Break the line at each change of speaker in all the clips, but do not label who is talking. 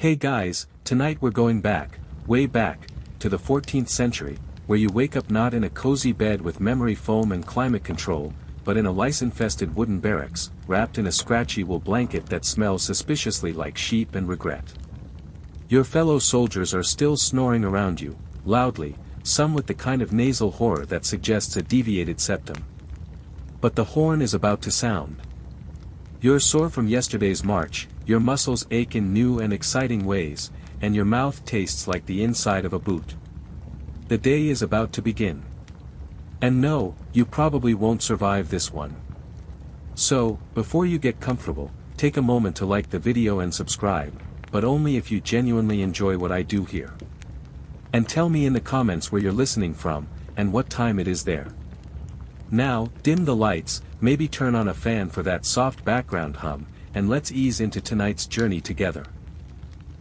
Hey guys, tonight we're going back, way back, to the 14th century, where you wake up not in a cozy bed with memory foam and climate control, but in a lice-infested wooden barracks, wrapped in a scratchy wool blanket that smells suspiciously like sheep and regret. Your fellow soldiers are still snoring around you, loudly, some with the kind of nasal horror that suggests a deviated septum. But the horn is about to sound. You're sore from yesterday's march, your muscles ache in new and exciting ways, and your mouth tastes like the inside of a boot. The day is about to begin. And no, you probably won't survive this one. So, before you get comfortable, take a moment to like the video and subscribe, but only if you genuinely enjoy what I do here. And tell me in the comments where you're listening from, and what time it is there. Now, dim the lights, maybe turn on a fan for that soft background hum, and let's ease into tonight's journey together.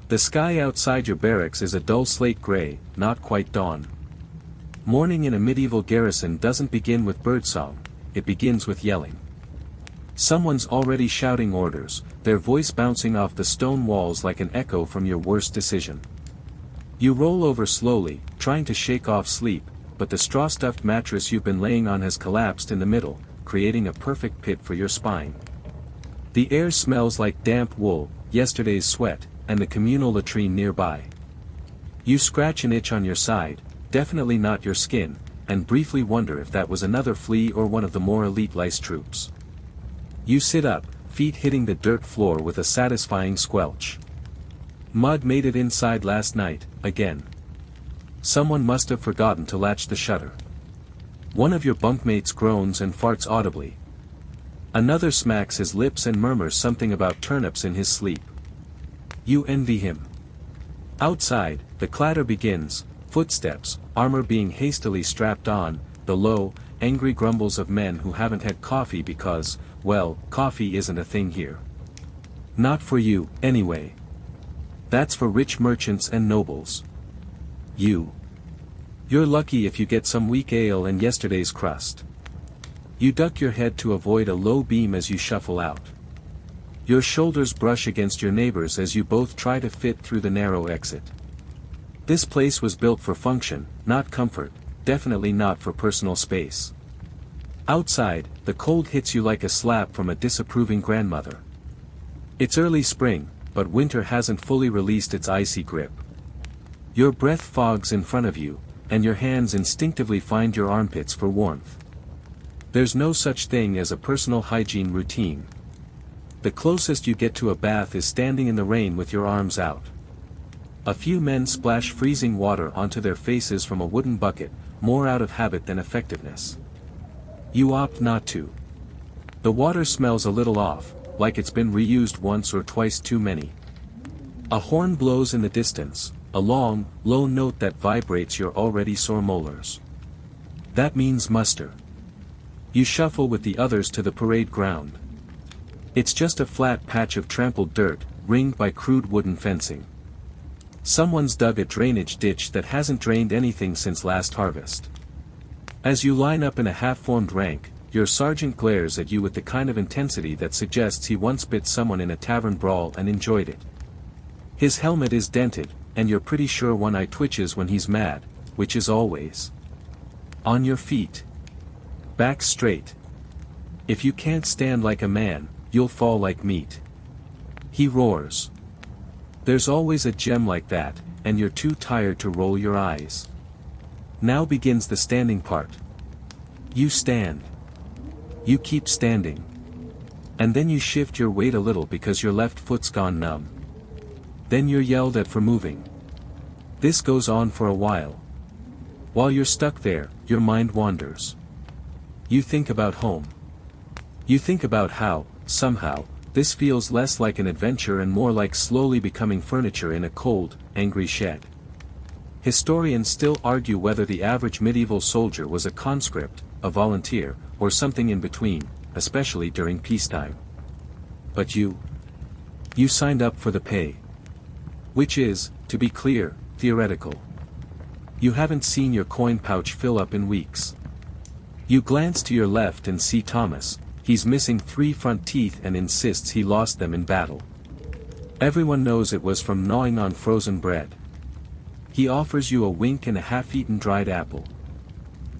The sky outside your barracks is a dull slate gray, not quite dawn. Morning in a medieval garrison doesn't begin with birdsong, it begins with yelling. Someone's already shouting orders, their voice bouncing off the stone walls like an echo from your worst decision. You roll over slowly, trying to shake off sleep, but the straw-stuffed mattress you've been laying on has collapsed in the middle, creating a perfect pit for your spine. The air smells like damp wool, yesterday's sweat, and the communal latrine nearby. You scratch an itch on your side, definitely not your skin, and briefly wonder if that was another flea or one of the more elite lice troops. You sit up, feet hitting the dirt floor with a satisfying squelch. Mud made it inside last night, again. Someone must have forgotten to latch the shutter. One of your bunkmates groans and farts audibly. Another smacks his lips and murmurs something about turnips in his sleep. You envy him. Outside, the clatter begins, footsteps, armor being hastily strapped on, the low, angry grumbles of men who haven't had coffee because, well, coffee isn't a thing here. Not for you, anyway. That's for rich merchants and nobles. You're lucky if you get some weak ale and yesterday's crust. You duck your head to avoid a low beam as you shuffle out. Your shoulders brush against your neighbors as you both try to fit through the narrow exit. This place was built for function, not comfort, definitely not for personal space. Outside, the cold hits you like a slap from a disapproving grandmother. It's early spring, but winter hasn't fully released its icy grip. Your breath fogs in front of you, and your hands instinctively find your armpits for warmth. There's no such thing as a personal hygiene routine. The closest you get to a bath is standing in the rain with your arms out. A few men splash freezing water onto their faces from a wooden bucket, more out of habit than effectiveness. You opt not to. The water smells a little off, like it's been reused once or twice too many. A horn blows in the distance, a long, low note that vibrates your already sore molars. That means muster. You shuffle with the others to the parade ground. It's just a flat patch of trampled dirt, ringed by crude wooden fencing. Someone's dug a drainage ditch that hasn't drained anything since last harvest. As you line up in a half-formed rank, your sergeant glares at you with the kind of intensity that suggests he once bit someone in a tavern brawl and enjoyed it. His helmet is dented, and you're pretty sure one eye twitches when he's mad, which is always. On your feet. Back straight. If you can't stand like a man, you'll fall like meat. He roars. There's always a gem like that, and you're too tired to roll your eyes. Now begins the standing part. You stand. You keep standing. And then you shift your weight a little because your left foot's gone numb. Then you're yelled at for moving. This goes on for a while. While you're stuck there, your mind wanders. You think about home. You think about how, somehow, this feels less like an adventure and more like slowly becoming furniture in a cold, angry shed. Historians still argue whether the average medieval soldier was a conscript, a volunteer, or something in between, especially during peacetime. But you signed up for the pay. Which is, to be clear, theoretical. You haven't seen your coin pouch fill up in weeks. You glance to your left and see Thomas. He's missing 3 front teeth and insists he lost them in battle. Everyone knows it was from gnawing on frozen bread. He offers you a wink and a half-eaten dried apple.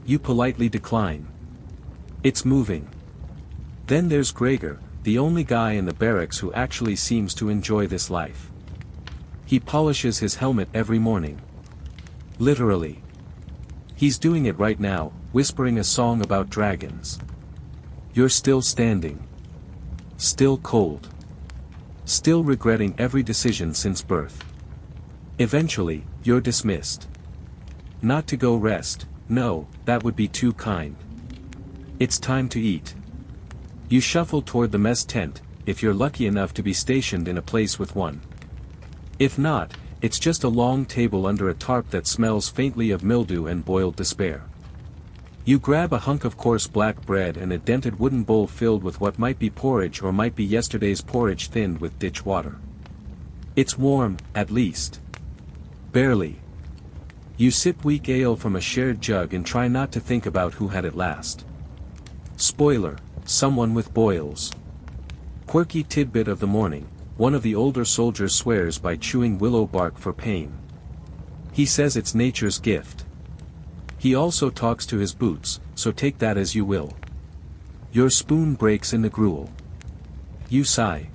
You politely decline. It's moving. Then there's Gregor, the only guy in the barracks who actually seems to enjoy this life. He polishes his helmet every morning. Literally. He's doing it right now, whispering a song about dragons. You're still standing. Still cold. Still regretting every decision since birth. Eventually, you're dismissed. Not to go rest, no, that would be too kind. It's time to eat. You shuffle toward the mess tent, if you're lucky enough to be stationed in a place with one. If not, it's just a long table under a tarp that smells faintly of mildew and boiled despair. You grab a hunk of coarse black bread and a dented wooden bowl filled with what might be porridge or might be yesterday's porridge thinned with ditch water. It's warm, at least. Barely. You sip weak ale from a shared jug and try not to think about who had it last. Spoiler, someone with boils. Quirky tidbit of the morning, one of the older soldiers swears by chewing willow bark for pain. He says it's nature's gift. He also talks to his boots, so take that as you will. Your spoon breaks in the gruel. You sigh.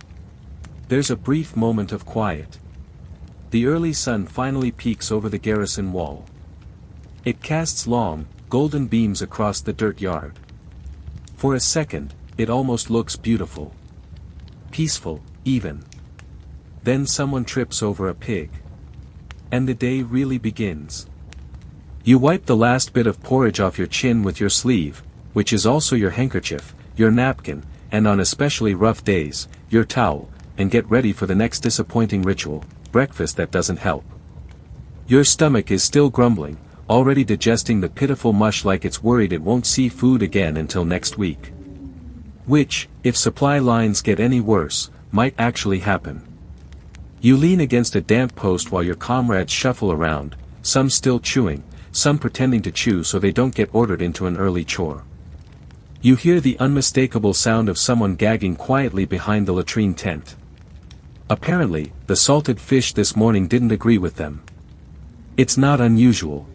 There's a brief moment of quiet. The early sun finally peeks over the garrison wall. It casts long, golden beams across the dirt yard. For a second, it almost looks beautiful. Peaceful, even. Then someone trips over a pig. And the day really begins. You wipe the last bit of porridge off your chin with your sleeve, which is also your handkerchief, your napkin, and on especially rough days, your towel, and get ready for the next disappointing ritual, breakfast that doesn't help. Your stomach is still grumbling, already digesting the pitiful mush like it's worried it won't see food again until next week. Which, if supply lines get any worse, might actually happen. You lean against a damp post while your comrades shuffle around, some still chewing, some pretending to chew so they don't get ordered into an early chore. You hear the unmistakable sound of someone gagging quietly behind the latrine tent. Apparently, the salted fish this morning didn't agree with them. It's not unusual.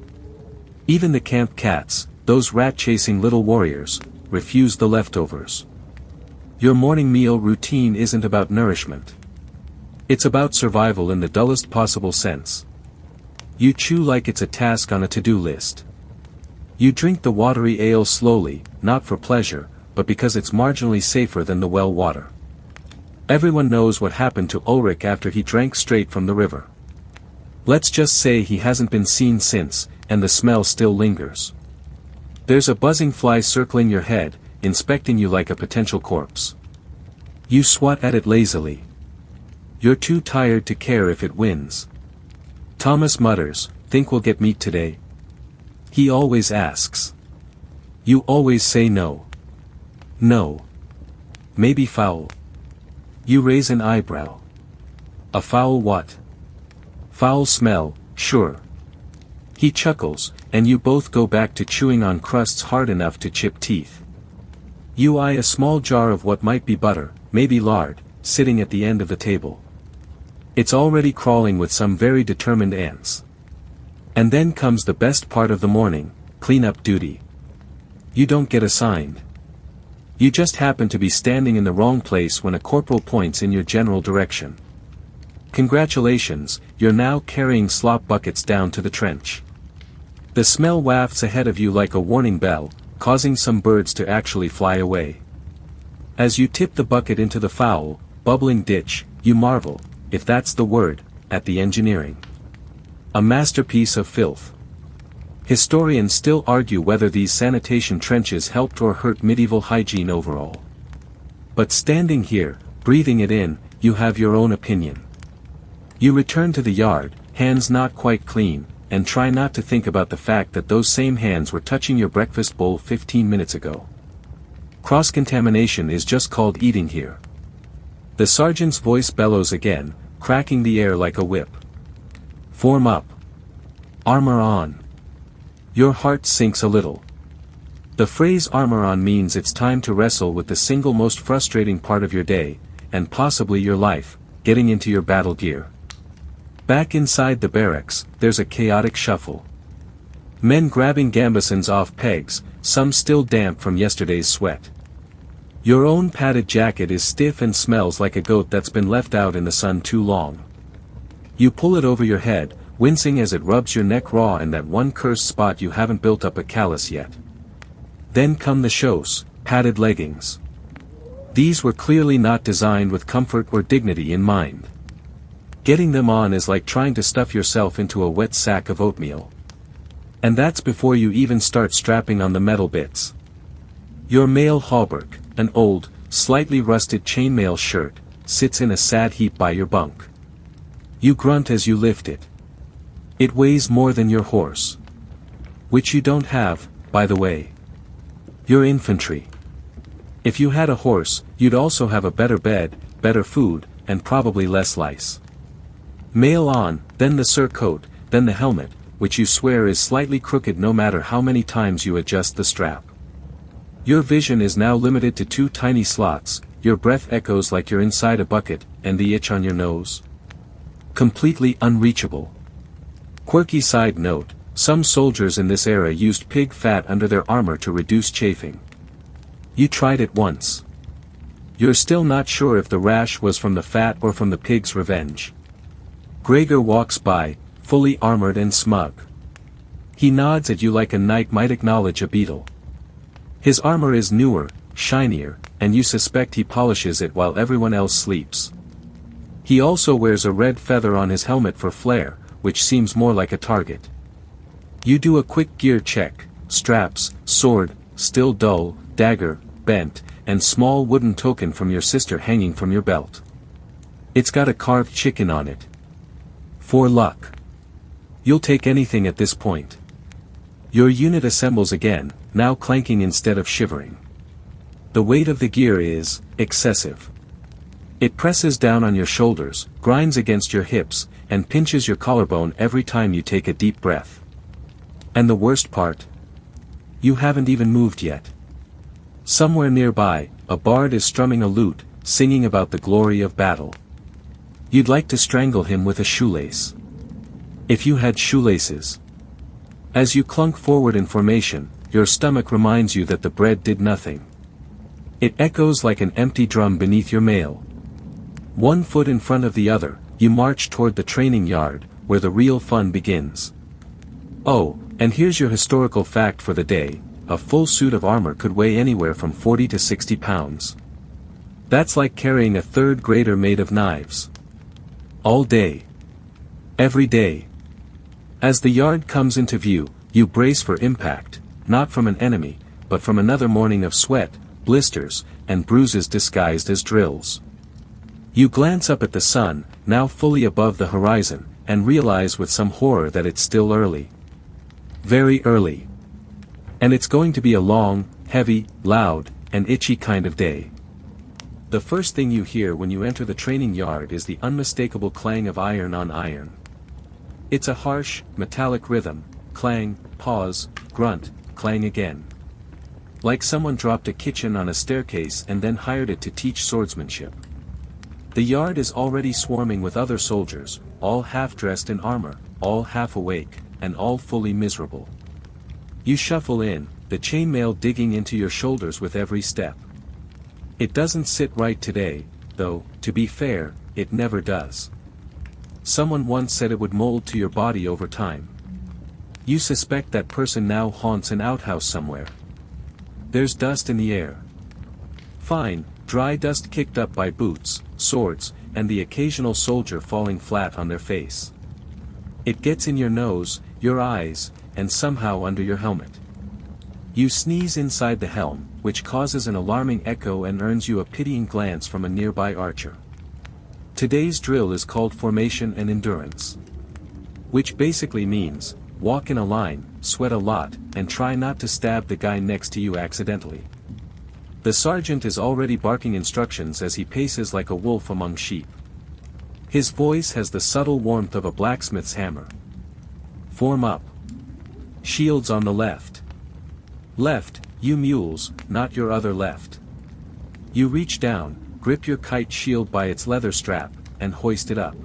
Even the camp cats, those rat-chasing little warriors, refuse the leftovers. Your morning meal routine isn't about nourishment. It's about survival in the dullest possible sense. You chew like it's a task on a to-do list. You drink the watery ale slowly, not for pleasure, but because it's marginally safer than the well water. Everyone knows what happened to Ulrich after he drank straight from the river. Let's just say he hasn't been seen since, and the smell still lingers. There's a buzzing fly circling your head, inspecting you like a potential corpse. You swat at it lazily. You're too tired to care if it wins. Thomas mutters, "Think we'll get meat today?" He always asks. You always say no. No. Maybe fowl. You raise an eyebrow. A foul what? Foul smell, sure. He chuckles, and you both go back to chewing on crusts hard enough to chip teeth. You eye a small jar of what might be butter, maybe lard, sitting at the end of the table. It's already crawling with some very determined ants. And then comes the best part of the morning, cleanup duty. You don't get assigned. You just happen to be standing in the wrong place when a corporal points in your general direction. Congratulations, you're now carrying slop buckets down to the trench. The smell wafts ahead of you like a warning bell, causing some birds to actually fly away. As you tip the bucket into the foul, bubbling ditch, you marvel, if that's the word, at the engineering. A masterpiece of filth. Historians still argue whether these sanitation trenches helped or hurt medieval hygiene overall. But standing here, breathing it in, you have your own opinion. You return to the yard, hands not quite clean, and try not to think about the fact that those same hands were touching your breakfast bowl 15 minutes ago. Cross-contamination is just called eating here. The sergeant's voice bellows again, cracking the air like a whip. Form up. Armor on. Your heart sinks a little. The phrase armor on means it's time to wrestle with the single most frustrating part of your day, and possibly your life, getting into your battle gear. Back inside the barracks, there's a chaotic shuffle. Men grabbing gambesons off pegs, some still damp from yesterday's sweat. Your own padded jacket is stiff and smells like a goat that's been left out in the sun too long. You pull it over your head, wincing as it rubs your neck raw in that one cursed spot you haven't built up a callus yet. Then come the shows, padded leggings. These were clearly not designed with comfort or dignity in mind. Getting them on is like trying to stuff yourself into a wet sack of oatmeal. And that's before you even start strapping on the metal bits. Your mail hauberk, an old, slightly rusted chainmail shirt, sits in a sad heap by your bunk. You grunt as you lift it. It weighs more than your horse. Which you don't have, by the way. You're infantry. If you had a horse, you'd also have a better bed, better food, and probably less lice. Mail on, then the surcoat, then the helmet, which you swear is slightly crooked no matter how many times you adjust the strap. Your vision is now limited to 2 tiny slots, your breath echoes like you're inside a bucket, and the itch on your nose. Completely unreachable. Quirky side note, some soldiers in this era used pig fat under their armor to reduce chafing. You tried it once. You're still not sure if the rash was from the fat or from the pig's revenge. Gregor walks by, fully armored and smug. He nods at you like a knight might acknowledge a beetle. His armor is newer, shinier, and you suspect he polishes it while everyone else sleeps. He also wears a red feather on his helmet for flair, which seems more like a target. You do a quick gear check, straps, sword, still dull, dagger, bent, and small wooden token from your sister hanging from your belt. It's got a carved chicken on it. For luck. You'll take anything at this point. Your unit assembles again, now clanking instead of shivering. The weight of the gear is excessive. It presses down on your shoulders, grinds against your hips, and pinches your collarbone every time you take a deep breath. And the worst part? You haven't even moved yet. Somewhere nearby, a bard is strumming a lute, singing about the glory of battle. You'd like to strangle him with a shoelace. If you had shoelaces. As you clunk forward in formation, your stomach reminds you that the bread did nothing. It echoes like an empty drum beneath your mail. 1 foot in front of the other, you march toward the training yard, where the real fun begins. Oh, and here's your historical fact for the day. A full suit of armor could weigh anywhere from 40 to 60 pounds. That's like carrying a 3rd grader made of knives. All day. Every day. As the yard comes into view, you brace for impact, not from an enemy, but from another morning of sweat, blisters, and bruises disguised as drills. You glance up at the sun, now fully above the horizon, and realize with some horror that it's still early. Very early. And it's going to be a long, heavy, loud, and itchy kind of day. The first thing you hear when you enter the training yard is the unmistakable clang of iron on iron. It's a harsh, metallic rhythm, clang, pause, grunt, clang again. Like someone dropped a kitchen on a staircase and then hired it to teach swordsmanship. The yard is already swarming with other soldiers, all half-dressed in armor, all half awake, and all fully miserable. You shuffle in, the chainmail digging into your shoulders with every step. It doesn't sit right today, though, to be fair, it never does. Someone once said it would mold to your body over time. You suspect that person now haunts an outhouse somewhere. There's dust in the air. Fine, dry dust kicked up by boots, swords, and the occasional soldier falling flat on their face. It gets in your nose, your eyes, and somehow under your helmet. You sneeze inside the helm, which causes an alarming echo and earns you a pitying glance from a nearby archer. Today's drill is called formation and endurance. Which basically means, walk in a line, sweat a lot, and try not to stab the guy next to you accidentally. The sergeant is already barking instructions as he paces like a wolf among sheep. His voice has the subtle warmth of a blacksmith's hammer. Form up. Shields on the left. Left, you mules, not your other left. You reach down, grip your kite shield by its leather strap, and hoist it up.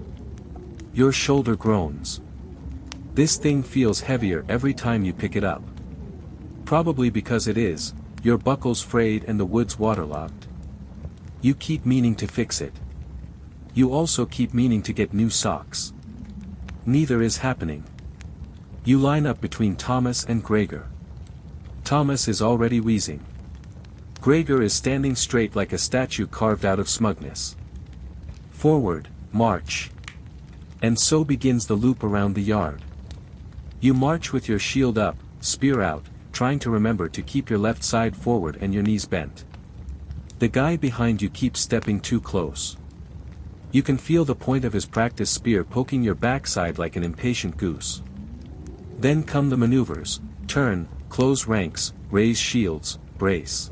Your shoulder groans. This thing feels heavier every time you pick it up. Probably because it is, your buckle's frayed and the wood's waterlogged. You keep meaning to fix it. You also keep meaning to get new socks. Neither is happening. You line up between Thomas and Gregor. Thomas is already wheezing. Gregor is standing straight like a statue carved out of smugness. Forward, march. And so begins the loop around the yard. You march with your shield up, spear out, trying to remember to keep your left side forward and your knees bent. The guy behind you keeps stepping too close. You can feel the point of his practice spear poking your backside like an impatient goose. Then come the maneuvers: turn, close ranks, raise shields, brace.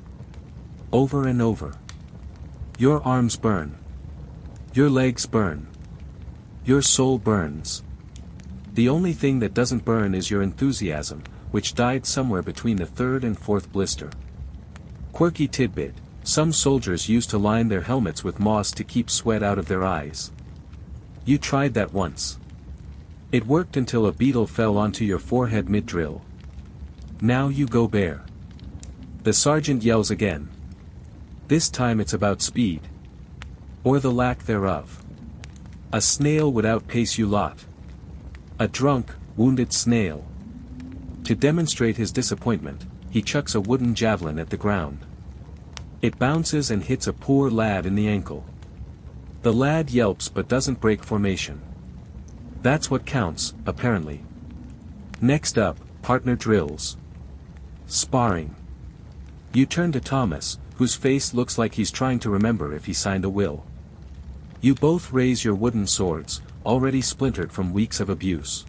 Over and over. Your arms burn. Your legs burn. Your soul burns. The only thing that doesn't burn is your enthusiasm, which died somewhere between the third and fourth blister. Quirky tidbit: some soldiers used to line their helmets with moss to keep sweat out of their eyes. You tried that once. It worked until a beetle fell onto your forehead mid-drill. Now you go bare. The sergeant yells again. This time it's about speed. Or the lack thereof. A snail would outpace you lot. A drunk, wounded snail. To demonstrate his disappointment, he chucks a wooden javelin at the ground. It bounces and hits a poor lad in the ankle. The lad yelps but doesn't break formation. That's what counts, apparently. Next up, partner drills. Sparring. You turn to Thomas, whose face looks like he's trying to remember if he signed a will. You both raise your wooden swords, already splintered from weeks of abuse.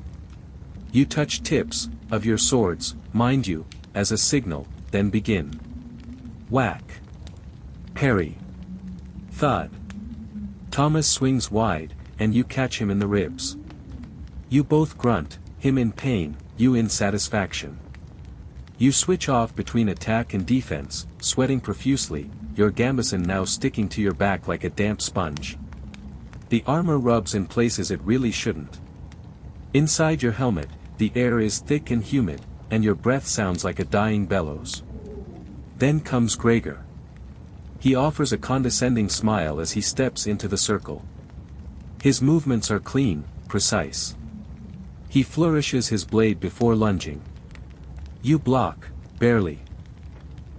You touch tips of your swords, mind you, as a signal, then begin. Whack. Parry. Thud. Thomas swings wide, and you catch him in the ribs. You both grunt, him in pain, you in satisfaction. You switch off between attack and defense, sweating profusely, your gambeson now sticking to your back like a damp sponge. The armor rubs in places it really shouldn't. Inside your helmet, the air is thick and humid, and your breath sounds like a dying bellows. Then comes Gregor. He offers a condescending smile as he steps into the circle. His movements are clean, precise. He flourishes his blade before lunging. You block, barely.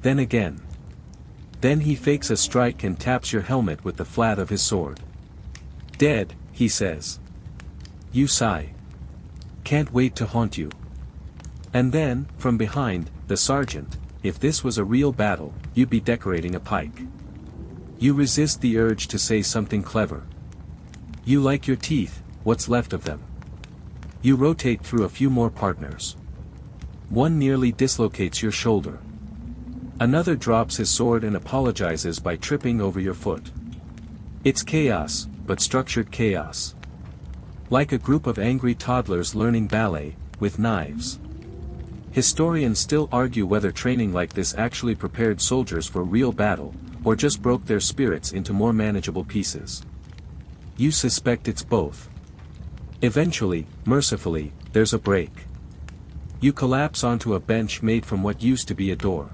Then again. Then he fakes a strike and taps your helmet with the flat of his sword. Dead, he says. You sigh. Can't wait to haunt you. And then, from behind, the sergeant: if this was a real battle, you'd be decorating a pike. You resist the urge to say something clever. You like your teeth, what's left of them. You rotate through a few more partners. One nearly dislocates your shoulder. Another drops his sword and apologizes by tripping over your foot. It's chaos, but structured chaos. Like a group of angry toddlers learning ballet, with knives. Historians still argue whether training like this actually prepared soldiers for real battle, or just broke their spirits into more manageable pieces. You suspect it's both. Eventually, mercifully, there's a break. You collapse onto a bench made from what used to be a door.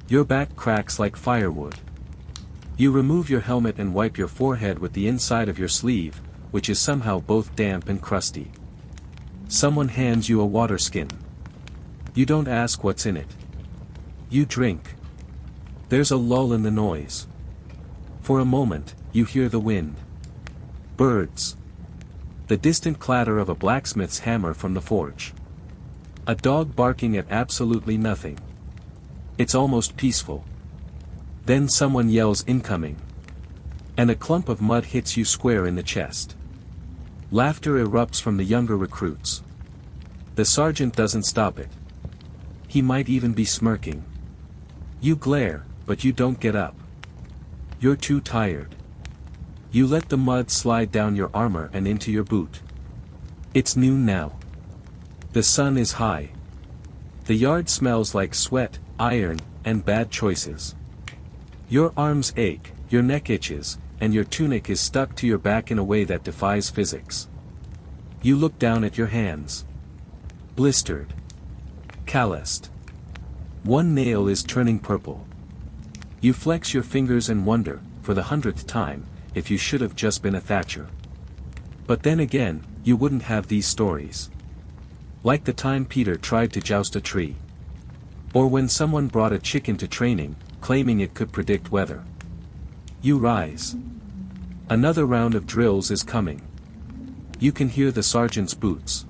Your back cracks like firewood. You remove your helmet and wipe your forehead with the inside of your sleeve, which is somehow both damp and crusty. Someone hands you a water skin. You don't ask what's in it. You drink. There's a lull in the noise. For a moment, you hear the wind. Birds. The distant clatter of a blacksmith's hammer from the forge. A dog barking at absolutely nothing. It's almost peaceful. Then someone yells incoming. And a clump of mud hits you square in the chest. Laughter erupts from the younger recruits. The sergeant doesn't stop it. He might even be smirking. You glare, but you don't get up. You're too tired. You let the mud slide down your armor and into your boot. It's noon now. The sun is high. The yard smells like sweat, iron, and bad choices. Your arms ache, your neck itches, and your tunic is stuck to your back in a way that defies physics. You look down at your hands. Blistered. Calloused. One nail is turning purple. You flex your fingers and wonder, for the 100th time, if you should have just been a thatcher. But then again, you wouldn't have these stories. Like the time Peter tried to joust a tree. Or when someone brought a chicken to training, claiming it could predict weather. You rise. Another round of drills is coming. You can hear the sergeant's boots.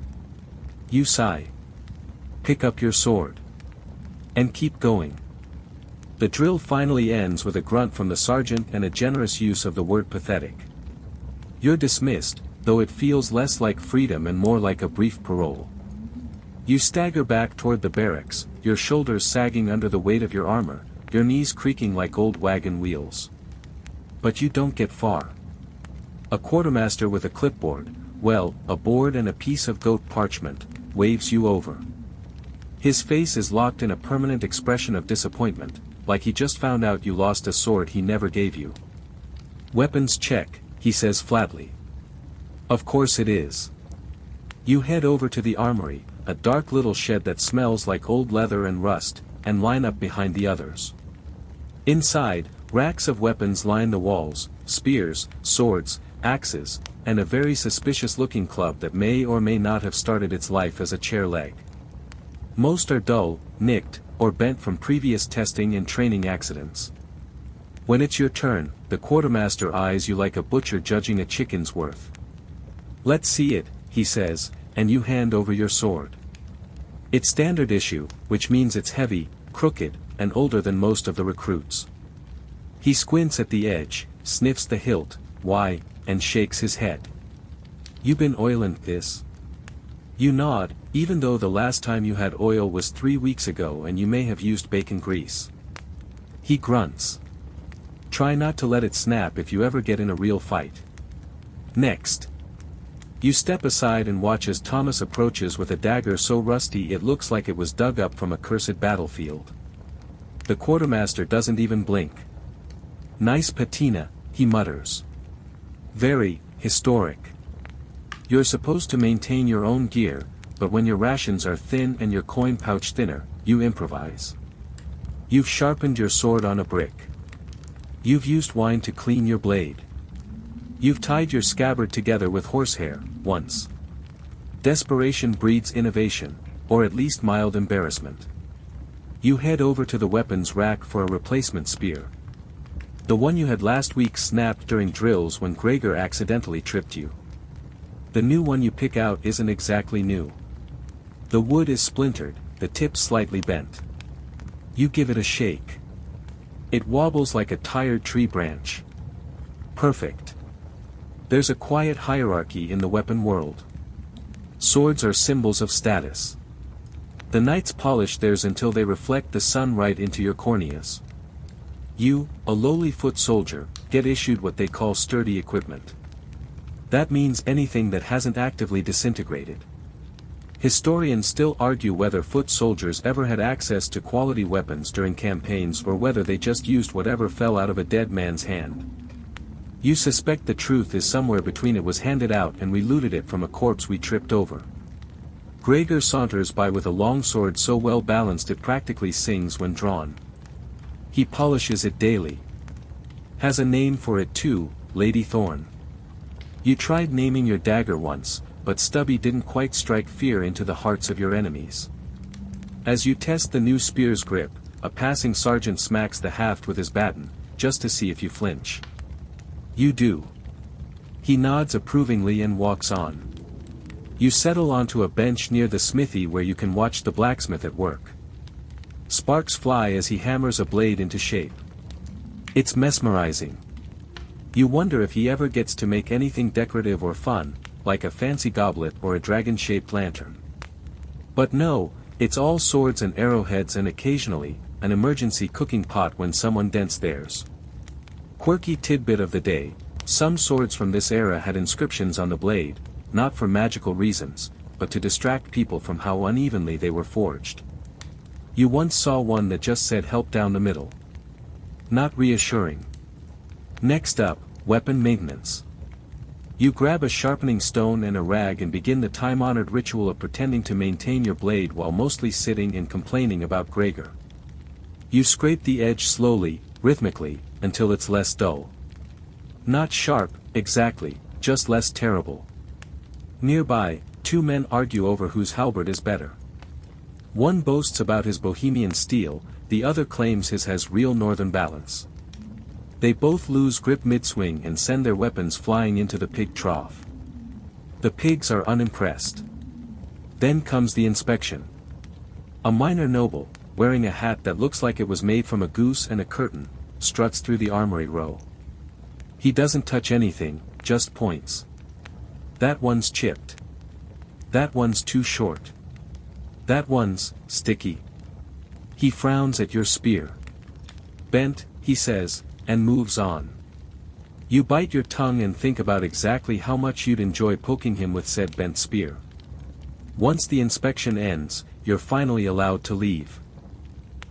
You sigh. Pick up your sword. And keep going. The drill finally ends with a grunt from the sergeant and a generous use of the word pathetic. You're dismissed, though it feels less like freedom and more like a brief parole. You stagger back toward the barracks, your shoulders sagging under the weight of your armor, your knees creaking like old wagon wheels. But you don't get far. A quartermaster with a clipboard, well, a board and a piece of goat parchment, waves you over. His face is locked in a permanent expression of disappointment, like he just found out you lost a sword he never gave you. Weapons check, he says flatly. Of course it is. You head over to the armory, a dark little shed that smells like old leather and rust, and line up behind the others. Inside, racks of weapons line the walls, spears, swords, axes, and a very suspicious-looking club that may or may not have started its life as a chair leg. Most are dull, nicked, or bent from previous testing and training accidents. When it's your turn, the quartermaster eyes you like a butcher judging a chicken's worth. Let's see it, he says, and you hand over your sword. It's standard issue, which means it's heavy, crooked, and older than most of the recruits. He squints at the edge, sniffs the hilt, why, and shakes his head. You been oilin' this? You nod, even though the last time you had oil was 3 weeks ago and you may have used bacon grease. He grunts. Try not to let it snap if you ever get in a real fight. Next. You step aside and watch as Thomas approaches with a dagger so rusty it looks like it was dug up from a cursed battlefield. The quartermaster doesn't even blink. Nice patina, he mutters. Very, historic. You're supposed to maintain your own gear, but when your rations are thin and your coin pouch thinner, you improvise. You've sharpened your sword on a brick. You've used wine to clean your blade. You've tied your scabbard together with horsehair, once. Desperation breeds innovation, or at least mild embarrassment. You head over to the weapons rack for a replacement spear. The one you had last week snapped during drills when Gregor accidentally tripped you. The new one you pick out isn't exactly new. The wood is splintered, the tip slightly bent. You give it a shake. It wobbles like a tired tree branch. Perfect. There's a quiet hierarchy in the weapon world. Swords are symbols of status. The knights polish theirs until they reflect the sun right into your corneas. You, a lowly foot soldier, get issued what they call sturdy equipment. That means anything that hasn't actively disintegrated. Historians still argue whether foot soldiers ever had access to quality weapons during campaigns or whether they just used whatever fell out of a dead man's hand. You suspect the truth is somewhere between it was handed out and we looted it from a corpse we tripped over. Gregor saunters by with a long sword so well balanced it practically sings when drawn. He polishes it daily. Has a name for it too, Lady Thorn. You tried naming your dagger once, but Stubby didn't quite strike fear into the hearts of your enemies. As you test the new spear's grip, a passing sergeant smacks the haft with his baton, just to see if you flinch. You do. He nods approvingly and walks on. You settle onto a bench near the smithy where you can watch the blacksmith at work. Sparks fly as he hammers a blade into shape. It's mesmerizing. You wonder if he ever gets to make anything decorative or fun, like a fancy goblet or a dragon-shaped lantern. But no, it's all swords and arrowheads and occasionally, an emergency cooking pot when someone dents theirs. Quirky tidbit of the day, some swords from this era had inscriptions on the blade, not for magical reasons, but to distract people from how unevenly they were forged. You once saw one that just said help down the middle. Not reassuring. Next up, weapon maintenance. You grab a sharpening stone and a rag and begin the time-honored ritual of pretending to maintain your blade while mostly sitting and complaining about Gregor. You scrape the edge slowly, rhythmically, until it's less dull. Not sharp, exactly, just less terrible. Nearby, two men argue over whose halberd is better. One boasts about his Bohemian steel, the other claims his has real northern balance. They both lose grip mid-swing and send their weapons flying into the pig trough. The pigs are unimpressed. Then comes the inspection. A minor noble, wearing a hat that looks like it was made from a goose and a curtain, struts through the armory row. He doesn't touch anything, just points. That one's chipped. That one's too short. That one's sticky. He frowns at your spear. Bent, he says, and moves on. You bite your tongue and think about exactly how much you'd enjoy poking him with said bent spear. Once the inspection ends, you're finally allowed to leave.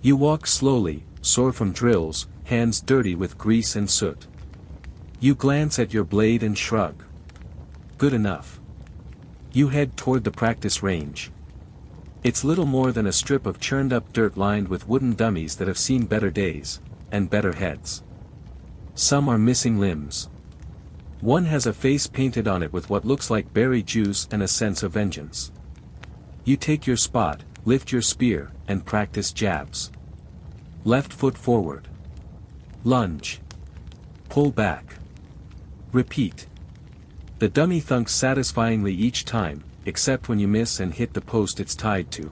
You walk slowly, sore from drills, hands dirty with grease and soot. You glance at your blade and shrug. Good enough. You head toward the practice range. It's little more than a strip of churned-up dirt lined with wooden dummies that have seen better days, and better heads. Some are missing limbs. One has a face painted on it with what looks like berry juice and a sense of vengeance. You take your spot, lift your spear, and practice jabs. Left foot forward. Lunge. Pull back. Repeat. The dummy thunks satisfyingly each time, except when you miss and hit the post it's tied to.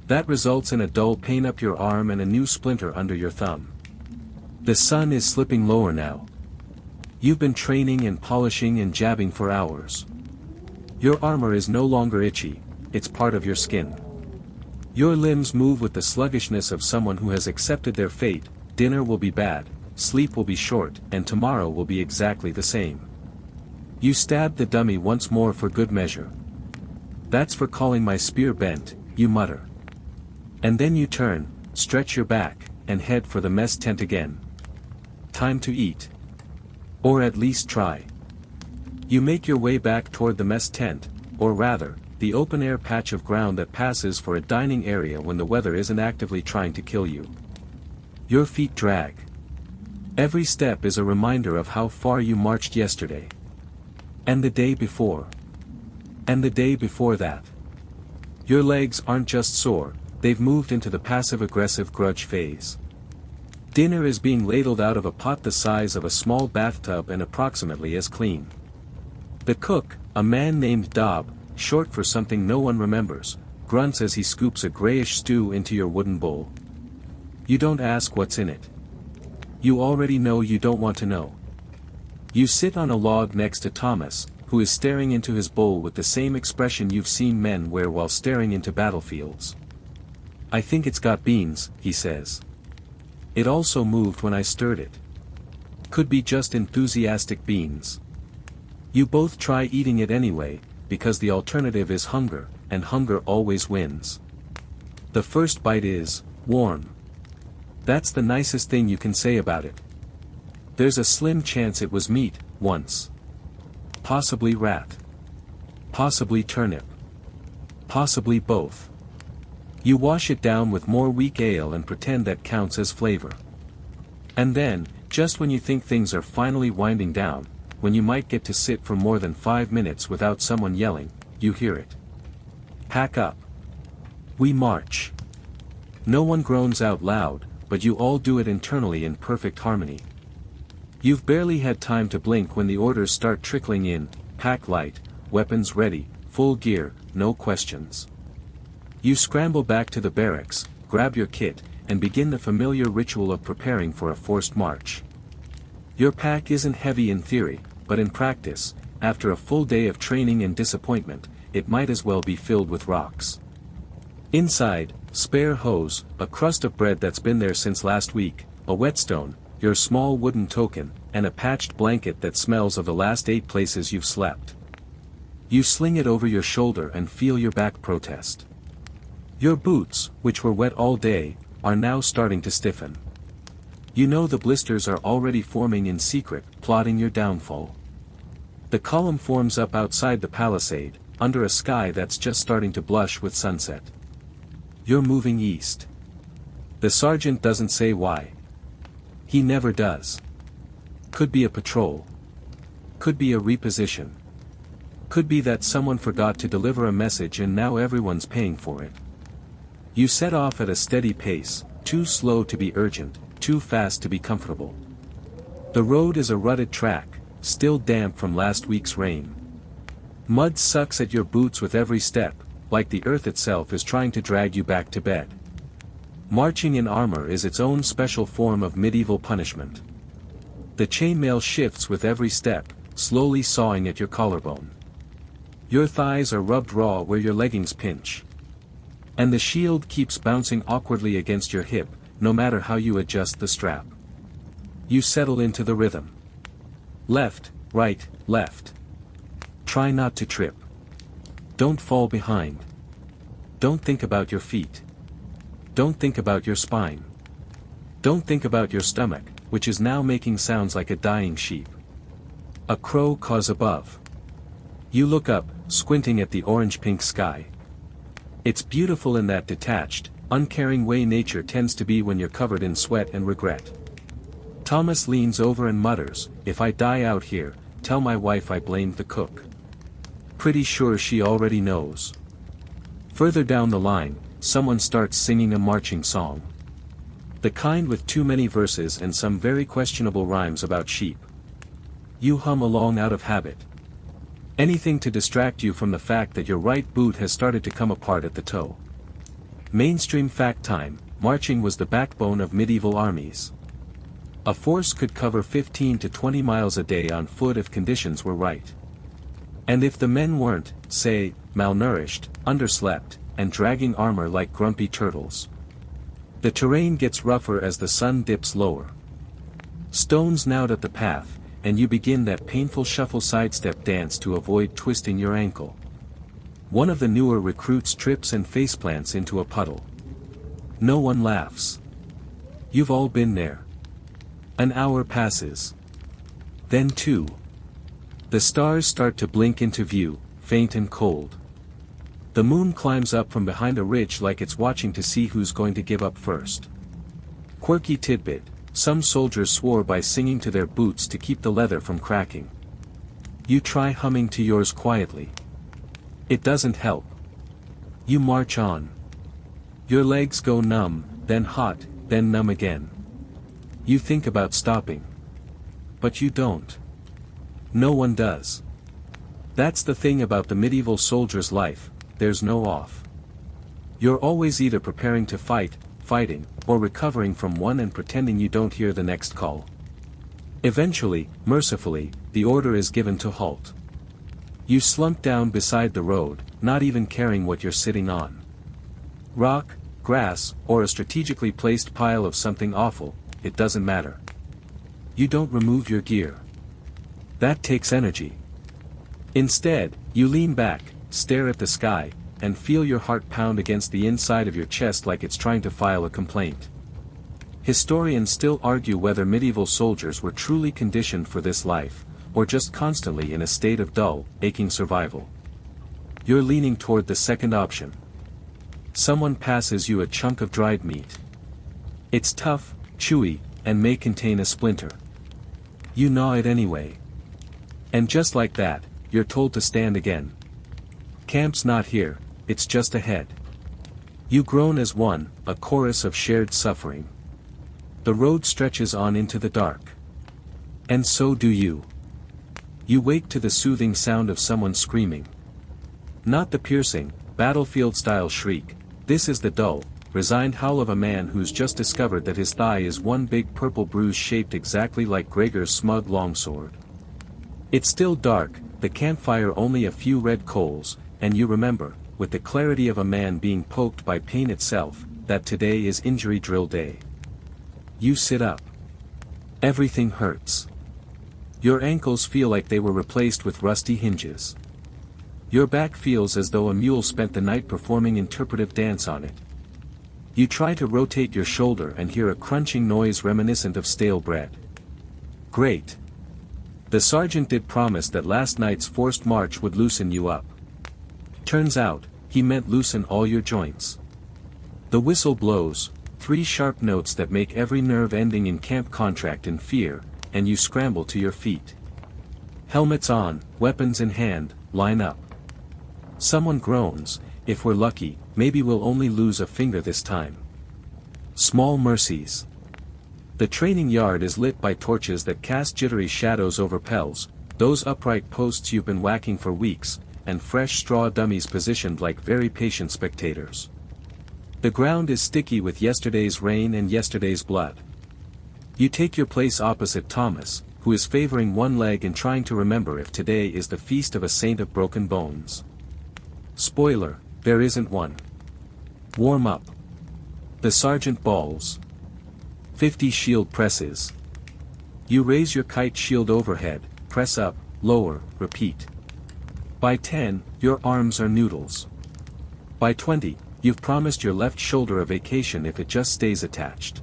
That results in a dull pain up your arm and a new splinter under your thumb. The sun is slipping lower now. You've been training and polishing and jabbing for hours. Your armor is no longer itchy, it's part of your skin. Your limbs move with the sluggishness of someone who has accepted their fate. Dinner will be bad, sleep will be short, and tomorrow will be exactly the same. You stab the dummy once more for good measure. That's for calling my spear bent, you mutter. And then you turn, stretch your back, and head for the mess tent again. Time to eat. Or at least try. You make your way back toward the mess tent, or rather, the open-air patch of ground that passes for a dining area when the weather isn't actively trying to kill you. Your feet drag. Every step is a reminder of how far you marched yesterday. And the day before. And the day before that. Your legs aren't just sore, they've moved into the passive-aggressive grudge phase. Dinner is being ladled out of a pot the size of a small bathtub and approximately as clean. The cook, a man named Dob, short for something no one remembers, grunts as he scoops a grayish stew into your wooden bowl. You don't ask what's in it. You already know you don't want to know. You sit on a log next to Thomas, who is staring into his bowl with the same expression you've seen men wear while staring into battlefields. I think it's got beans, he says. It also moved when I stirred it. Could be just enthusiastic beans. You both try eating it anyway, because the alternative is hunger, and hunger always wins. The first bite is warm. That's the nicest thing you can say about it. There's a slim chance it was meat, once. Possibly rat. Possibly turnip. Possibly both. You wash it down with more weak ale and pretend that counts as flavor. And then, just when you think things are finally winding down, when you might get to sit for more than 5 minutes without someone yelling, you hear it. Pack up. We march. No one groans out loud, but you all do it internally in perfect harmony. You've barely had time to blink when the orders start trickling in: pack light, weapons ready, full gear, no questions. You scramble back to the barracks, grab your kit, and begin the familiar ritual of preparing for a forced march. Your pack isn't heavy in theory, but in practice, after a full day of training and disappointment, it might as well be filled with rocks. Inside, spare hose, a crust of bread that's been there since last week, a whetstone, your small wooden token, and a patched blanket that smells of the last 8 places you've slept. You sling it over your shoulder and feel your back protest. Your boots, which were wet all day, are now starting to stiffen. You know the blisters are already forming in secret, plotting your downfall. The column forms up outside the palisade, under a sky that's just starting to blush with sunset. You're moving east. The sergeant doesn't say why. He never does. Could be a patrol. Could be a reposition. Could be that someone forgot to deliver a message and now everyone's paying for it. You set off at a steady pace, too slow to be urgent, too fast to be comfortable. The road is a rutted track, still damp from last week's rain. Mud sucks at your boots with every step, like the earth itself is trying to drag you back to bed. Marching in armor is its own special form of medieval punishment. The chainmail shifts with every step, slowly sawing at your collarbone. Your thighs are rubbed raw where your leggings pinch. And the shield keeps bouncing awkwardly against your hip, no matter how you adjust the strap. You settle into the rhythm. Left, right, left. Try not to trip. Don't fall behind. Don't think about your feet. Don't think about your spine. Don't think about your stomach, which is now making sounds like a dying sheep. A crow caws above. You look up, squinting at the orange-pink sky. It's beautiful in that detached, uncaring way nature tends to be when you're covered in sweat and regret. Thomas leans over and mutters, "If I die out here, tell my wife I blamed the cook." Pretty sure she already knows. Further down the line, someone starts singing a marching song. The kind with too many verses and some very questionable rhymes about sheep. You hum along out of habit. Anything to distract you from the fact that your right boot has started to come apart at the toe. Mainstream fact time, marching was the backbone of medieval armies. A force could cover 15 to 20 miles a day on foot if conditions were right. And if the men weren't, say, malnourished, underslept, and dragging armor like grumpy turtles. The terrain gets rougher as the sun dips lower. Stones nod at the path, and you begin that painful shuffle sidestep dance to avoid twisting your ankle. One of the newer recruits trips and faceplants into a puddle. No one laughs. You've all been there. An hour passes. Then two. The stars start to blink into view, faint and cold. The moon climbs up from behind a ridge like it's watching to see who's going to give up first. Quirky tidbit, some soldiers swore by singing to their boots to keep the leather from cracking. You try humming to yours quietly. It doesn't help. You march on. Your legs go numb, then hot, then numb again. You think about stopping. But you don't. No one does. That's the thing about the medieval soldier's life, there's no off. You're always either preparing to fight, fighting, or recovering from one and pretending you don't hear the next call. Eventually, mercifully, the order is given to halt. You slump down beside the road, not even caring what you're sitting on. Rock, grass, or a strategically placed pile of something awful, it doesn't matter. You don't remove your gear. That takes energy. Instead, you lean back, stare at the sky, and feel your heart pound against the inside of your chest like it's trying to file a complaint. Historians still argue whether medieval soldiers were truly conditioned for this life, or just constantly in a state of dull, aching survival. You're leaning toward the second option. Someone passes you a chunk of dried meat. It's tough, chewy, and may contain a splinter. You gnaw it anyway. And just like that, you're told to stand again. Camp's not here, it's just ahead. You groan as one, a chorus of shared suffering. The road stretches on into the dark. And so do you. You wake to the soothing sound of someone screaming. Not the piercing, battlefield-style shriek, this is the dull, resigned howl of a man who's just discovered that his thigh is one big purple bruise shaped exactly like Gregor's smug longsword. It's still dark, the campfire only a few red coals, and you remember, with the clarity of a man being poked by pain itself, that today is injury drill day. You sit up. Everything hurts. Your ankles feel like they were replaced with rusty hinges. Your back feels as though a mule spent the night performing interpretive dance on it. You try to rotate your shoulder and hear a crunching noise reminiscent of stale bread. Great. The sergeant did promise that last night's forced march would loosen you up. Turns out, he meant loosen all your joints. The whistle blows, 3 sharp notes that make every nerve ending in camp contract in fear, and you scramble to your feet. Helmets on, weapons in hand, line up. Someone groans, if we're lucky, maybe we'll only lose a finger this time. Small mercies. The training yard is lit by torches that cast jittery shadows over pels, those upright posts you've been whacking for weeks, and fresh straw dummies positioned like very patient spectators. The ground is sticky with yesterday's rain and yesterday's blood. You take your place opposite Thomas, who is favoring one leg and trying to remember if today is the feast of a saint of broken bones. Spoiler, there isn't one. Warm up. The sergeant bawls. 50 shield presses. You raise your kite shield overhead, press up, lower, repeat. By 10, your arms are noodles. By 20, you've promised your left shoulder a vacation if it just stays attached.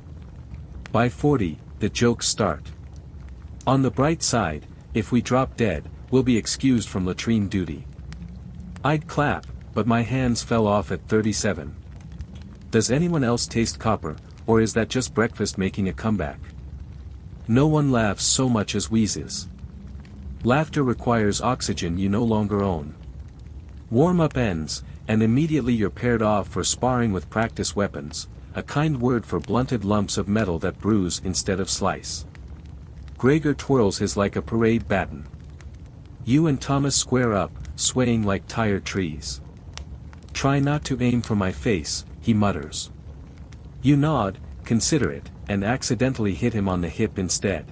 By 40, the jokes start. On the bright side, if we drop dead, we'll be excused from latrine duty. I'd clap, but my hands fell off at 37. Does anyone else taste copper, or is that just breakfast making a comeback? No one laughs so much as wheezes. Laughter requires oxygen you no longer own. Warm-up ends, and immediately you're paired off for sparring with practice weapons, a kind word for blunted lumps of metal that bruise instead of slice. Gregor twirls his like a parade baton. You and Thomas square up, swaying like tired trees. Try not to aim for my face, he mutters. You nod, consider it, and accidentally hit him on the hip instead.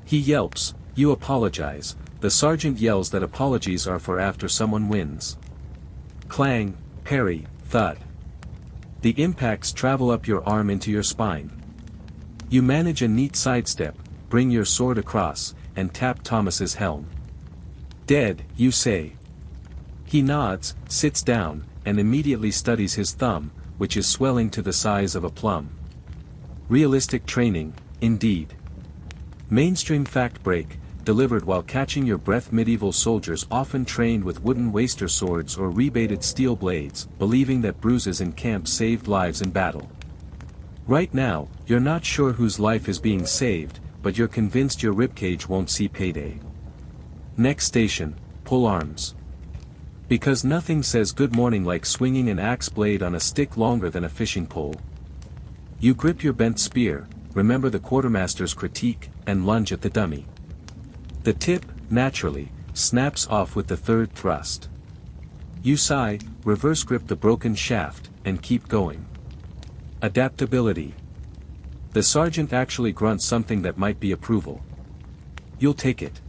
He yelps, you apologize, the sergeant yells that apologies are for after someone wins. Clang, parry, thud. The impacts travel up your arm into your spine. You manage a neat sidestep, bring your sword across, and tap Thomas's helm. Dead, you say. He nods, sits down, and immediately studies his thumb, which is swelling to the size of a plum. Realistic training, indeed. Mainstream fact break, delivered while catching your breath. Medieval soldiers often trained with wooden waster swords or rebated steel blades, believing that bruises in camp saved lives in battle. Right now, you're not sure whose life is being saved, but you're convinced your ribcage won't see payday. Next station, pull arms. Because nothing says good morning like swinging an axe blade on a stick longer than a fishing pole. You grip your bent spear, remember the quartermaster's critique, and lunge at the dummy. The tip, naturally, snaps off with the third thrust. You sigh, reverse grip the broken shaft, and keep going. Adaptability. The sergeant actually grunts something that might be approval. You'll take it.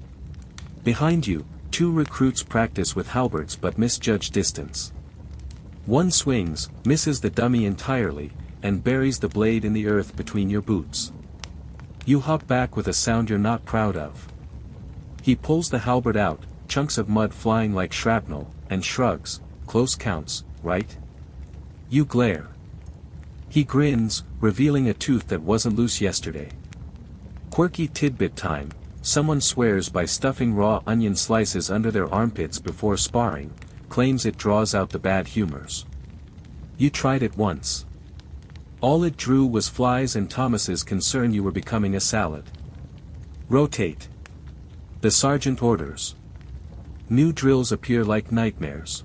Behind you, 2 recruits practice with halberds but misjudge distance. One swings, misses the dummy entirely, and buries the blade in the earth between your boots. You hop back with a sound you're not proud of. He pulls the halberd out, chunks of mud flying like shrapnel, and shrugs, close counts, right? You glare. He grins, revealing a tooth that wasn't loose yesterday. Quirky tidbit time. Someone swears by stuffing raw onion slices under their armpits before sparring, claims it draws out the bad humors. You tried it once. All it drew was flies and Thomas's concern you were becoming a salad. Rotate. The sergeant orders. New drills appear like nightmares.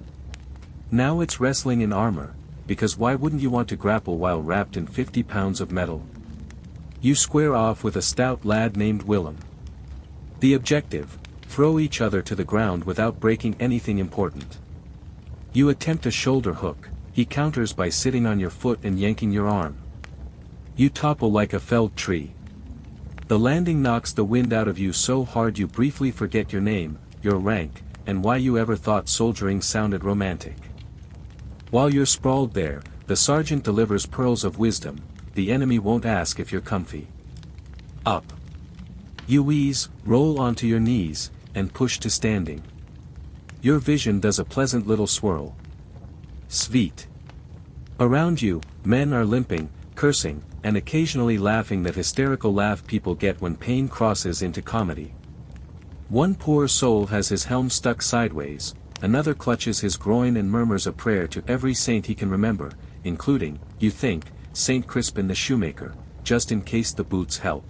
Now it's wrestling in armor, because why wouldn't you want to grapple while wrapped in 50 pounds of metal? You square off with a stout lad named Willem. The objective, throw each other to the ground without breaking anything important. You attempt a shoulder hook, he counters by sitting on your foot and yanking your arm. You topple like a felled tree. The landing knocks the wind out of you so hard you briefly forget your name, your rank, and why you ever thought soldiering sounded romantic. While you're sprawled there, the sergeant delivers pearls of wisdom, the enemy won't ask if you're comfy. Up. You wheeze, roll onto your knees, and push to standing. Your vision does a pleasant little swirl. Sweet. Around you, men are limping, cursing, and occasionally laughing that hysterical laugh people get when pain crosses into comedy. One poor soul has his helm stuck sideways, another clutches his groin and murmurs a prayer to every saint he can remember, including, you think, Saint Crispin the shoemaker, just in case the boots help.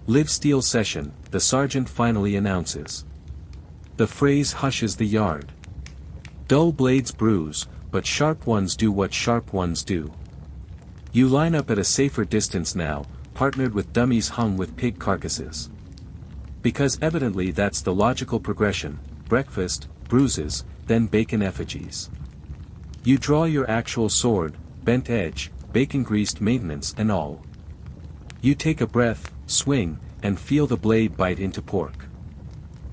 Live steel session, the sergeant finally announces. The phrase hushes the yard. Dull blades bruise, but sharp ones do what sharp ones do. You line up at a safer distance now, partnered with dummies hung with pig carcasses. Because evidently that's the logical progression: breakfast, bruises, then bacon effigies. You draw your actual sword, bent edge, bacon-greased maintenance and all. You take a breath, swing, and feel the blade bite into pork.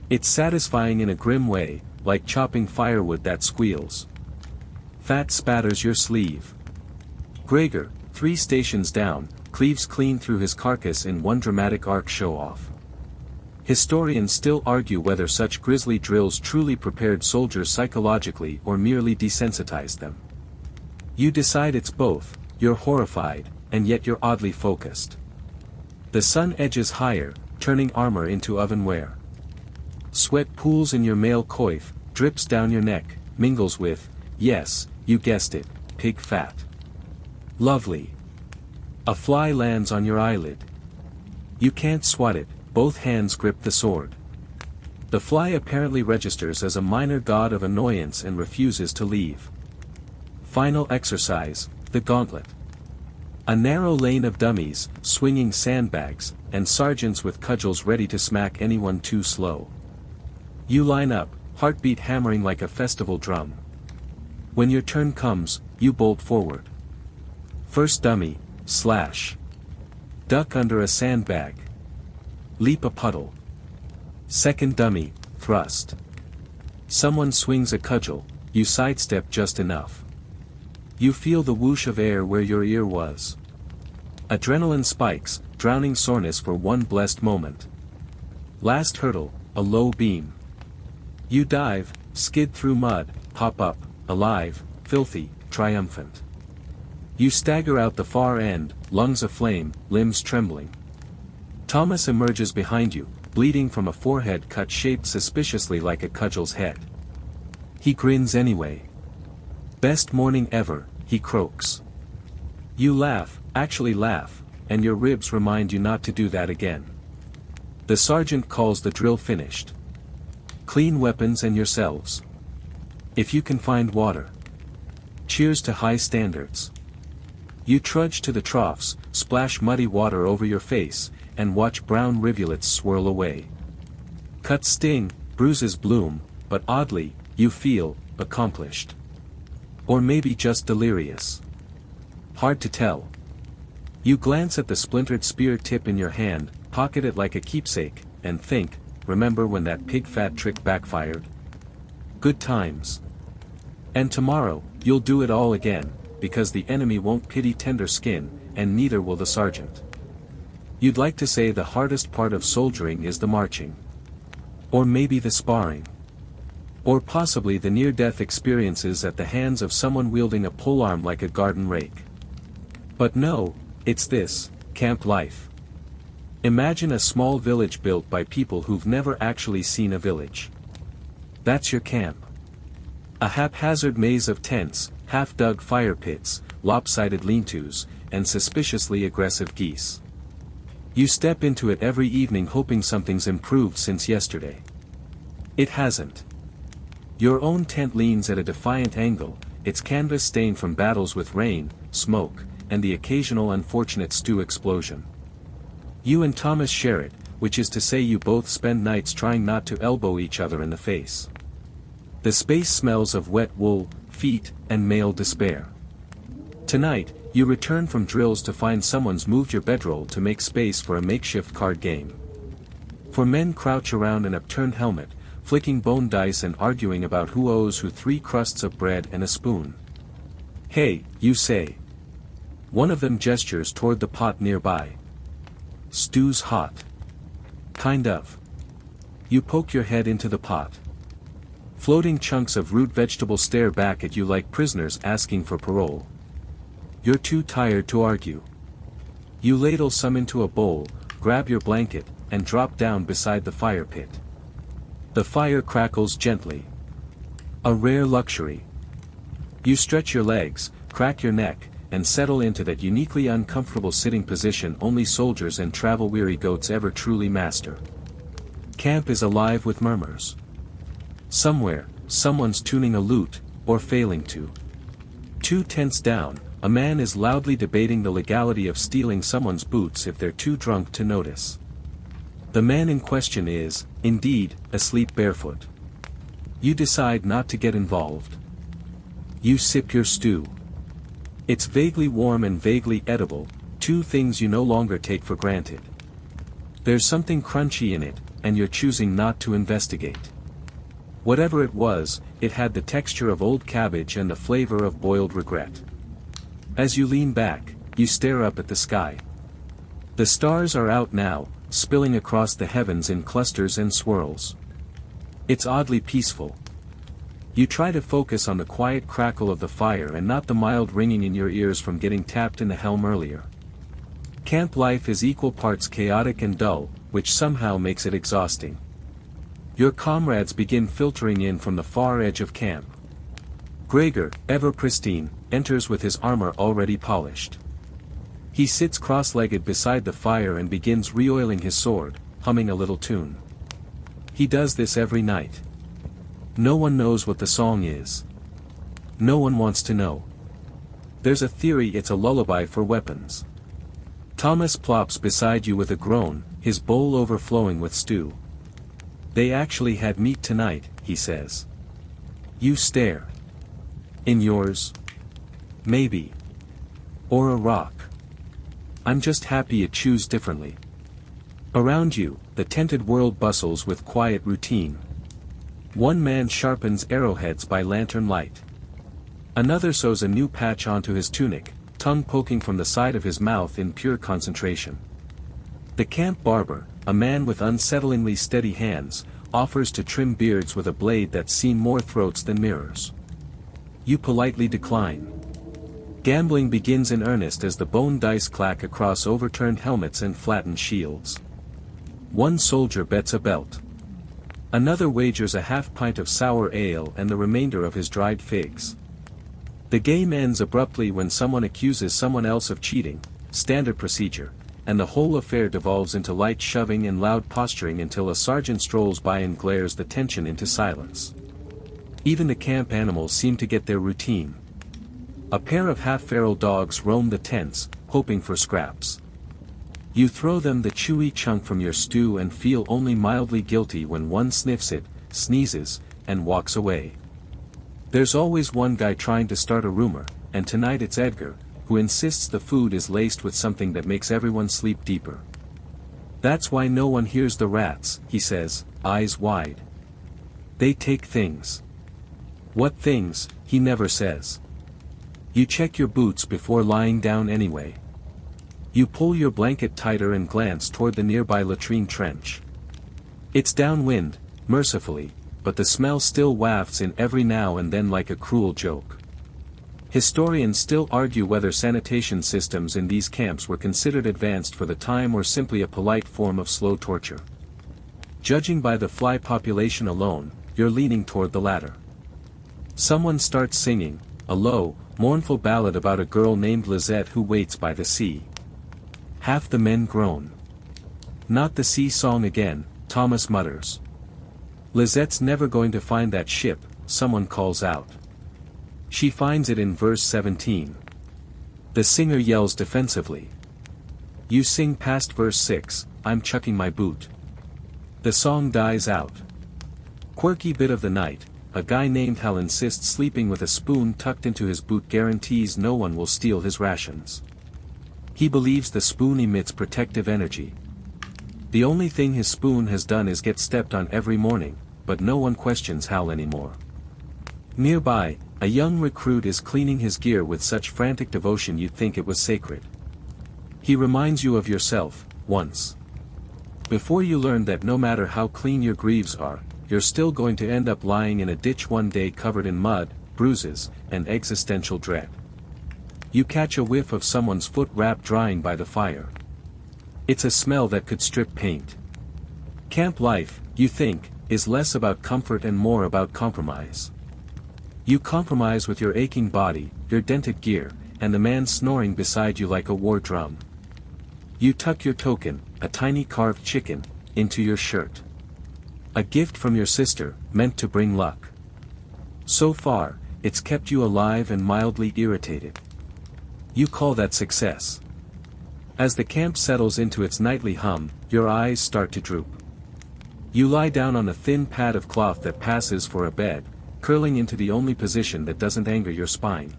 It's satisfying in a grim way, like chopping firewood that squeals. Fat spatters your sleeve. Gregor, 3 stations down, cleaves clean through his carcass in one dramatic arc show-off. Historians still argue whether such grisly drills truly prepared soldiers psychologically or merely desensitized them. You decide it's both, you're horrified, and yet you're oddly focused. The sun edges higher, turning armor into ovenware. Sweat pools in your mail coif, drips down your neck, mingles with, yes, you guessed it, pig fat. Lovely. A fly lands on your eyelid. You can't swat it, both hands grip the sword. The fly apparently registers as a minor god of annoyance and refuses to leave. Final exercise, the gauntlet. A narrow lane of dummies, swinging sandbags, and sergeants with cudgels ready to smack anyone too slow. You line up, heartbeat hammering like a festival drum. When your turn comes, you bolt forward. First dummy, slash. Duck under a sandbag. Leap a puddle. Second dummy, thrust. Someone swings a cudgel, you sidestep just enough. You feel the whoosh of air where your ear was. Adrenaline spikes, drowning soreness for one blessed moment. Last hurdle, a low beam. You dive, skid through mud, hop up, alive, filthy, triumphant. You stagger out the far end, lungs aflame, limbs trembling. Thomas emerges behind you, bleeding from a forehead cut shaped suspiciously like a cudgel's head. He grins anyway. Best morning ever, he croaks. You laugh, actually laugh, and your ribs remind you not to do that again. The sergeant calls the drill finished. Clean weapons and yourselves. If you can find water. Cheers to high standards. You trudge to the troughs, splash muddy water over your face, and watch brown rivulets swirl away. Cuts sting, bruises bloom, but oddly, you feel accomplished. Or maybe just delirious. Hard to tell. You glance at the splintered spear tip in your hand, pocket it like a keepsake, and think, remember when that pig-fat trick backfired? Good times. And tomorrow, you'll do it all again, because the enemy won't pity tender skin, and neither will the sergeant. You'd like to say the hardest part of soldiering is the marching. Or maybe the sparring. Or possibly the near-death experiences at the hands of someone wielding a polearm like a garden rake. But no, it's this, camp life. Imagine a small village built by people who've never actually seen a village. That's your camp. A haphazard maze of tents, half-dug fire pits, lopsided lean-tos, and suspiciously aggressive geese. You step into it every evening hoping something's improved since yesterday. It hasn't. Your own tent leans at a defiant angle, its canvas stained from battles with rain, smoke, and the occasional unfortunate stew explosion. You and Thomas share it, which is to say you both spend nights trying not to elbow each other in the face. The space smells of wet wool, feet, and male despair. Tonight, you return from drills to find someone's moved your bedroll to make space for a makeshift card game. 4 men crouch around an upturned helmet, flicking bone dice and arguing about who owes who 3 crusts of bread and a spoon. Hey, you say. One of them gestures toward the pot nearby. Stew's hot. Kind of. You poke your head into the pot. Floating chunks of root vegetable stare back at you like prisoners asking for parole. You're too tired to argue. You ladle some into a bowl, grab your blanket, and drop down beside the fire pit. The fire crackles gently. A rare luxury. You stretch your legs, crack your neck, and settle into that uniquely uncomfortable sitting position only soldiers and travel-weary goats ever truly master. Camp is alive with murmurs. Somewhere, someone's tuning a lute, or failing to. 2 tents down, a man is loudly debating the legality of stealing someone's boots if they're too drunk to notice. The man in question is, indeed, asleep barefoot. You decide not to get involved. You sip your stew. It's vaguely warm and vaguely edible, 2 things you no longer take for granted. There's something crunchy in it, and you're choosing not to investigate. Whatever it was, it had the texture of old cabbage and the flavor of boiled regret. As you lean back, you stare up at the sky. The stars are out now, spilling across the heavens in clusters and swirls. It's oddly peaceful. You try to focus on the quiet crackle of the fire and not the mild ringing in your ears from getting tapped in the helm earlier. Camp life is equal parts chaotic and dull, which somehow makes it exhausting. Your comrades begin filtering in from the far edge of camp. Gregor, ever pristine, enters with his armor already polished. He sits cross-legged beside the fire and begins re-oiling his sword, humming a little tune. He does this every night. No one knows what the song is. No one wants to know. There's a theory it's a lullaby for weapons. Thomas plops beside you with a groan, his bowl overflowing with stew. They actually had meat tonight, he says. You stare. In yours? Maybe. Or a rock. I'm just happy you choose differently. Around you, the tented world bustles with quiet routine. One man sharpens arrowheads by lantern light. Another sews a new patch onto his tunic, tongue poking from the side of his mouth in pure concentration. The camp barber, a man with unsettlingly steady hands, offers to trim beards with a blade that's seen more throats than mirrors. You politely decline. Gambling begins in earnest as the bone dice clack across overturned helmets and flattened shields. One soldier bets a belt. Another wagers a half-pint of sour ale and the remainder of his dried figs. The game ends abruptly when someone accuses someone else of cheating, standard procedure, and the whole affair devolves into light shoving and loud posturing until a sergeant strolls by and glares the tension into silence. Even the camp animals seem to get their routine. A pair of half-feral dogs roam the tents, hoping for scraps. You throw them the chewy chunk from your stew and feel only mildly guilty when one sniffs it, sneezes, and walks away. There's always one guy trying to start a rumor, and tonight it's Edgar, who insists the food is laced with something that makes everyone sleep deeper. That's why no one hears the rats, he says, eyes wide. They take things. What things, he never says. You check your boots before lying down anyway. You pull your blanket tighter and glance toward the nearby latrine trench. It's downwind, mercifully, but the smell still wafts in every now and then like a cruel joke. Historians still argue whether sanitation systems in these camps were considered advanced for the time or simply a polite form of slow torture. Judging by the fly population alone, you're leaning toward the latter. Someone starts singing, a low, mournful ballad about a girl named Lizette who waits by the sea. Half the men groan. Not the sea song again, Thomas mutters. Lizette's never going to find that ship, someone calls out. She finds it in verse 17. The singer yells defensively. You sing past verse 6, I'm chucking my boot. The song dies out. Quirky bit of the night, a guy named Hal insists sleeping with a spoon tucked into his boot guarantees no one will steal his rations. He believes the spoon emits protective energy. The only thing his spoon has done is get stepped on every morning, but no one questions Hal anymore. Nearby, a young recruit is cleaning his gear with such frantic devotion you'd think it was sacred. He reminds you of yourself, once. Before you learn that no matter how clean your greaves are, you're still going to end up lying in a ditch one day covered in mud, bruises, and existential dread. You catch a whiff of someone's foot wrap drying by the fire. It's a smell that could strip paint. Camp life, you think, is less about comfort and more about compromise. You compromise with your aching body, your dented gear, and the man snoring beside you like a war drum. You tuck your token, a tiny carved chicken, into your shirt. A gift from your sister, meant to bring luck. So far, it's kept you alive and mildly irritated. You call that success. As the camp settles into its nightly hum, your eyes start to droop. You lie down on a thin pad of cloth that passes for a bed, curling into the only position that doesn't anger your spine.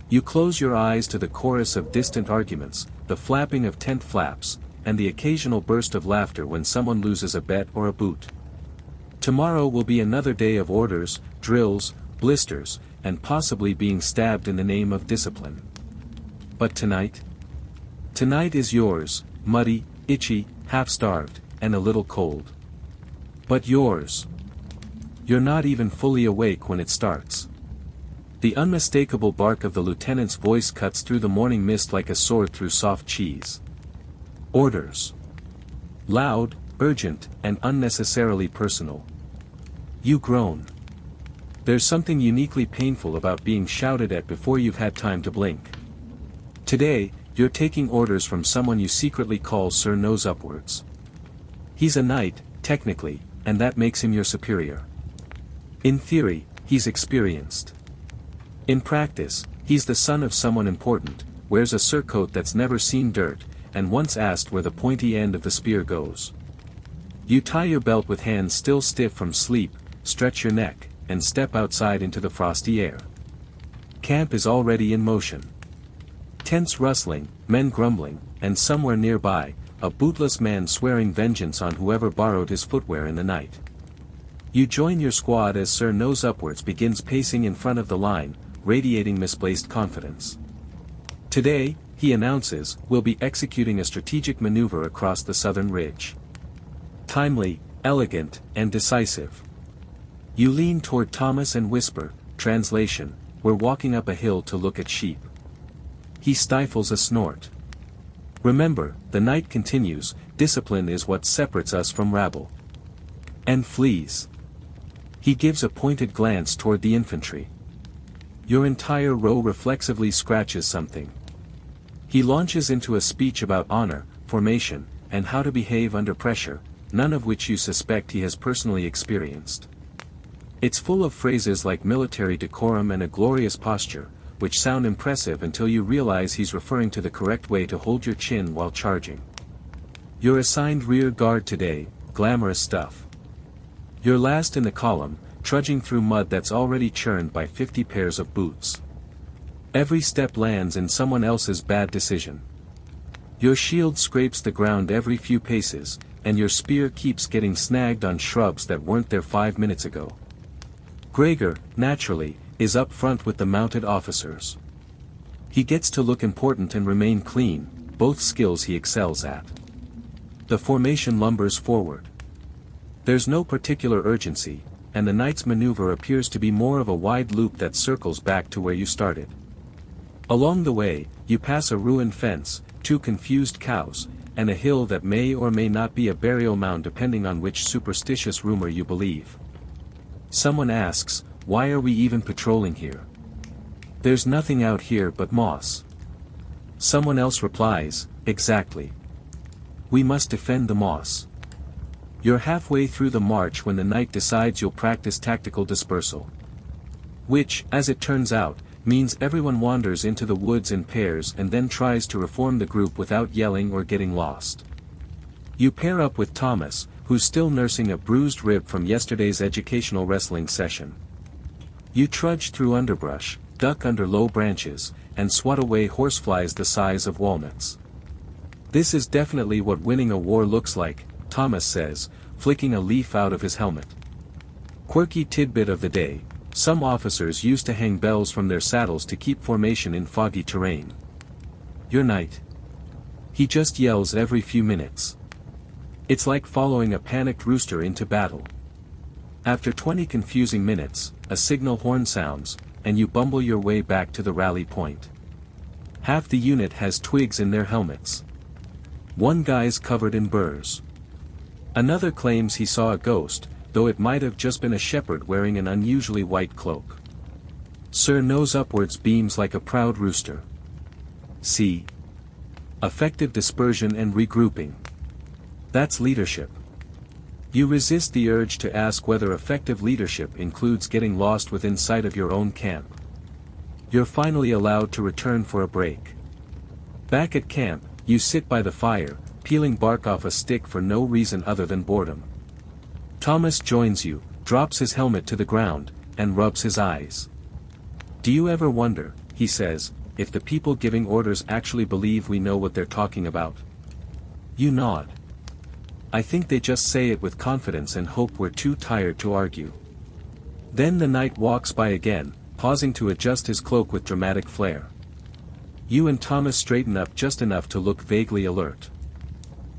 You close your eyes to the chorus of distant arguments, the flapping of tent flaps, and the occasional burst of laughter when someone loses a bet or a boot. Tomorrow will be another day of orders, drills, blisters, and possibly being stabbed in the name of discipline. But tonight? Tonight is yours, muddy, itchy, half-starved, and a little cold. But yours. You're not even fully awake when it starts. The unmistakable bark of the lieutenant's voice cuts through the morning mist like a sword through soft cheese. Orders. Loud, urgent, and unnecessarily personal. You groan. There's something uniquely painful about being shouted at before you've had time to blink. Today, you're taking orders from someone you secretly call Sir Nose Upwards. He's a knight, technically, and that makes him your superior. In theory, he's experienced. In practice, he's the son of someone important, wears a surcoat that's never seen dirt, and once asked where the pointy end of the spear goes. You tie your belt with hands still stiff from sleep, stretch your neck, and step outside into the frosty air. Camp is already in motion. Tents rustling, men grumbling, and somewhere nearby, a bootless man swearing vengeance on whoever borrowed his footwear in the night. You join your squad as Sir Nose Upwards begins pacing in front of the line, radiating misplaced confidence. Today, he announces, we'll be executing a strategic maneuver across the southern ridge. Timely, elegant, and decisive. You lean toward Thomas and whisper, translation, we're walking up a hill to look at sheep. He stifles a snort. Remember, the night continues, discipline is what separates us from rabble. And flees. He gives a pointed glance toward the infantry. Your entire row reflexively scratches something. He launches into a speech about honor, formation, and how to behave under pressure, none of which you suspect he has personally experienced. It's full of phrases like military decorum and a glorious posture, which sound impressive until you realize he's referring to the correct way to hold your chin while charging. You're assigned rear guard today, glamorous stuff. You're last in the column, trudging through mud that's already churned by 50 pairs of boots. Every step lands in someone else's bad decision. Your shield scrapes the ground every few paces, and your spear keeps getting snagged on shrubs that weren't there 5 minutes ago. Gregor, naturally, is up front with the mounted officers. He gets to look important and remain clean, both skills he excels at. The formation lumbers forward. There's no particular urgency, and the night's maneuver appears to be more of a wide loop that circles back to where you started. Along the way, you pass a ruined fence, 2 confused cows, and a hill that may or may not be a burial mound depending on which superstitious rumor you believe. Someone asks, why are we even patrolling here? There's nothing out here but moss. Someone else replies, exactly. We must defend the moss. You're halfway through the march when the knight decides you'll practice tactical dispersal. Which, as it turns out, means everyone wanders into the woods in pairs and then tries to reform the group without yelling or getting lost. You pair up with Thomas, who's still nursing a bruised rib from yesterday's educational wrestling session. You trudge through underbrush, duck under low branches, and swat away horseflies the size of walnuts. This is definitely what winning a war looks like, Thomas says, flicking a leaf out of his helmet. Quirky tidbit of the day, some officers used to hang bells from their saddles to keep formation in foggy terrain. Your knight. He just yells every few minutes. It's like following a panicked rooster into battle. After 20 confusing minutes, a signal horn sounds, and you bumble your way back to the rally point. Half the unit has twigs in their helmets. One guy's covered in burrs. Another claims he saw a ghost, though it might have just been a shepherd wearing an unusually white cloak. Sir Nose Upwards beams like a proud rooster. See? Effective dispersion and regrouping. That's leadership. You resist the urge to ask whether effective leadership includes getting lost within sight of your own camp. You're finally allowed to return for a break. Back at camp, you sit by the fire, peeling bark off a stick for no reason other than boredom. Thomas joins you, drops his helmet to the ground, and rubs his eyes. "Do you ever wonder," he says, "if the people giving orders actually believe we know what they're talking about?" You nod. "I think they just say it with confidence and hope we're too tired to argue." Then the knight walks by again, pausing to adjust his cloak with dramatic flair. You and Thomas straighten up just enough to look vaguely alert.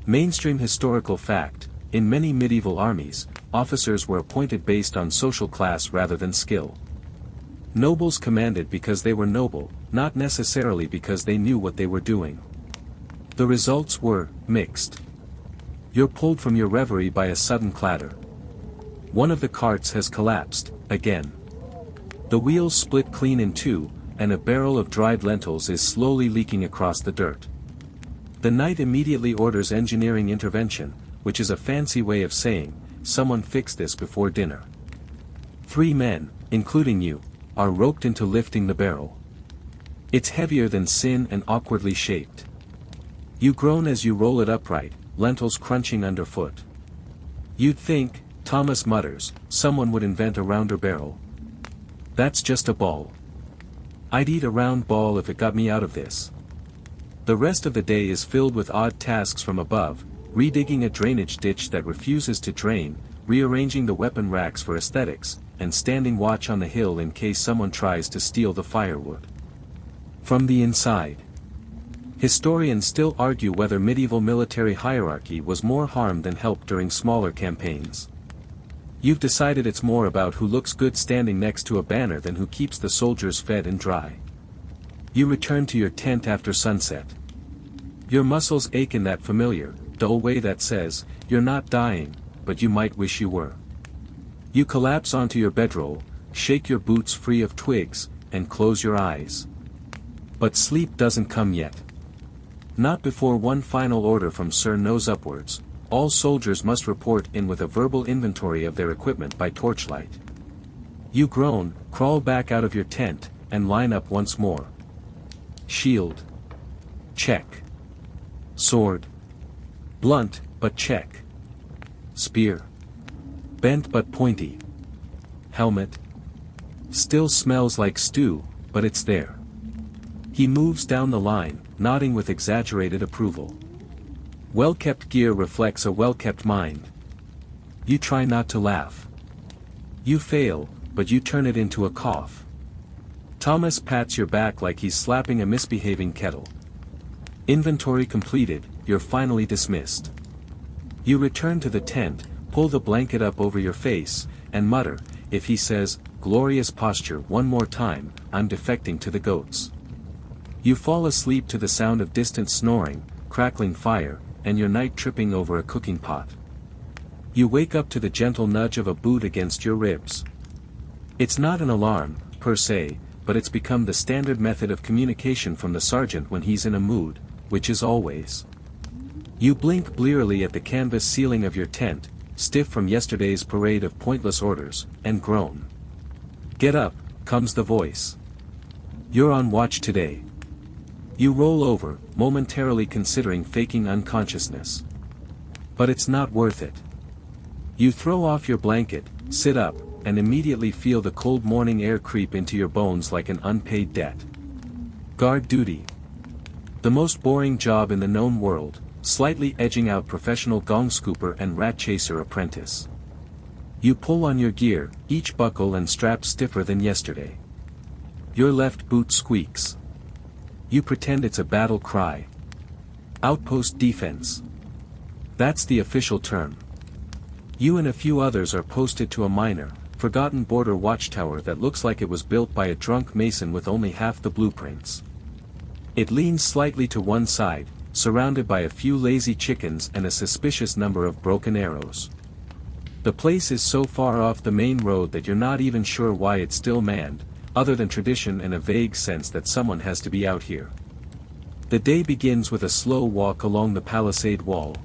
Mainstream historical fact: in many medieval armies, officers were appointed based on social class rather than skill. Nobles commanded because they were noble, not necessarily because they knew what they were doing. The results were mixed. You're pulled from your reverie by a sudden clatter. One of the carts has collapsed, again. The wheels split clean in two, and a barrel of dried lentils is slowly leaking across the dirt. The knight immediately orders engineering intervention, which is a fancy way of saying, "Someone fix this before dinner." 3 men, including you, are roped into lifting the barrel. It's heavier than sin and awkwardly shaped. You groan as you roll it upright, lentils crunching underfoot. "You'd think," Thomas mutters, "someone would invent a rounder barrel. That's just a ball. I'd eat a round ball if it got me out of this." The rest of the day is filled with odd tasks from above, redigging a drainage ditch that refuses to drain, rearranging the weapon racks for aesthetics, and standing watch on the hill in case someone tries to steal the firewood. From the inside. Historians still argue whether medieval military hierarchy was more harm than help during smaller campaigns. You've decided it's more about who looks good standing next to a banner than who keeps the soldiers fed and dry. You return to your tent after sunset. Your muscles ache in that familiar, dull way that says, you're not dying, but you might wish you were. You collapse onto your bedroll, shake your boots free of twigs, and close your eyes. But sleep doesn't come yet. Not before one final order from Sir Nose Upwards: all soldiers must report in with a verbal inventory of their equipment by torchlight. You groan, crawl back out of your tent, and line up once more. Shield. Check. Sword. Blunt, but check. Spear. Bent but pointy. Helmet. Still smells like stew, but it's there. He moves down the line, nodding with exaggerated approval. Well-kept gear reflects a well-kept mind. You try not to laugh. You fail, but you turn it into a cough. Thomas pats your back like he's slapping a misbehaving kettle. Inventory completed, you're finally dismissed. You return to the tent, pull the blanket up over your face, and mutter, if he says, "Glorious posture," one more time, "I'm defecting to the goats." You fall asleep to the sound of distant snoring, crackling fire, and your knight tripping over a cooking pot. You wake up to the gentle nudge of a boot against your ribs. It's not an alarm, per se, but it's become the standard method of communication from the sergeant when he's in a mood, which is always. You blink blearily at the canvas ceiling of your tent, stiff from yesterday's parade of pointless orders, and groan. "Get up," comes the voice. "You're on watch today." You roll over, momentarily considering faking unconsciousness. But it's not worth it. You throw off your blanket, sit up, and immediately feel the cold morning air creep into your bones like an unpaid debt. Guard duty. The most boring job in the known world, slightly edging out professional gong scooper and rat chaser apprentice. You pull on your gear, each buckle and strap stiffer than yesterday. Your left boot squeaks. You pretend it's a battle cry. Outpost defense. That's the official term. You and a few others are posted to a minor, forgotten border watchtower that looks like it was built by a drunk mason with only half the blueprints. It leans slightly to one side, surrounded by a few lazy chickens and a suspicious number of broken arrows. The place is so far off the main road that you're not even sure why it's still manned, other than tradition and a vague sense that someone has to be out here. The day begins with a slow walk along the palisade wall.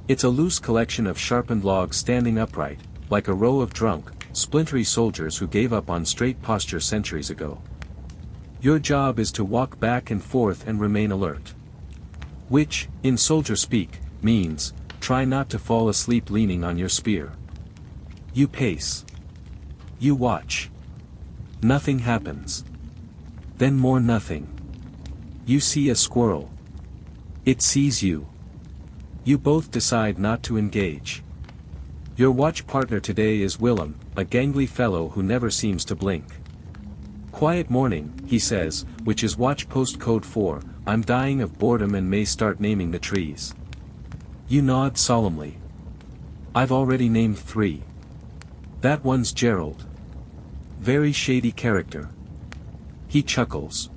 It's a loose collection of sharpened logs standing upright, like a row of drunk, splintery soldiers who gave up on straight posture centuries ago. Your job is to walk back and forth and remain alert. Which, in soldier speak, means, try not to fall asleep leaning on your spear. You pace. You watch. Nothing happens. Then more nothing. You see a squirrel. It sees you. You both decide not to engage. Your watch partner today is Willem, a gangly fellow who never seems to blink. Quiet morning, he says, which is watch post code 4, I'm dying of boredom and may start naming the trees. You nod solemnly. I've already named 3. That one's Gerald. Very shady character. He chuckles.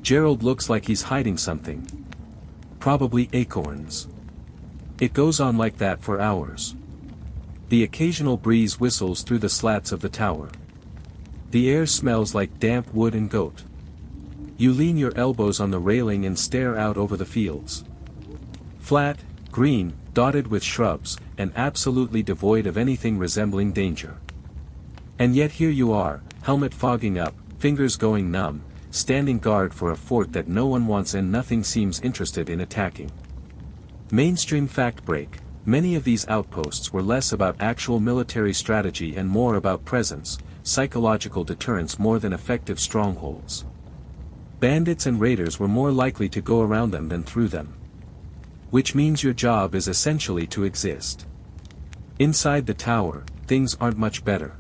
Gerald looks like he's hiding something. Probably acorns. It goes on like that for hours. The occasional breeze whistles through the slats of the tower. The air smells like damp wood and goat. You lean your elbows on the railing and stare out over the fields. Flat, green, dotted with shrubs, and absolutely devoid of anything resembling danger. And yet here you are, helmet fogging up, fingers going numb, standing guard for a fort that no one wants and nothing seems interested in attacking. Mainstream fact break, many of these outposts were less about actual military strategy and more about presence, psychological deterrence more than effective strongholds. Bandits and raiders were more likely to go around them than through them. Which means your job is essentially to exist. Inside the tower, things aren't much better.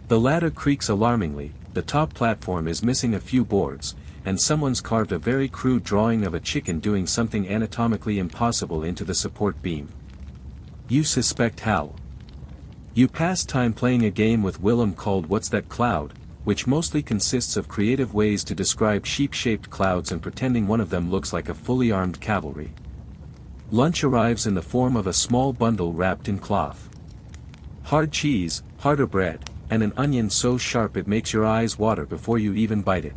The ladder creaks alarmingly, the top platform is missing a few boards, and someone's carved a very crude drawing of a chicken doing something anatomically impossible into the support beam. You suspect Hal. You pass time playing a game with Willem called What's That Cloud, which mostly consists of creative ways to describe sheep-shaped clouds and pretending one of them looks like a fully armed cavalry. Lunch arrives in the form of a small bundle wrapped in cloth. Hard cheese, harder bread, and an onion so sharp it makes your eyes water before you even bite it.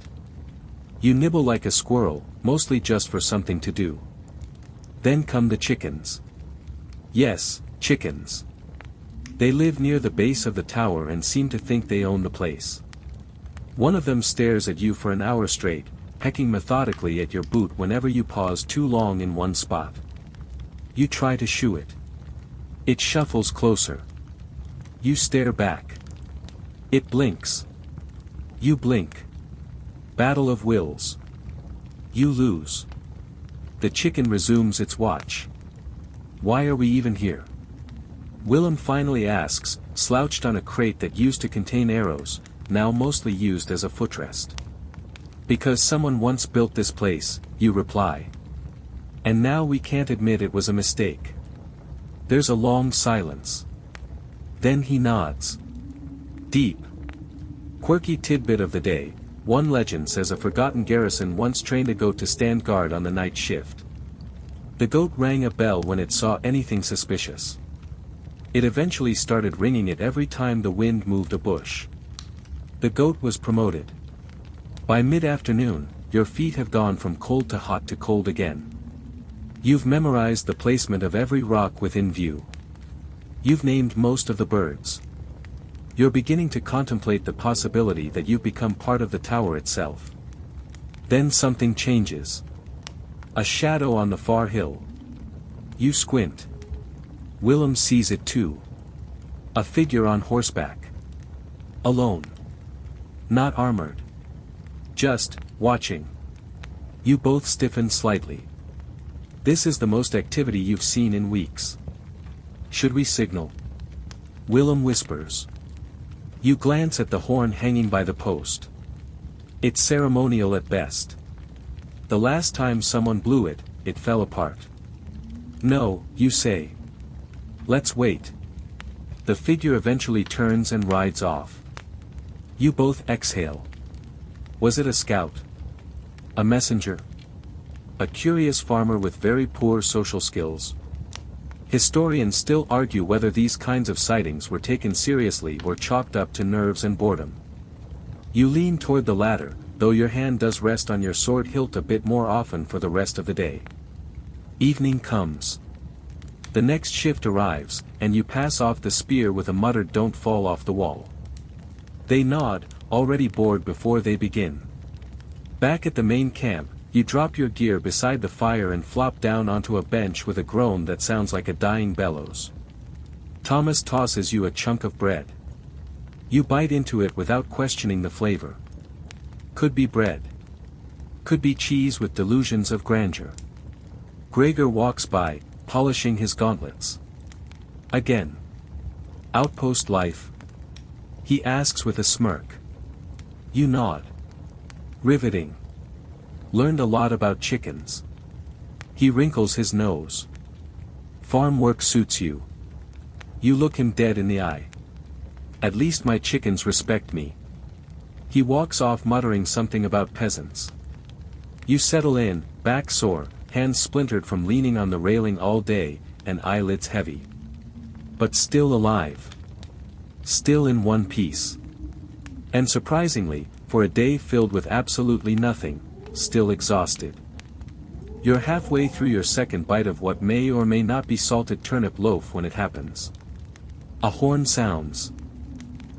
You nibble like a squirrel, mostly just for something to do. Then come the chickens. Yes, chickens. They live near the base of the tower and seem to think they own the place. One of them stares at you for an hour straight, pecking methodically at your boot whenever you pause too long in one spot. You try to shoo it. It shuffles closer. You stare back. It blinks. You blink. Battle of wills. You lose. The chicken resumes its watch. Why are we even here? Willem finally asks, slouched on a crate that used to contain arrows, now mostly used as a footrest. Because someone once built this place, you reply. And now we can't admit it was a mistake. There's a long silence. Then he nods. Deep. Quirky tidbit of the day, one legend says a forgotten garrison once trained a goat to stand guard on the night shift. The goat rang a bell when it saw anything suspicious. It eventually started ringing it every time the wind moved a bush. The goat was promoted. By mid-afternoon, your feet have gone from cold to hot to cold again. You've memorized the placement of every rock within view. You've named most of the birds. You're beginning to contemplate the possibility that you've become part of the tower itself. Then something changes. A shadow on the far hill. You squint. Willem sees it too. A figure on horseback. Alone. Not armored. Just, watching. You both stiffen slightly. This is the most activity you've seen in weeks. Should we signal? Willem whispers. You glance at the horn hanging by the post. It's ceremonial at best. The last time someone blew it, it fell apart. No, you say. Let's wait. The figure eventually turns and rides off. You both exhale. Was it a scout? A messenger? A curious farmer with very poor social skills? Historians still argue whether these kinds of sightings were taken seriously or chalked up to nerves and boredom. You lean toward the latter, though your hand does rest on your sword hilt a bit more often for the rest of the day. Evening comes. The next shift arrives, and you pass off the spear with a muttered "Don't fall off the wall." They nod, already bored before they begin. Back at the main camp, you drop your gear beside the fire and flop down onto a bench with a groan that sounds like a dying bellows. Thomas tosses you a chunk of bread. You bite into it without questioning the flavor. Could be bread. Could be cheese with delusions of grandeur. Gregor walks by, polishing his gauntlets. Again. Outpost life? He asks with a smirk. You nod. Riveting. Learned a lot about chickens. He wrinkles his nose. Farm work suits you. You look him dead in the eye. At least my chickens respect me. He walks off muttering something about peasants. You settle in, back sore, hands splintered from leaning on the railing all day, and eyelids heavy. But still alive. Still in one piece. And surprisingly, for a day filled with absolutely nothing, still exhausted. You're halfway through your second bite of what may or may not be salted turnip loaf when it happens. A horn sounds.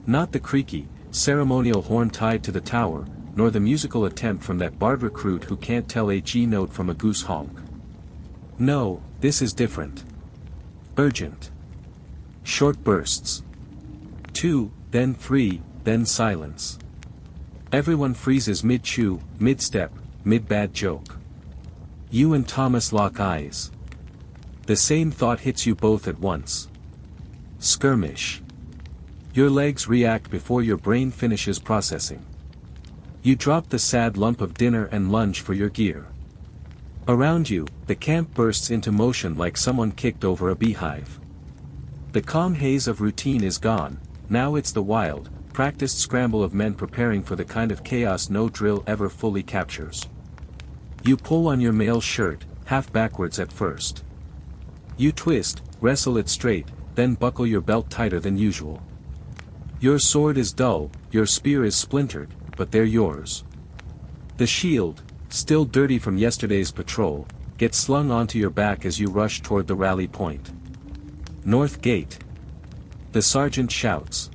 Not the creaky, ceremonial horn tied to the tower, nor the musical attempt from that bard recruit who can't tell a G note from a goose honk. No, this is different. Urgent. Short bursts. 2, then 3, then silence. Everyone freezes mid-chew, mid-step, mid-bad joke. You and Thomas lock eyes. The same thought hits you both at once. Skirmish. Your legs react before your brain finishes processing. You drop the sad lump of dinner and lunge for your gear. Around you, the camp bursts into motion like someone kicked over a beehive. The calm haze of routine is gone, now it's the wild, practiced scramble of men preparing for the kind of chaos no drill ever fully captures. You pull on your mail shirt, half backwards at first. You twist, wrestle it straight, then buckle your belt tighter than usual. Your sword is dull, your spear is splintered, but they're yours. The shield, still dirty from yesterday's patrol, gets slung onto your back as you rush toward the rally point. North Gate. The sergeant shouts.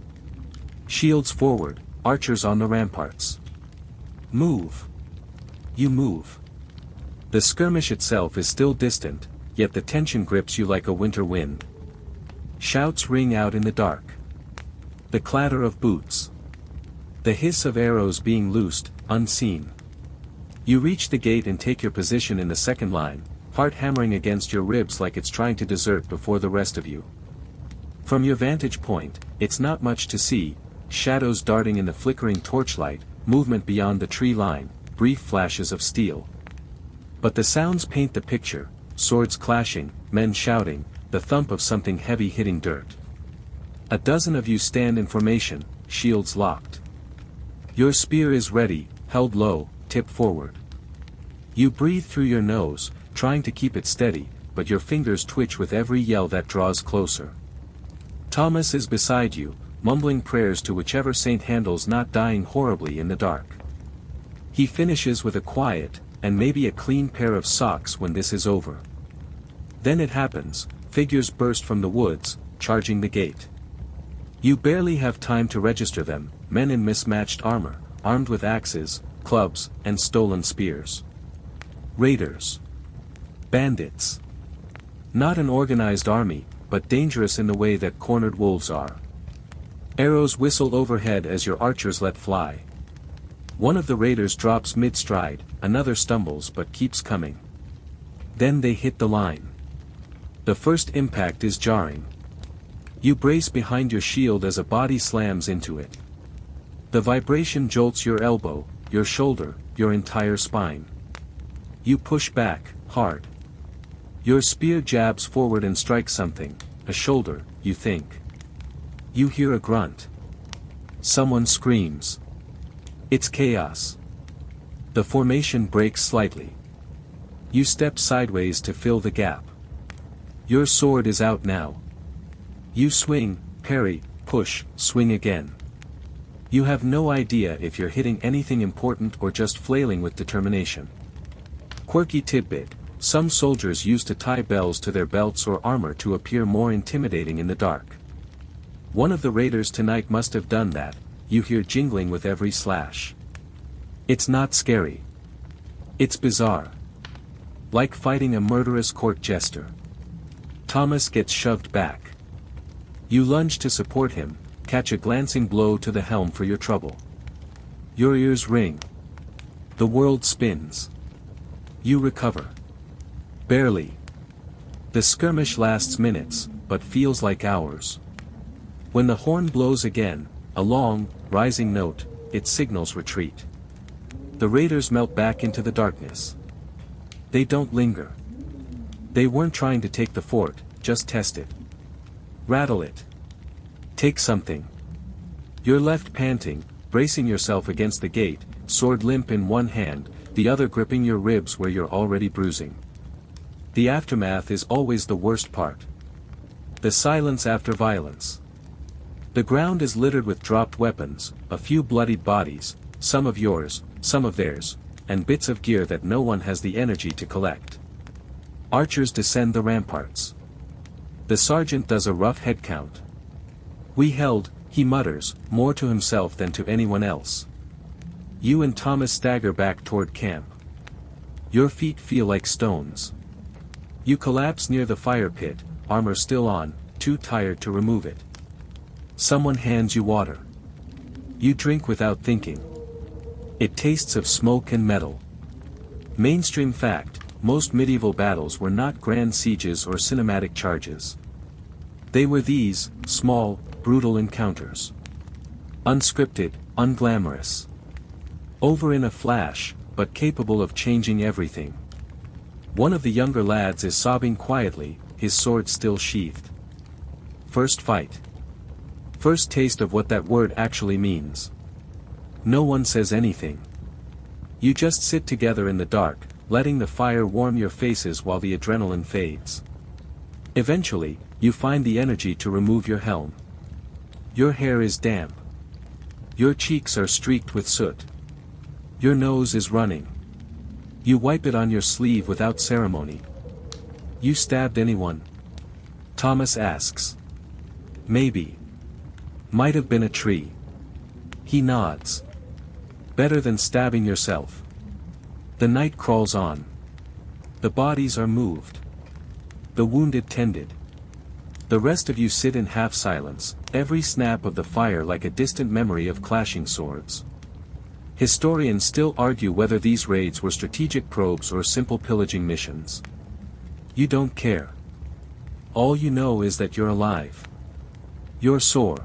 Shields forward, archers on the ramparts. Move. You move. The skirmish itself is still distant, yet the tension grips you like a winter wind. Shouts ring out in the dark. The clatter of boots. The hiss of arrows being loosed, unseen. You reach the gate and take your position in the second line, heart hammering against your ribs like it's trying to desert before the rest of you. From your vantage point, it's not much to see, shadows darting in the flickering torchlight, movement beyond the tree line, brief flashes of steel. But the sounds paint the picture, swords clashing, men shouting, the thump of something heavy hitting dirt. A dozen of you stand in formation, shields locked. Your spear is ready, held low, tipped forward. You breathe through your nose, trying to keep it steady, but your fingers twitch with every yell that draws closer. Thomas is beside you, mumbling prayers to whichever saint handles not dying horribly in the dark. He finishes with a quiet, and maybe a clean pair of socks when this is over. Then it happens, figures burst from the woods, charging the gate. You barely have time to register them, men in mismatched armor, armed with axes, clubs, and stolen spears. Raiders. Bandits. Not an organized army, but dangerous in the way that cornered wolves are. Arrows whistle overhead as your archers let fly. One of the raiders drops mid-stride, another stumbles but keeps coming. Then they hit the line. The first impact is jarring. You brace behind your shield as a body slams into it. The vibration jolts your elbow, your shoulder, your entire spine. You push back, hard. Your spear jabs forward and strikes something, a shoulder, you think. You hear a grunt. Someone screams. It's chaos. The formation breaks slightly. You step sideways to fill the gap. Your sword is out now. You swing, parry, push, swing again. You have no idea if you're hitting anything important or just flailing with determination. Quirky tidbit: some soldiers used to tie bells to their belts or armor to appear more intimidating in the dark. One of the raiders tonight must have done that. You hear jingling with every slash. It's not scary. It's bizarre. Like fighting a murderous court jester. Thomas gets shoved back. You lunge to support him, catch a glancing blow to the helm for your trouble. Your ears ring. The world spins. You recover. Barely. The skirmish lasts minutes, but feels like hours. When the horn blows again, a long, rising note, it signals retreat. The raiders melt back into the darkness. They don't linger. They weren't trying to take the fort, just test it. Rattle it. Take something. You're left panting, bracing yourself against the gate, sword limp in one hand, the other gripping your ribs where you're already bruising. The aftermath is always the worst part. The silence after violence. The ground is littered with dropped weapons, a few bloodied bodies, some of yours, some of theirs, and bits of gear that no one has the energy to collect. Archers descend the ramparts. The sergeant does a rough head count. We held, he mutters, more to himself than to anyone else. You and Thomas stagger back toward camp. Your feet feel like stones. You collapse near the fire pit, armor still on, too tired to remove it. Someone hands you water. You drink without thinking. It tastes of smoke and metal. Mainstream fact: most medieval battles were not grand sieges or cinematic charges. They were these, small, brutal encounters. Unscripted, unglamorous. Over in a flash, but capable of changing everything. One of the younger lads is sobbing quietly, his sword still sheathed. First fight. First taste of what that word actually means. No one says anything. You just sit together in the dark, letting the fire warm your faces while the adrenaline fades. Eventually, you find the energy to remove your helm. Your hair is damp. Your cheeks are streaked with soot. Your nose is running. You wipe it on your sleeve without ceremony. You stabbed anyone? Thomas asks. Maybe. Might have been a tree. He nods. Better than stabbing yourself. The night crawls on. The bodies are moved. The wounded tended. The rest of you sit in half silence, every snap of the fire like a distant memory of clashing swords. Historians still argue whether these raids were strategic probes or simple pillaging missions. You don't care. All you know is that you're alive. You're sore.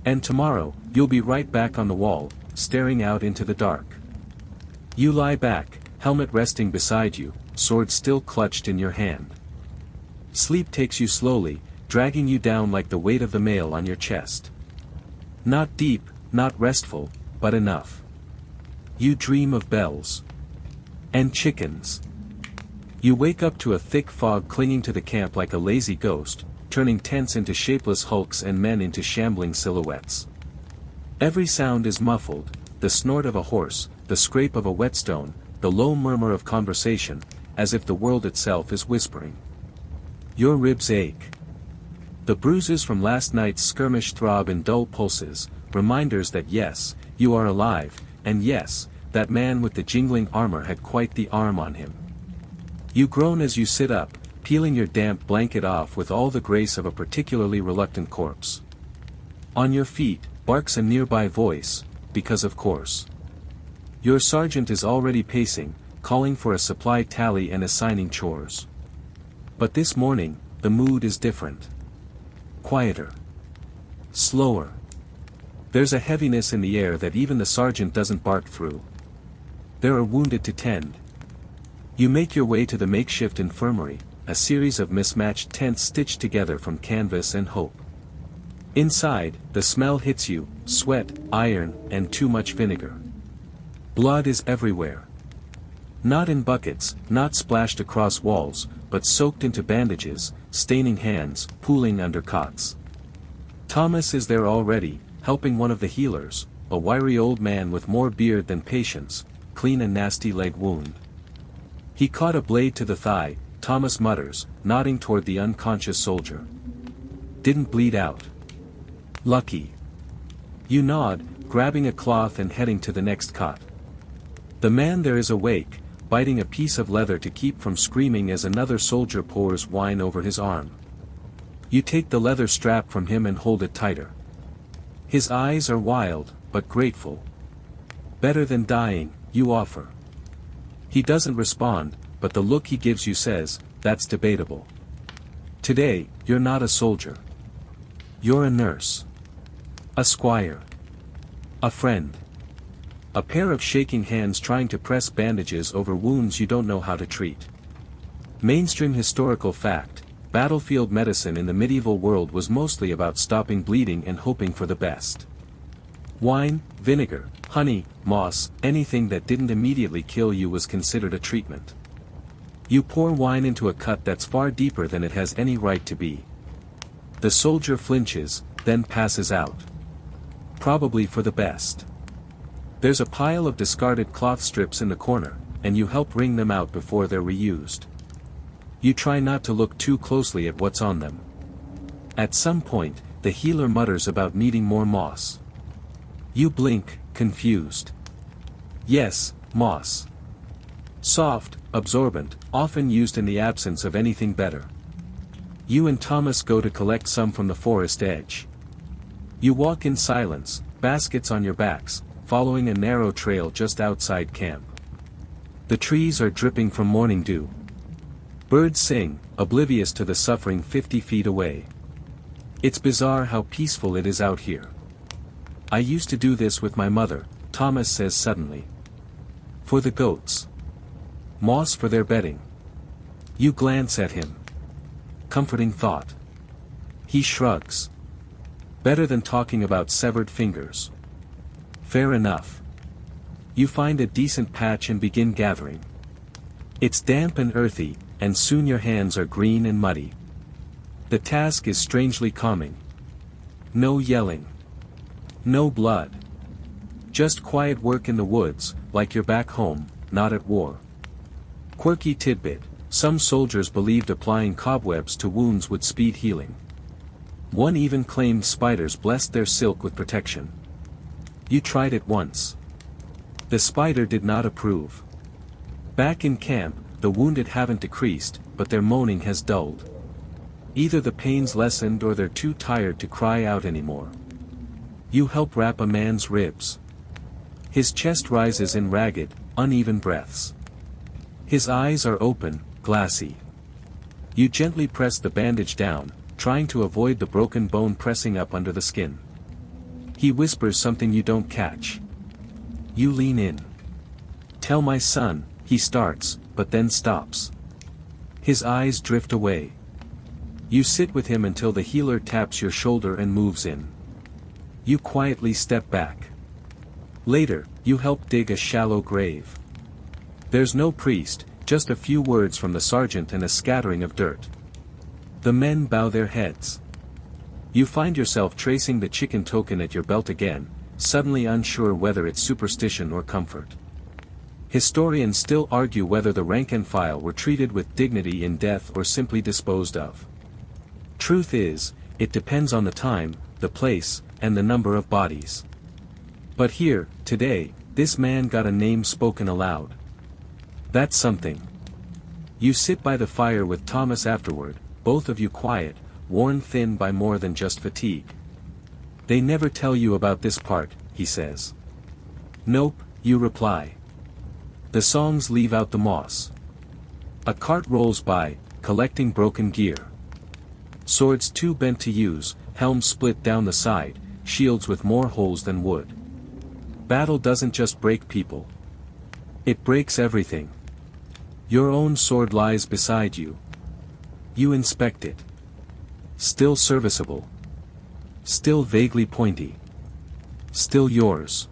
And tomorrow, you'll be right back on the wall, staring out into the dark. You lie back, helmet resting beside you, sword still clutched in your hand. Sleep takes you slowly, dragging you down like the weight of the mail on your chest. Not deep, not restful, but enough. You dream of bells. And chickens. You wake up to a thick fog clinging to the camp like a lazy ghost, turning tents into shapeless hulks and men into shambling silhouettes. Every sound is muffled, the snort of a horse, the scrape of a whetstone, the low murmur of conversation, as if the world itself is whispering. Your ribs ache. The bruises from last night's skirmish throb in dull pulses, reminders that yes, you are alive, and yes, that man with the jingling armor had quite the arm on him. You groan as you sit up, peeling your damp blanket off with all the grace of a particularly reluctant corpse. On your feet, barks a nearby voice, because of course. Your sergeant is already pacing, calling for a supply tally and assigning chores. But this morning, the mood is different. Quieter. Slower. There's a heaviness in the air that even the sergeant doesn't bark through. There are wounded to tend. You make your way to the makeshift infirmary, a series of mismatched tents stitched together from canvas and hope. Inside, the smell hits you, sweat, iron, and too much vinegar. Blood is everywhere. Not in buckets, not splashed across walls, but soaked into bandages, staining hands, pooling under cots. Thomas is there already, helping one of the healers, a wiry old man with more beard than patience, clean a nasty leg wound. He caught a blade to the thigh, Thomas mutters, nodding toward the unconscious soldier. Didn't bleed out. Lucky. You nod, grabbing a cloth and heading to the next cot. The man there is awake, biting a piece of leather to keep from screaming as another soldier pours wine over his arm. You take the leather strap from him and hold it tighter. His eyes are wild, but grateful. Better than dying, you offer. He doesn't respond, but the look he gives you says, that's debatable. Today, you're not a soldier. You're a nurse. A squire. A friend. A pair of shaking hands trying to press bandages over wounds you don't know how to treat. Mainstream historical fact, battlefield medicine in the medieval world was mostly about stopping bleeding and hoping for the best. Wine, vinegar, honey, moss, anything that didn't immediately kill you was considered a treatment. You pour wine into a cut that's far deeper than it has any right to be. The soldier flinches, then passes out. Probably for the best. There's a pile of discarded cloth strips in the corner, and you help wring them out before they're reused. You try not to look too closely at what's on them. At some point, the healer mutters about needing more moss. You blink, confused. Yes, moss. Soft, absorbent, often used in the absence of anything better. You and Thomas go to collect some from the forest edge. You walk in silence, baskets on your backs, following a narrow trail just outside camp. The trees are dripping from morning dew. Birds sing, oblivious to the suffering 50 feet away. It's bizarre how peaceful it is out here. I used to do this with my mother, Thomas says suddenly. For the goats. Moss for their bedding. You glance at him. Comforting thought. He shrugs. Better than talking about severed fingers. Fair enough. You find a decent patch and begin gathering. It's damp and earthy, and soon your hands are green and muddy. The task is strangely calming. No yelling. No blood. Just quiet work in the woods, like you're back home, not at war. Quirky tidbit, some soldiers believed applying cobwebs to wounds would speed healing. One even claimed spiders blessed their silk with protection. You tried it once. The spider did not approve. Back in camp, the wounded haven't decreased, but their moaning has dulled. Either the pain's lessened or they're too tired to cry out anymore. You help wrap a man's ribs. His chest rises in ragged, uneven breaths. His eyes are open, glassy. You gently press the bandage down, trying to avoid the broken bone pressing up under the skin. He whispers something you don't catch. You lean in. Tell my son, he starts, but then stops. His eyes drift away. You sit with him until the healer taps your shoulder and moves in. You quietly step back. Later, you help dig a shallow grave. There's no priest, just a few words from the sergeant and a scattering of dirt. The men bow their heads. You find yourself tracing the chicken token at your belt again, suddenly unsure whether it's superstition or comfort. Historians still argue whether the rank and file were treated with dignity in death or simply disposed of. Truth is, it depends on the time, the place, and the number of bodies. But here, today, this man got a name spoken aloud. That's something. You sit by the fire with Thomas afterward, both of you quiet, worn thin by more than just fatigue. They never tell you about this part, he says. Nope, you reply. The songs leave out the moss. A cart rolls by, collecting broken gear. Swords too bent to use, helms split down the side, shields with more holes than wood. Battle doesn't just break people. It breaks everything. Your own sword lies beside you. You inspect it. Still serviceable. Still vaguely pointy. Still yours.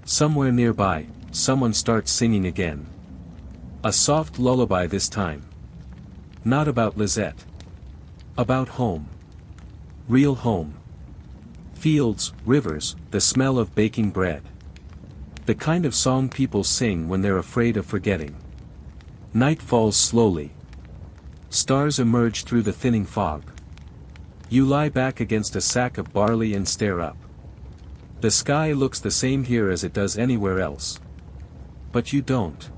Somewhere nearby, someone starts singing again. A soft lullaby this time. Not about Lizette. About home. Real home. Fields, rivers, the smell of baking bread. The kind of song people sing when they're afraid of forgetting. Night falls slowly. Stars emerge through the thinning fog. You lie back against a sack of barley and stare up. The sky looks the same here as it does anywhere else. But you don't.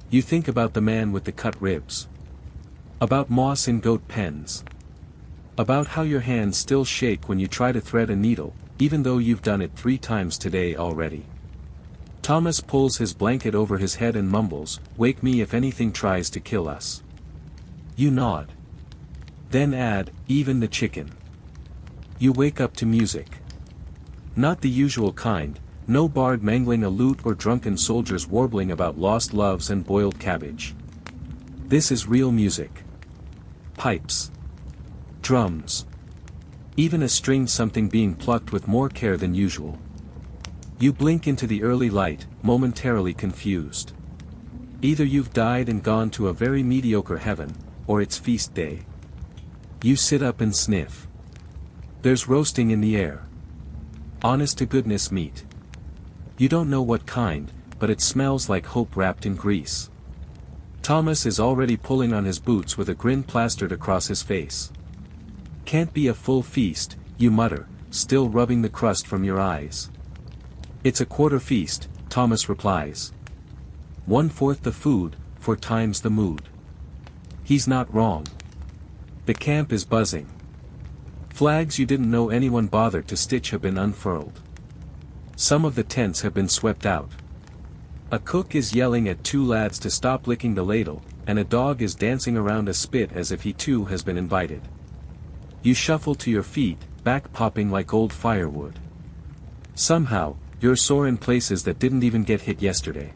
You think about the man with the cut ribs. About moss in goat pens. About how your hands still shake when you try to thread a needle, even though you've done it 3 times today already. Thomas pulls his blanket over his head and mumbles, "Wake me if anything tries to kill us." You nod. Then add, "Even the chicken." You wake up to music. Not the usual kind, no bard mangling a lute or drunken soldiers warbling about lost loves and boiled cabbage. This is real music. Pipes. Drums. Even a stringed something being plucked with more care than usual. You blink into the early light, momentarily confused. Either you've died and gone to a very mediocre heaven, or it's feast day. You sit up and sniff. There's roasting in the air. Honest-to-goodness meat. You don't know what kind, but it smells like hope wrapped in grease. Thomas is already pulling on his boots with a grin plastered across his face. "Can't be a full feast," you mutter, still rubbing the crust from your eyes. "It's a quarter feast," Thomas replies. 1/4 the food, 4 times the mood. He's not wrong. The camp is buzzing. Flags you didn't know anyone bothered to stitch have been unfurled. Some of the tents have been swept out. A cook is yelling at 2 lads to stop licking the ladle, and a dog is dancing around a spit as if he too has been invited. You shuffle to your feet, back popping like old firewood. Somehow, you're sore in places that didn't even get hit yesterday.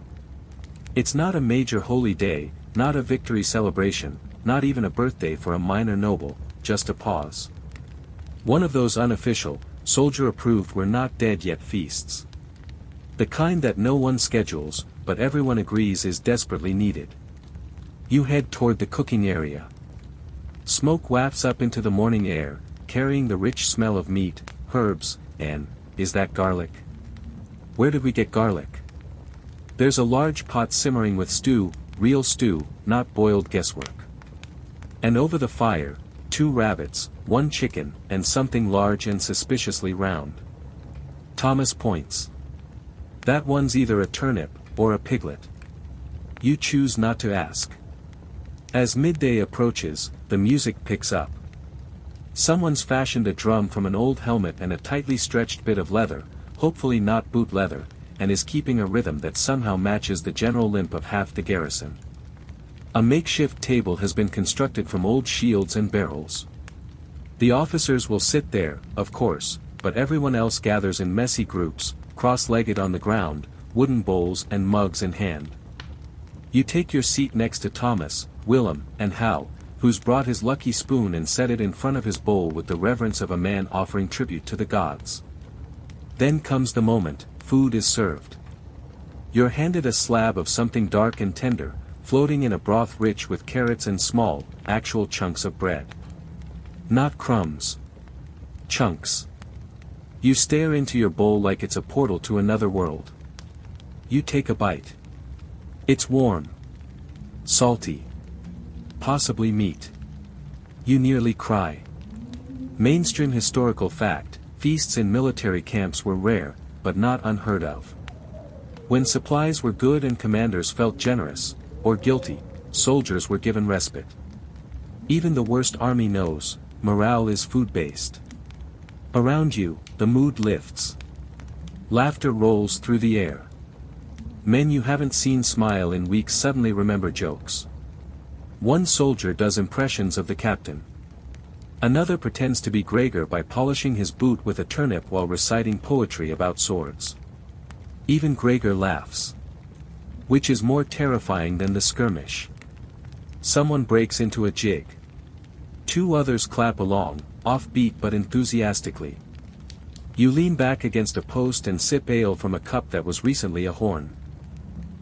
It's not a major holy day, not a victory celebration, not even a birthday for a minor noble, just a pause. One of those unofficial, soldier-approved we're not dead yet feasts. The kind that no one schedules, but everyone agrees is desperately needed. You head toward the cooking area. Smoke wafts up into the morning air, carrying the rich smell of meat, herbs, and, is that garlic? Where did we get garlic? There's a large pot simmering with stew, real stew, not boiled guesswork. And over the fire, 2 rabbits, 1 chicken, and something large and suspiciously round. Thomas points. That one's either a turnip, or a piglet. You choose not to ask. As midday approaches, the music picks up. Someone's fashioned a drum from an old helmet and a tightly stretched bit of leather, hopefully not boot leather, and is keeping a rhythm that somehow matches the general limp of half the garrison. A makeshift table has been constructed from old shields and barrels. The officers will sit there, of course, but everyone else gathers in messy groups, cross-legged on the ground, wooden bowls and mugs in hand. You take your seat next to Thomas, Willem, and Hal, who's brought his lucky spoon and set it in front of his bowl with the reverence of a man offering tribute to the gods. Then comes the moment, food is served. You're handed a slab of something dark and tender, floating in a broth rich with carrots and small, actual chunks of bread. Not crumbs. Chunks. You stare into your bowl like it's a portal to another world. You take a bite. It's warm. Salty. Possibly meat. You nearly cry. Mainstream historical fact, feasts in military camps were rare, but not unheard of. When supplies were good and commanders felt generous, or guilty, soldiers were given respite. Even the worst army knows, morale is food-based. Around you, the mood lifts. Laughter rolls through the air. Men you haven't seen smile in weeks suddenly remember jokes. One soldier does impressions of the captain. Another pretends to be Gregor by polishing his boot with a turnip while reciting poetry about swords. Even Gregor laughs. Which is more terrifying than the skirmish. Someone breaks into a jig. 2 others clap along, offbeat but enthusiastically. You lean back against a post and sip ale from a cup that was recently a horn.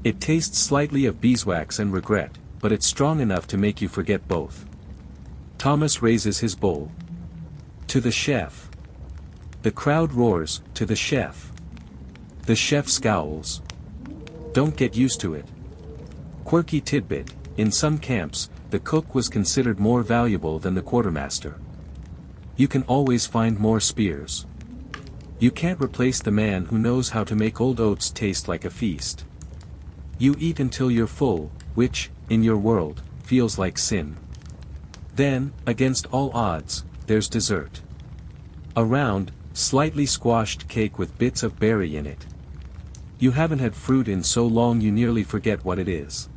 It tastes slightly of beeswax and regret, but it's strong enough to make you forget both. Thomas raises his bowl. To the chef. The crowd roars, to the chef. The chef scowls. Don't get used to it. Quirky tidbit, in some camps, the cook was considered more valuable than the quartermaster. You can always find more spears. You can't replace the man who knows how to make old oats taste like a feast. You eat until you're full, which, in your world, feels like sin. Then, against all odds, there's dessert. A round, slightly squashed cake with bits of berry in it. You haven't had fruit in so long you nearly forget what it is.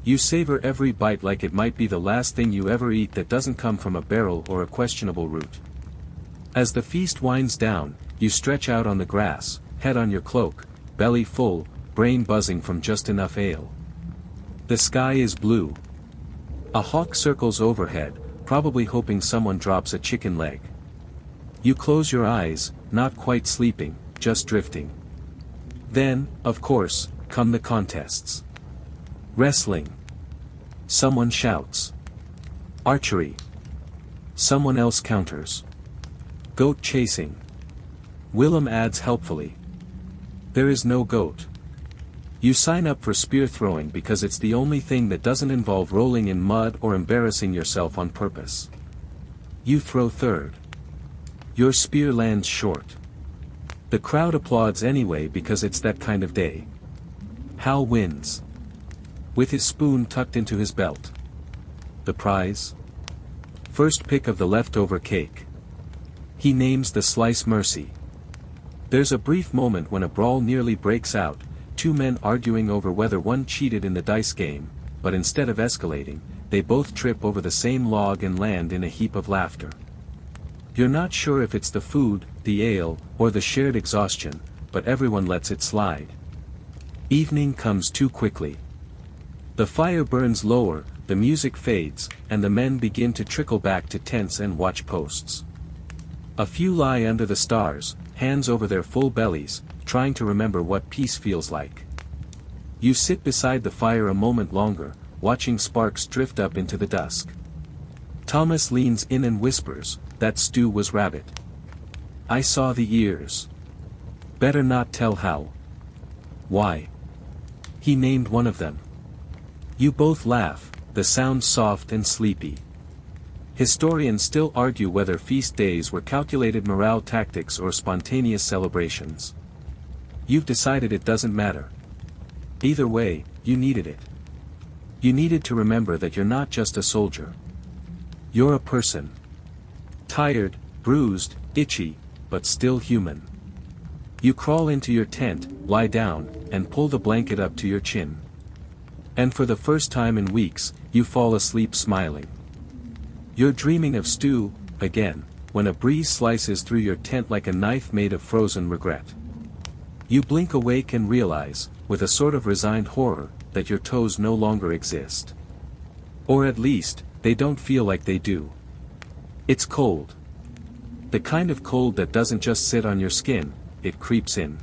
You savor every bite like it might be the last thing you ever eat that doesn't come from a barrel or a questionable root. As the feast winds down, you stretch out on the grass, head on your cloak, belly full, brain buzzing from just enough ale. The sky is blue. A hawk circles overhead, probably hoping someone drops a chicken leg. You close your eyes, not quite sleeping, just drifting. Then, of course, come the contests. Wrestling. Someone shouts. Archery. Someone else counters. Goat chasing. Willem adds helpfully. There is no goat. You sign up for spear throwing because it's the only thing that doesn't involve rolling in mud or embarrassing yourself on purpose. You throw third. Your spear lands short. The crowd applauds anyway because it's that kind of day. Hal wins. With his spoon tucked into his belt. The prize? First pick of the leftover cake. He names the slice Mercy. There's a brief moment when a brawl nearly breaks out, two men arguing over whether one cheated in the dice game, but instead of escalating, they both trip over the same log and land in a heap of laughter. You're not sure if it's the food, the ale, or the shared exhaustion, but everyone lets it slide. Evening comes too quickly. The fire burns lower, the music fades, and the men begin to trickle back to tents and watch posts. A few lie under the stars, hands over their full bellies, trying to remember what peace feels like. You sit beside the fire a moment longer, watching sparks drift up into the dusk. Thomas leans in and whispers, "That stew was rabbit. I saw the ears. Better not tell Hal." "Why?" "He named one of them." You both laugh, the sound soft and sleepy. Historians still argue whether feast days were calculated morale tactics or spontaneous celebrations. You've decided it doesn't matter. Either way, you needed it. You needed to remember that you're not just a soldier. You're a person. Tired, bruised, itchy, but still human. You crawl into your tent, lie down, and pull the blanket up to your chin. And for the first time in weeks, you fall asleep smiling. You're dreaming of stew, again, when a breeze slices through your tent like a knife made of frozen regret. You blink awake and realize, with a sort of resigned horror, that your toes no longer exist. Or at least, they don't feel like they do. It's cold. The kind of cold that doesn't just sit on your skin, it creeps in.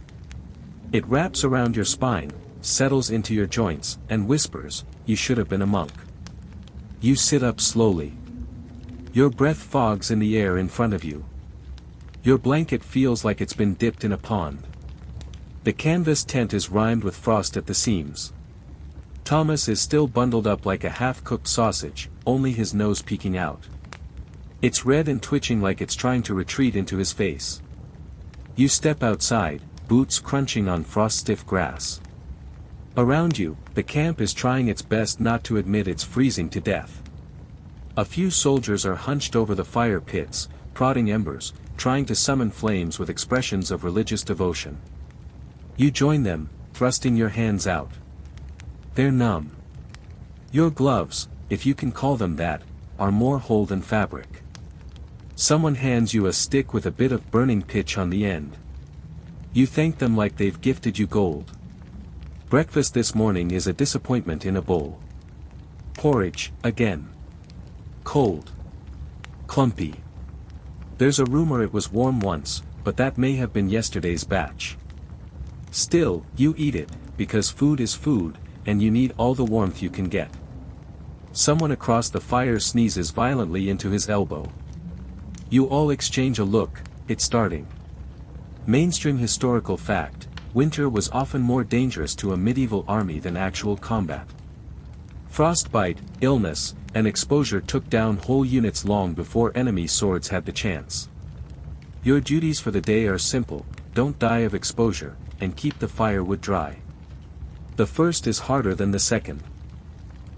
It wraps around your spine, settles into your joints, and whispers, "You should have been a monk." You sit up slowly. Your breath fogs in the air in front of you. Your blanket feels like it's been dipped in a pond. The canvas tent is rimed with frost at the seams. Thomas is still bundled up like a half-cooked sausage, only his nose peeking out. It's red and twitching like it's trying to retreat into his face. You step outside, boots crunching on frost-stiff grass. Around you, the camp is trying its best not to admit it's freezing to death. A few soldiers are hunched over the fire pits, prodding embers, trying to summon flames with expressions of religious devotion. You join them, thrusting your hands out. They're numb. Your gloves, if you can call them that, are more whole than fabric. Someone hands you a stick with a bit of burning pitch on the end. You thank them like they've gifted you gold. Breakfast this morning is a disappointment in a bowl. Porridge, again. Cold. Clumpy. There's a rumor it was warm once, but that may have been yesterday's batch. Still, you eat it, because food is food, and you need all the warmth you can get. Someone across the fire sneezes violently into his elbow. You all exchange a look. It's starting. Mainstream historical fact: winter was often more dangerous to a medieval army than actual combat. Frostbite, illness, and exposure took down whole units long before enemy swords had the chance. Your duties for the day are simple: don't die of exposure, and keep the firewood dry. The first is harder than the second.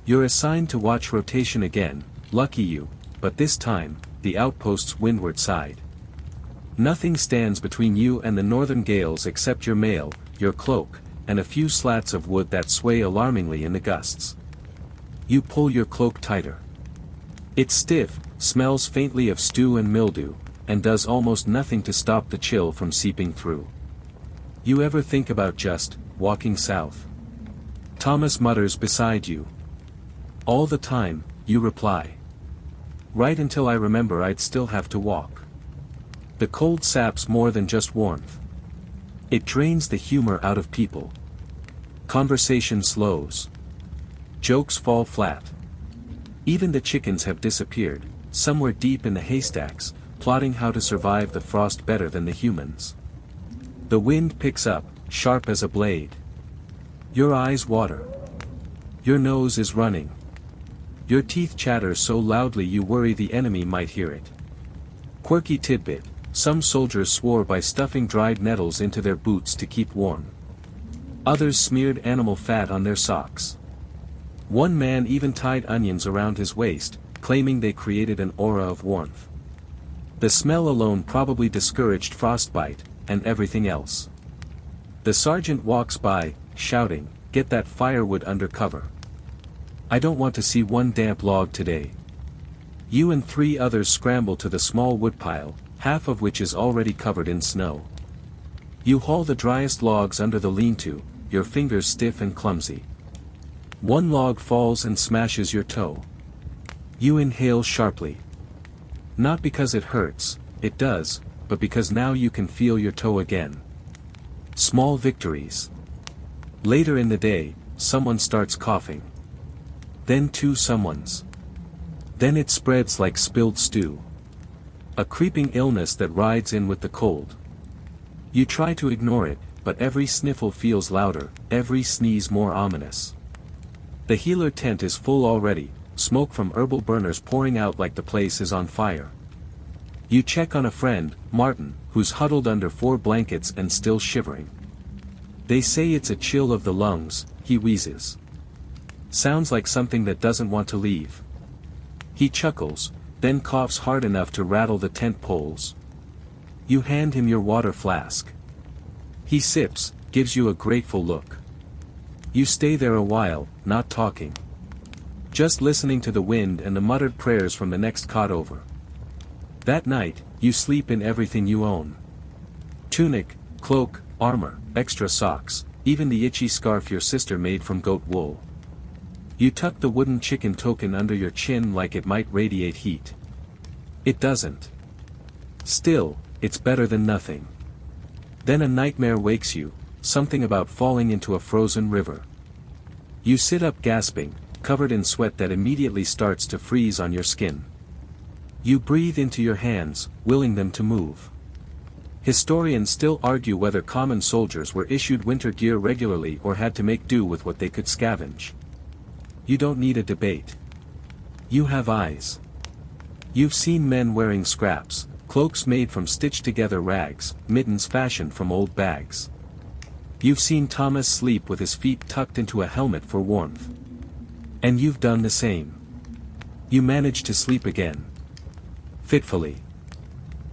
You're assigned to watch rotation again, lucky you, but this time, the outpost's windward side. Nothing stands between you and the northern gales except your mail, your cloak, and a few slats of wood that sway alarmingly in the gusts. You pull your cloak tighter. It's stiff, smells faintly of stew and mildew, and does almost nothing to stop the chill from seeping through. You ever think about just walking south? Thomas mutters beside you. All the time, you reply. Right until I remember I'd still have to walk. The cold saps more than just warmth. It drains the humor out of people. Conversation slows. Jokes fall flat. Even the chickens have disappeared, somewhere deep in the haystacks, plotting how to survive the frost better than the humans. The wind picks up, sharp as a blade. Your eyes water. Your nose is running. Your teeth chatter so loudly you worry the enemy might hear it. Quirky tidbit: some soldiers swore by stuffing dried nettles into their boots to keep warm. Others smeared animal fat on their socks. One man even tied onions around his waist, claiming they created an aura of warmth. The smell alone probably discouraged frostbite, and everything else. The sergeant walks by, shouting, "Get that firewood under cover. I don't want to see one damp log today." You and 3 others scramble to the small woodpile, half of which is already covered in snow. You haul the driest logs under the lean-to, your fingers stiff and clumsy. One log falls and smashes your toe. You inhale sharply. Not because it hurts, it does, but because now you can feel your toe again. Small victories. Later in the day, someone starts coughing. Then 2 someones. Then it spreads like spilled stew. A creeping illness that rides in with the cold. You try to ignore it, but every sniffle feels louder, every sneeze more ominous. The healer tent is full already, smoke from herbal burners pouring out like the place is on fire. You check on a friend, Martin, who's huddled under 4 blankets and still shivering. They say it's a chill of the lungs, he wheezes. Sounds like something that doesn't want to leave. He chuckles, then coughs hard enough to rattle the tent poles. You hand him your water flask. He sips, gives you a grateful look. You stay there a while, not talking. Just listening to the wind and the muttered prayers from the next cot over. That night, you sleep in everything you own. Tunic, cloak, armor, extra socks, even the itchy scarf your sister made from goat wool. You tuck the wooden chicken token under your chin like it might radiate heat. It doesn't. Still, it's better than nothing. Then a nightmare wakes you, something about falling into a frozen river. You sit up gasping, covered in sweat that immediately starts to freeze on your skin. You breathe into your hands, willing them to move. Historians still argue whether common soldiers were issued winter gear regularly or had to make do with what they could scavenge. You don't need a debate. You have eyes. You've seen men wearing scraps, cloaks made from stitched-together rags, mittens fashioned from old bags. You've seen Thomas sleep with his feet tucked into a helmet for warmth. And you've done the same. You manage to sleep again. Fitfully.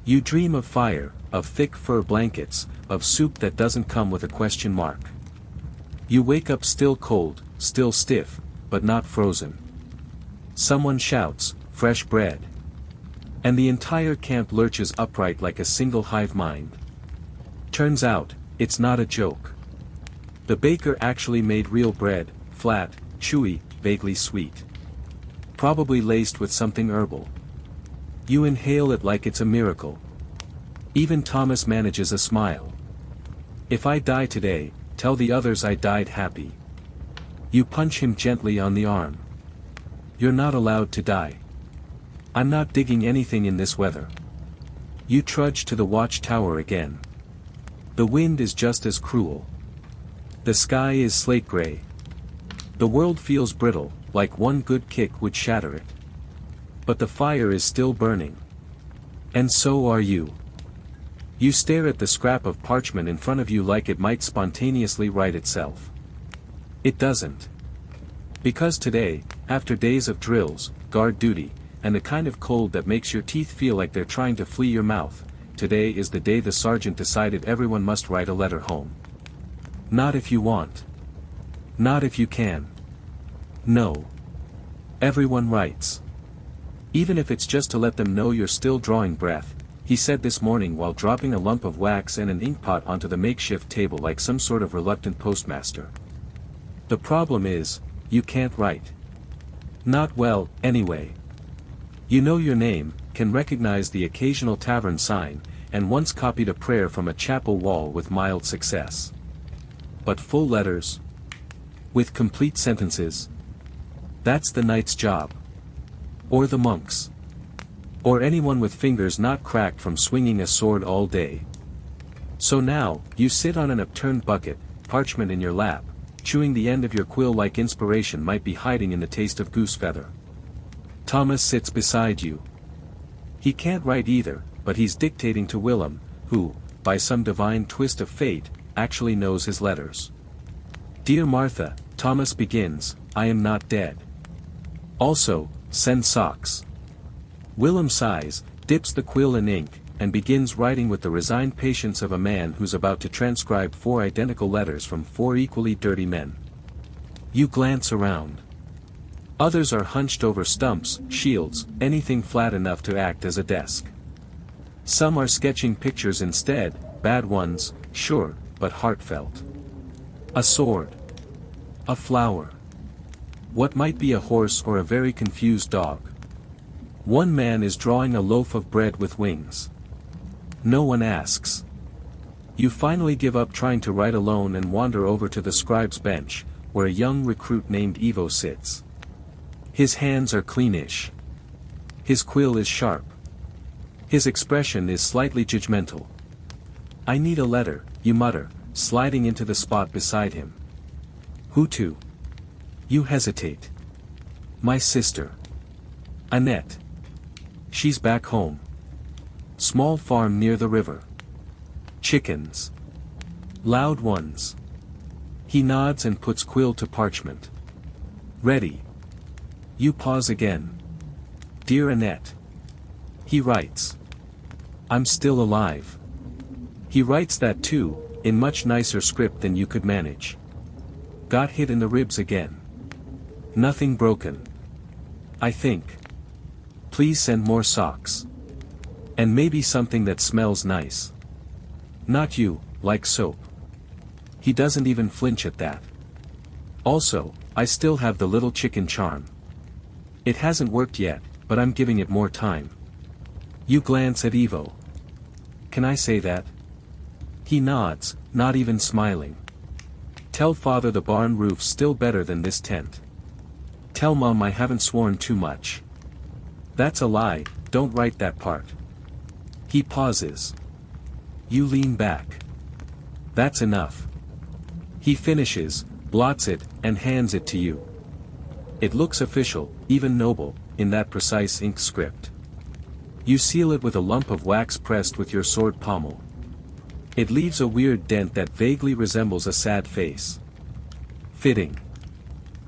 You dream of fire, of thick fur blankets, of soup that doesn't come with a question mark. You wake up still cold, still stiff, but not frozen. Someone shouts, "Fresh bread." And the entire camp lurches upright like a single hive mind. Turns out, it's not a joke. The baker actually made real bread, flat, chewy, vaguely sweet. Probably laced with something herbal. You inhale it like it's a miracle. Even Thomas manages a smile. "If I die today, tell the others I died happy. You punch him gently on the arm. You're not allowed to die. I'm not digging anything in this weather. You trudge to the watchtower again. The wind is just as cruel. The sky is slate gray. The world feels brittle, like one good kick would shatter it. But the fire is still burning. And so are you. You stare at the scrap of parchment in front of you like it might spontaneously write itself. It doesn't. Because today, after days of drills, guard duty, and the kind of cold that makes your teeth feel like they're trying to flee your mouth, today is the day the sergeant decided everyone must write a letter home. Not if you want. Not if you can. No. Everyone writes. Even if it's just to let them know you're still drawing breath, he said this morning while dropping a lump of wax and an inkpot onto the makeshift table like some sort of reluctant postmaster. The problem is, you can't write. Not well, anyway. You know your name, can recognize the occasional tavern sign, and once copied a prayer from a chapel wall with mild success. But full letters? With complete sentences? That's the knight's job. Or the monk's. Or anyone with fingers not cracked from swinging a sword all day. So now, you sit on an upturned bucket, parchment in your lap, chewing the end of your quill like inspiration might be hiding in the taste of goose feather. Thomas sits beside you. He can't write either, but he's dictating to Willem, who, by some divine twist of fate, actually knows his letters. Dear Martha, Thomas begins, I am not dead. Also, send socks. Willem sighs, dips the quill in ink, and begins writing with the resigned patience of a man who's about to transcribe 4 identical letters from 4 equally dirty men. You glance around. Others are hunched over stumps, shields, anything flat enough to act as a desk. Some are sketching pictures instead, bad ones, sure, but heartfelt. A sword. A flower. What might be a horse or a very confused dog. One man is drawing a loaf of bread with wings. No one asks. You finally give up trying to write alone and wander over to the scribe's bench, where a young recruit named Ivo sits. His hands are cleanish. His quill is sharp. His expression is slightly judgmental. I need a letter, you mutter, sliding into the spot beside him. Who to? You hesitate. My sister. Annette. She's back home. Small farm near the river. Chickens. Loud ones. He nods and puts quill to parchment. Ready. You pause again. Dear Annette. He writes. I'm still alive. He writes that too, in much nicer script than you could manage. Got hit in the ribs again. Nothing broken. I think. Please send more socks. And maybe something that smells nice. Not you, like soap. He doesn't even flinch at that. Also, I still have the little chicken charm. It hasn't worked yet, but I'm giving it more time. You glance at Ivo. Can I say that? He nods, not even smiling. Tell father the barn roof's still better than this tent. Tell mom I haven't sworn too much. That's a lie, don't write that part. He pauses. You lean back. That's enough. He finishes, blots it, and hands it to you. It looks official, even noble, in that precise ink script. You seal it with a lump of wax pressed with your sword pommel. It leaves a weird dent that vaguely resembles a sad face. Fitting.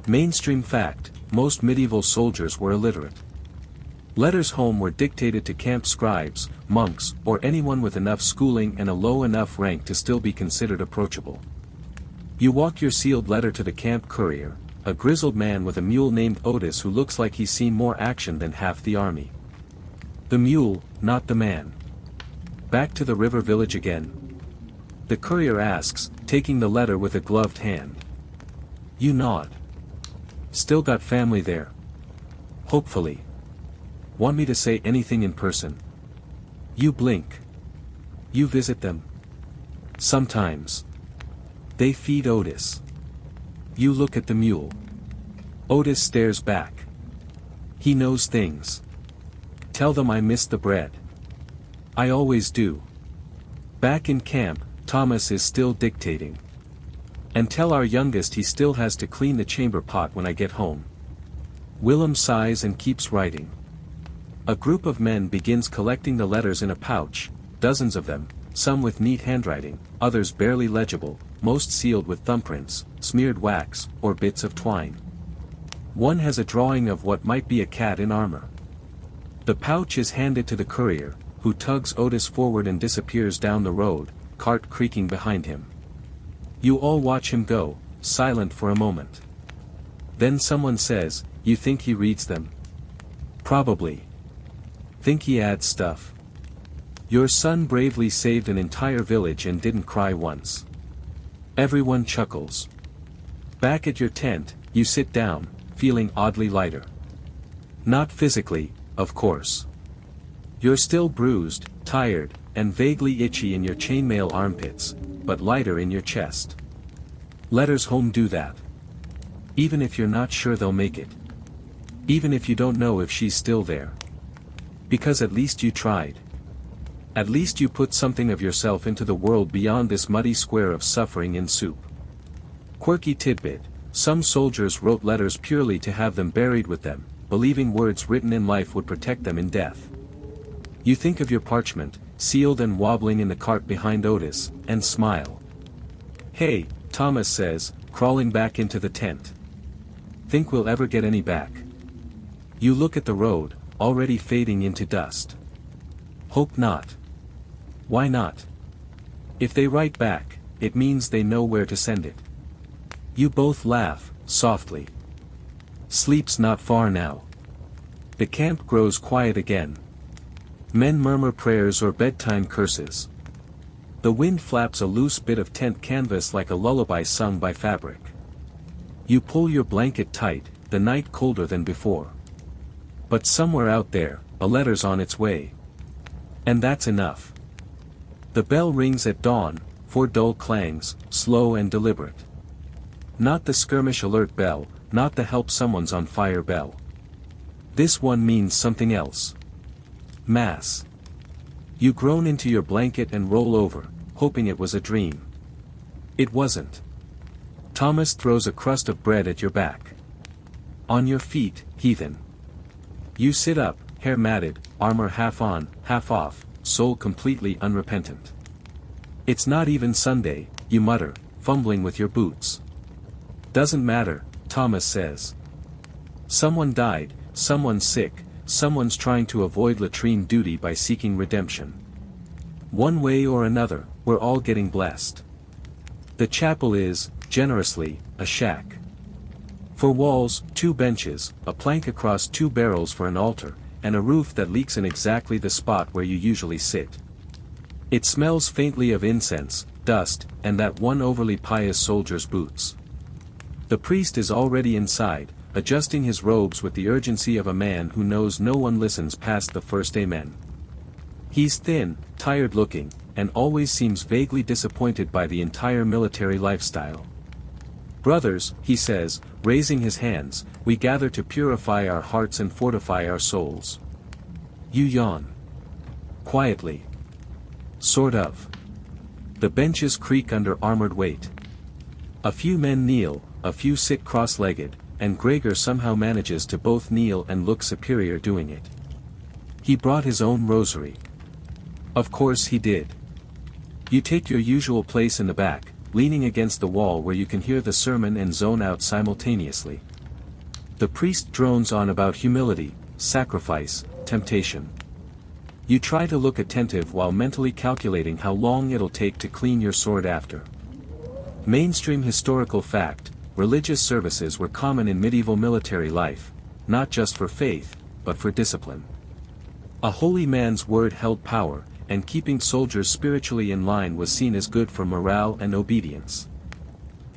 Mainstream fact, most medieval soldiers were illiterate. Letters home were dictated to camp scribes, monks, or anyone with enough schooling and a low enough rank to still be considered approachable. You walk your sealed letter to the camp courier, a grizzled man with a mule named Otis who looks like he's seen more action than half the army. The mule, not the man. Back to the river village again. The courier asks, taking the letter with a gloved hand. You nod. Still got family there. Hopefully. Want me to say anything in person? You blink. You visit them. Sometimes. They feed Otis. You look at the mule. Otis stares back. He knows things. Tell them I missed the bread. I always do. Back in camp, Thomas is still dictating. And tell our youngest he still has to clean the chamber pot when I get home. Willem sighs and keeps writing. A group of men begins collecting the letters in a pouch, dozens of them, some with neat handwriting, others barely legible, most sealed with thumbprints, smeared wax, or bits of twine. One has a drawing of what might be a cat in armor. The pouch is handed to the courier, who tugs Otis forward and disappears down the road, cart creaking behind him. You all watch him go, silent for a moment. Then someone says, "You think he reads them?" "Probably. Think he adds stuff?" "Your son bravely saved an entire village and didn't cry once." Everyone chuckles. Back at your tent, you sit down, feeling oddly lighter. Not physically, of course. You're still bruised, tired, and vaguely itchy in your chainmail armpits, but lighter in your chest. Letters home do that. Even if you're not sure they'll make it. Even if you don't know if she's still there. Because at least you tried. At least you put something of yourself into the world beyond this muddy square of suffering and soup. Quirky tidbit: some soldiers wrote letters purely to have them buried with them, believing words written in life would protect them in death. You think of your parchment, sealed and wobbling in the cart behind Otis, and smile. "Hey," Thomas says, crawling back into the tent. "Think we'll ever get any back?" You look at the road, already fading into dust. Hope not. Why not? If they write back, it means they know where to send it. You both laugh, softly. Sleep's not far now. The camp grows quiet again. Men murmur prayers or bedtime curses. The wind flaps a loose bit of tent canvas like a lullaby sung by fabric. You pull your blanket tight, the night colder than before. But somewhere out there, a letter's on its way. And that's enough. The bell rings at dawn, 4 dull clangs, slow and deliberate. Not the skirmish alert bell, not the help someone's on fire bell. This one means something else. Mass. You groan into your blanket and roll over, hoping it was a dream. It wasn't. Thomas throws a crust of bread at your back. On your feet, heathen. You sit up, hair matted, armor half on, half off, soul completely unrepentant. It's not even Sunday, you mutter, fumbling with your boots. Doesn't matter, Thomas says. Someone died, someone's sick, someone's trying to avoid latrine duty by seeking redemption. One way or another, we're all getting blessed. The chapel is, generously, a shack. For walls, 2 benches, a plank across 2 barrels for an altar, and a roof that leaks in exactly the spot where you usually sit. It smells faintly of incense, dust, and that one overly pious soldier's boots. The priest is already inside, adjusting his robes with the urgency of a man who knows no one listens past the first amen. He's thin, tired-looking, and always seems vaguely disappointed by the entire military lifestyle. "Brothers," he says, raising his hands, "we gather to purify our hearts and fortify our souls." You yawn. Quietly. Sort of. The benches creak under armored weight. A few men kneel, a few sit cross-legged, and Gregor somehow manages to both kneel and look superior doing it. He brought his own rosary. Of course he did. You take your usual place in the back, leaning against the wall where you can hear the sermon and zone out simultaneously. The priest drones on about humility, sacrifice, temptation. You try to look attentive while mentally calculating how long it'll take to clean your sword after. Mainstream historical fact: religious services were common in medieval military life, not just for faith, but for discipline. A holy man's word held power, and keeping soldiers spiritually in line was seen as good for morale and obedience.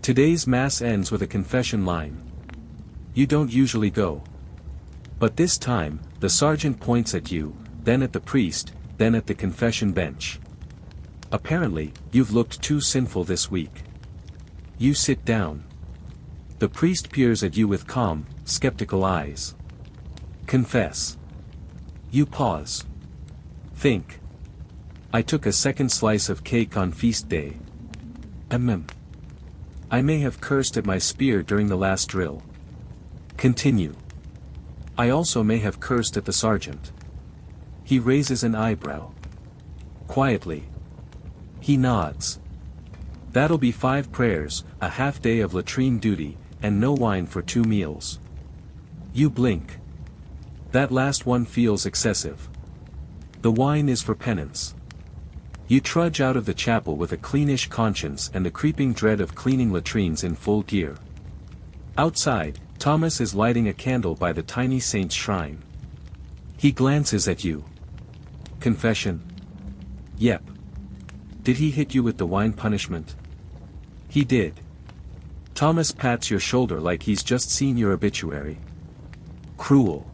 Today's mass ends with a confession line. You don't usually go. But this time, the sergeant points at you, then at the priest, then at the confession bench. Apparently, you've looked too sinful this week. You sit down. The priest peers at you with calm, skeptical eyes. Confess. You pause. Think. I took a second slice of cake on feast day. I may have cursed at my spear during the last drill. Continue. I also may have cursed at the sergeant. He raises an eyebrow. Quietly. He nods. That'll be 5 prayers, a half day of latrine duty, and no wine for 2 meals. You blink. That last one feels excessive. The wine is for penance. You trudge out of the chapel with a cleanish conscience and the creeping dread of cleaning latrines in full gear. Outside, Thomas is lighting a candle by the tiny saint's shrine. He glances at you. Confession? Yep. Did he hit you with the wine punishment? He did. Thomas pats your shoulder like he's just seen your obituary. Cruel.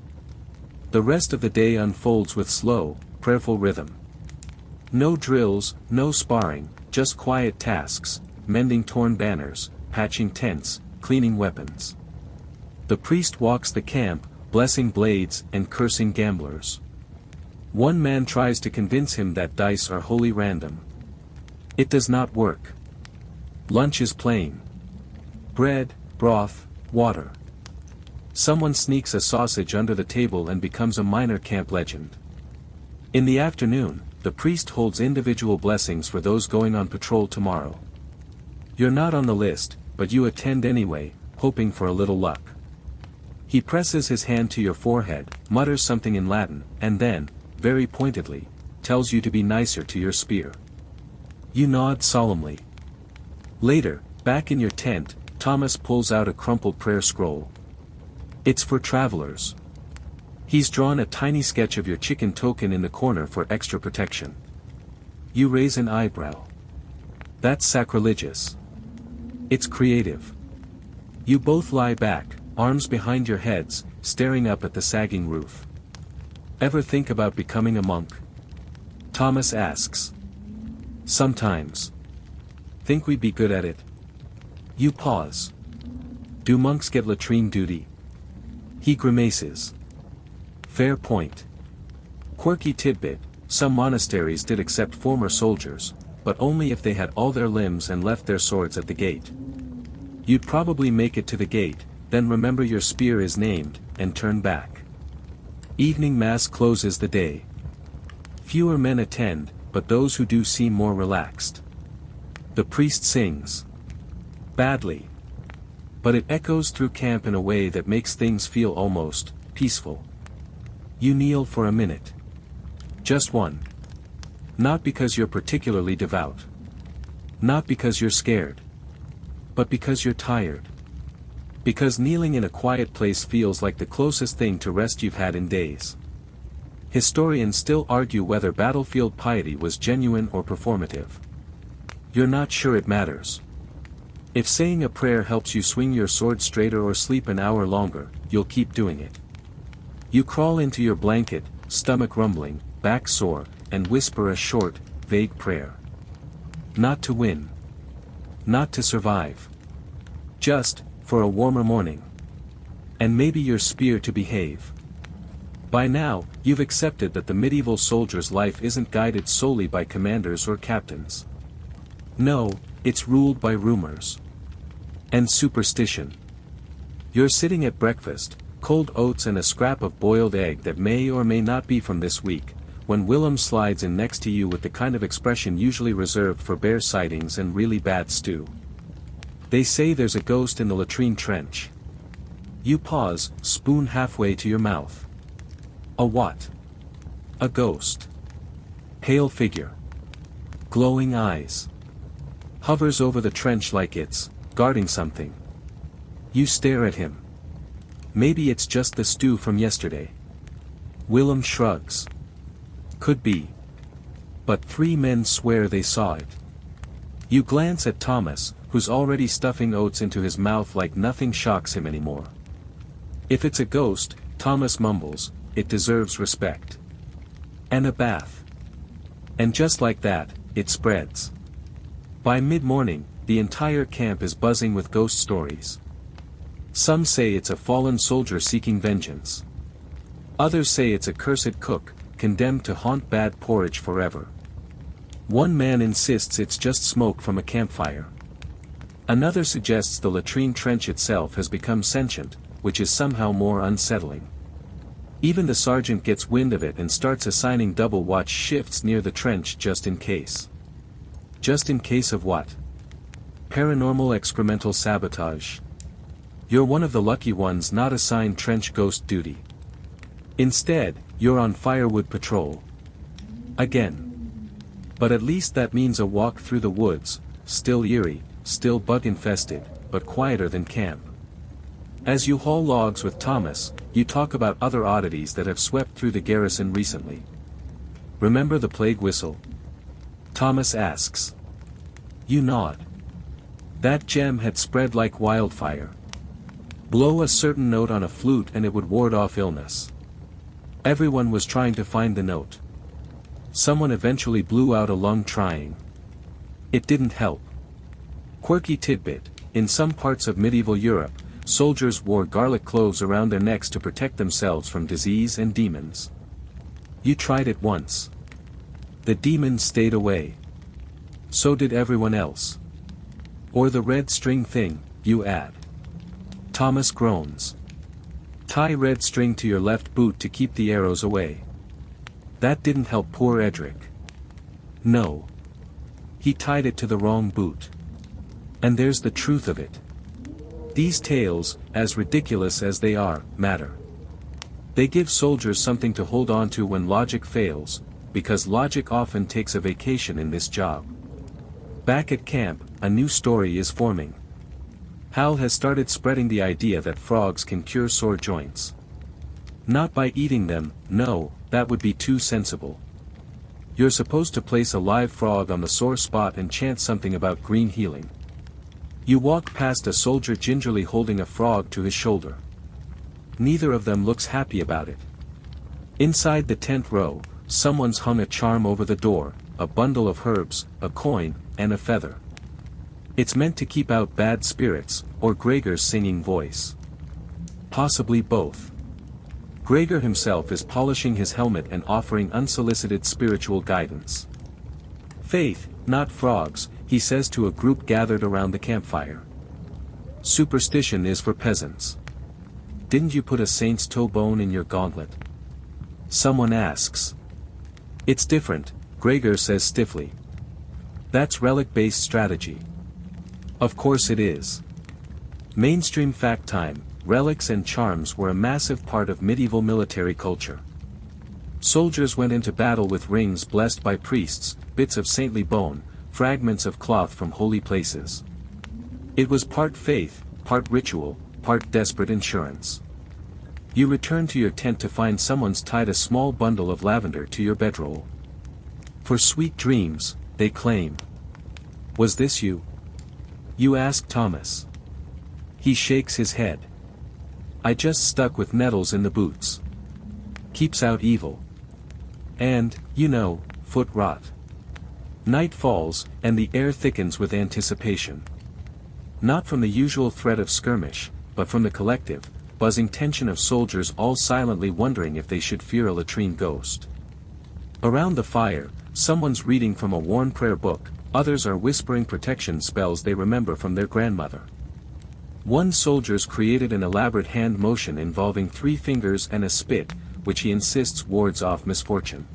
The rest of the day unfolds with slow, prayerful rhythm. No drills, no sparring, just quiet tasks, mending torn banners, patching tents, cleaning weapons. The priest walks the camp, blessing blades and cursing gamblers. One man tries to convince him that dice are wholly random. It does not work. Lunch is plain. Bread, broth, water. Someone sneaks a sausage under the table and becomes a minor camp legend. In the afternoon, the priest holds individual blessings for those going on patrol tomorrow. You're not on the list, but you attend anyway, hoping for a little luck. He presses his hand to your forehead, mutters something in Latin, and then, very pointedly, tells you to be nicer to your spear. You nod solemnly. Later, back in your tent, Thomas pulls out a crumpled prayer scroll. It's for travelers. He's drawn a tiny sketch of your chicken token in the corner for extra protection. You raise an eyebrow. That's sacrilegious. It's creative. You both lie back, arms behind your heads, staring up at the sagging roof. Ever think about becoming a monk? Thomas asks. Sometimes. Think we'd be good at it? You pause. Do monks get latrine duty? He grimaces. Fair point. Quirky tidbit, some monasteries did accept former soldiers, but only if they had all their limbs and left their swords at the gate. You'd probably make it to the gate, then remember your spear is named, and turn back. Evening mass closes the day. Fewer men attend, but those who do seem more relaxed. The priest sings. Badly. But it echoes through camp in a way that makes things feel almost peaceful. You kneel for a minute. Just one. Not because you're particularly devout. Not because you're scared. But because you're tired. Because kneeling in a quiet place feels like the closest thing to rest you've had in days. Historians still argue whether battlefield piety was genuine or performative. You're not sure it matters. If saying a prayer helps you swing your sword straighter or sleep an hour longer, you'll keep doing it. You crawl into your blanket, stomach rumbling, back sore, and whisper a short, vague prayer. Not to win. Not to survive. Just, for a warmer morning. And maybe your spear to behave. By now, you've accepted that the medieval soldier's life isn't guided solely by commanders or captains. No, it's ruled by rumors. And superstition. You're sitting at breakfast, cold oats and a scrap of boiled egg that may or may not be from this week, when Willem slides in next to you with the kind of expression usually reserved for bear sightings and really bad stew. They say there's a ghost in the latrine trench. You pause, spoon halfway to your mouth. A what? A ghost. Pale figure. Glowing eyes. Hovers over the trench like it's guarding something. You stare at him. Maybe it's just the stew from yesterday. Willem shrugs. Could be. But 3 men swear they saw it. You glance at Thomas, who's already stuffing oats into his mouth like nothing shocks him anymore. If it's a ghost, Thomas mumbles, it deserves respect. And a bath. And just like that, it spreads. By mid-morning, the entire camp is buzzing with ghost stories. Some say it's a fallen soldier seeking vengeance. Others say it's a cursed cook, condemned to haunt bad porridge forever. One man insists it's just smoke from a campfire. Another suggests the latrine trench itself has become sentient, which is somehow more unsettling. Even the sergeant gets wind of it and starts assigning double watch shifts near the trench just in case. Just in case of what? Paranormal excremental sabotage. You're one of the lucky ones not assigned trench ghost duty. Instead, you're on firewood patrol. Again. But at least that means a walk through the woods, still eerie, still bug-infested, but quieter than camp. As you haul logs with Thomas, you talk about other oddities that have swept through the garrison recently. Remember the plague whistle? Thomas asks. You nod. That gem had spread like wildfire. Blow a certain note on a flute and it would ward off illness. Everyone was trying to find the note. Someone eventually blew out a lung trying. It didn't help. Quirky tidbit, in some parts of medieval Europe, soldiers wore garlic cloves around their necks to protect themselves from disease and demons. You tried it once. The demons stayed away. So did everyone else. Or the red string thing, you add. Thomas groans. Tie red string to your left boot to keep the arrows away. That didn't help poor Edric. No. He tied it to the wrong boot. And there's the truth of it. These tales, as ridiculous as they are, matter. They give soldiers something to hold on to when logic fails, because logic often takes a vacation in this job. Back at camp, a new story is forming. Hal has started spreading the idea that frogs can cure sore joints. Not by eating them, no, that would be too sensible. You're supposed to place a live frog on the sore spot and chant something about green healing. You walk past a soldier gingerly holding a frog to his shoulder. Neither of them looks happy about it. Inside the tent row, someone's hung a charm over the door, a bundle of herbs, a coin, and a feather. It's meant to keep out bad spirits, or Gregor's singing voice. Possibly both. Gregor himself is polishing his helmet and offering unsolicited spiritual guidance. Faith, not frogs, he says to a group gathered around the campfire. Superstition is for peasants. Didn't you put a saint's toe bone in your gauntlet? Someone asks. It's different, Gregor says stiffly. That's relic-based strategy. Of course it is. Mainstream fact time, relics and charms were a massive part of medieval military culture. Soldiers went into battle with rings blessed by priests, bits of saintly bone, fragments of cloth from holy places. It was part faith, part ritual, part desperate insurance. You return to your tent to find someone's tied a small bundle of lavender to your bedroll. For sweet dreams, they claim. Was this you? You ask Thomas. He shakes his head. I just stuck with nettles in the boots. Keeps out evil. And, you know, foot rot. Night falls, and the air thickens with anticipation. Not from the usual threat of skirmish, but from the collective, buzzing tension of soldiers all silently wondering if they should fear a latrine ghost. Around the fire, someone's reading from a worn prayer book, others are whispering protection spells they remember from their grandmother. One soldier's created an elaborate hand motion involving 3 fingers and a spit, which he insists wards off misfortune.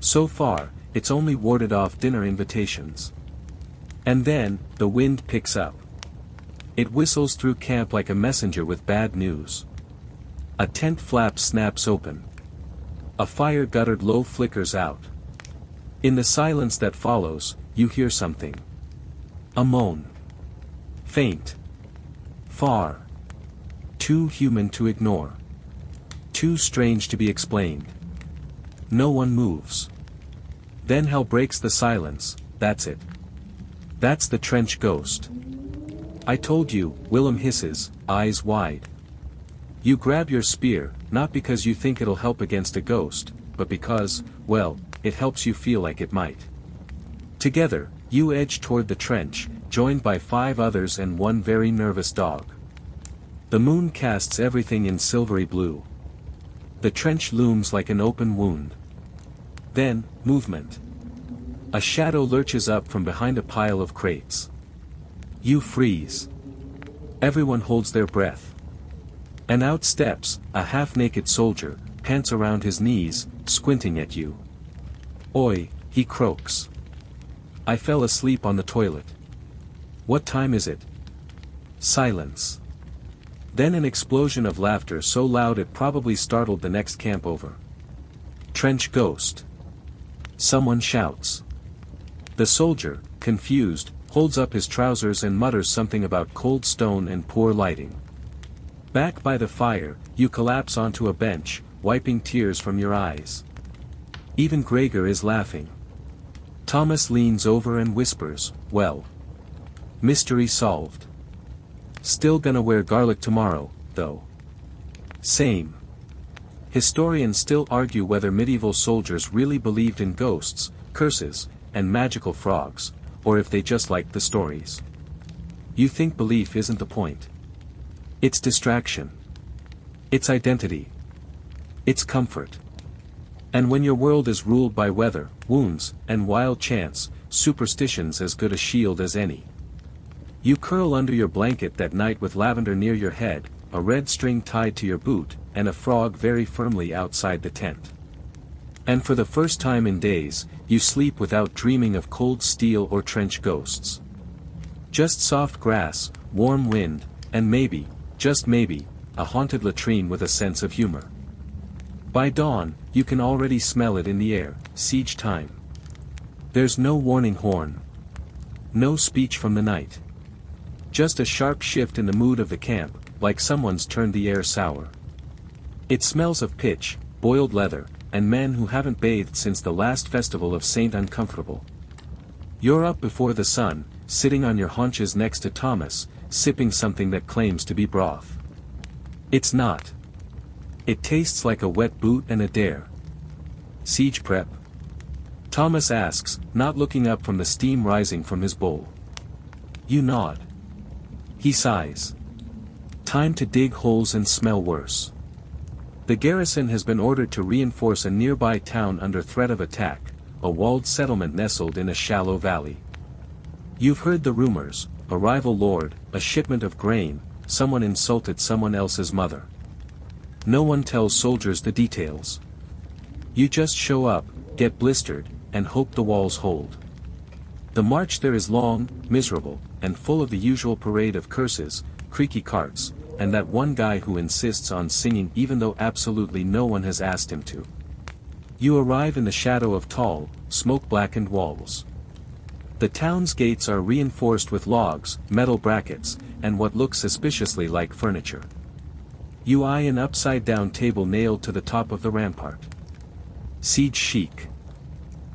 So far, it's only warded off dinner invitations. And then, the wind picks up. It whistles through camp like a messenger with bad news. A tent flap snaps open. A fire guttered low flickers out. In the silence that follows, you hear something. A moan. Faint. Far. Too human to ignore. Too strange to be explained. No one moves. Then hell breaks the silence, that's it. That's the trench ghost. I told you, Willem hisses, eyes wide. You grab your spear, not because you think it'll help against a ghost, but because, well, it helps you feel like it might. Together, you edge toward the trench, joined by 5 others and one very nervous dog. The moon casts everything in silvery blue. The trench looms like an open wound. Then, movement. A shadow lurches up from behind a pile of crates. You freeze. Everyone holds their breath. And out steps a half-naked soldier, pants around his knees, squinting at you. "Oi," he croaks. "I fell asleep on the toilet." "What time is it?" Silence. Then an explosion of laughter so loud it probably startled the next camp over. "Trench ghost." Someone shouts. The soldier, confused, holds up his trousers and mutters something about cold stone and poor lighting. Back by the fire, you collapse onto a bench, wiping tears from your eyes. Even Gregor is laughing. Thomas leans over and whispers, "Well. Mystery solved. Still gonna wear garlic tomorrow, though." Same. Historians still argue whether medieval soldiers really believed in ghosts, curses, and magical frogs, or if they just liked the stories. You think belief isn't the point. It's distraction. It's identity. It's comfort. And when your world is ruled by weather, wounds, and wild chance, superstition's as good a shield as any. You curl under your blanket that night with lavender near your head, a red string tied to your boot, and a frog very firmly outside the tent. And for the first time in days, you sleep without dreaming of cold steel or trench ghosts. Just soft grass, warm wind, and maybe, just maybe, a haunted latrine with a sense of humor. By dawn, you can already smell it in the air, siege time. There's no warning horn. No speech from the night. Just a sharp shift in the mood of the camp, like someone's turned the air sour. It smells of pitch, boiled leather, and men who haven't bathed since the last festival of Saint Uncomfortable. You're up before the sun, sitting on your haunches next to Thomas, sipping something that claims to be broth. It's not. It tastes like a wet boot and a dare. "Siege prep?" Thomas asks, not looking up from the steam rising from his bowl. You nod. He sighs. "Time to dig holes and smell worse. The garrison has been ordered to reinforce a nearby town under threat of attack, a walled settlement nestled in a shallow valley. You've heard the rumors, a rival lord, a shipment of grain, someone insulted someone else's mother. No one tells soldiers the details. You just show up, get blistered, and hope the walls hold. The march there is long, miserable, and full of the usual parade of curses, creaky carts, and that one guy who insists on singing even though absolutely no one has asked him to. You arrive in the shadow of tall, smoke-blackened walls. The town's gates are reinforced with logs, metal brackets, and what looks suspiciously like furniture. You eye an upside-down table nailed to the top of the rampart. Siege chic.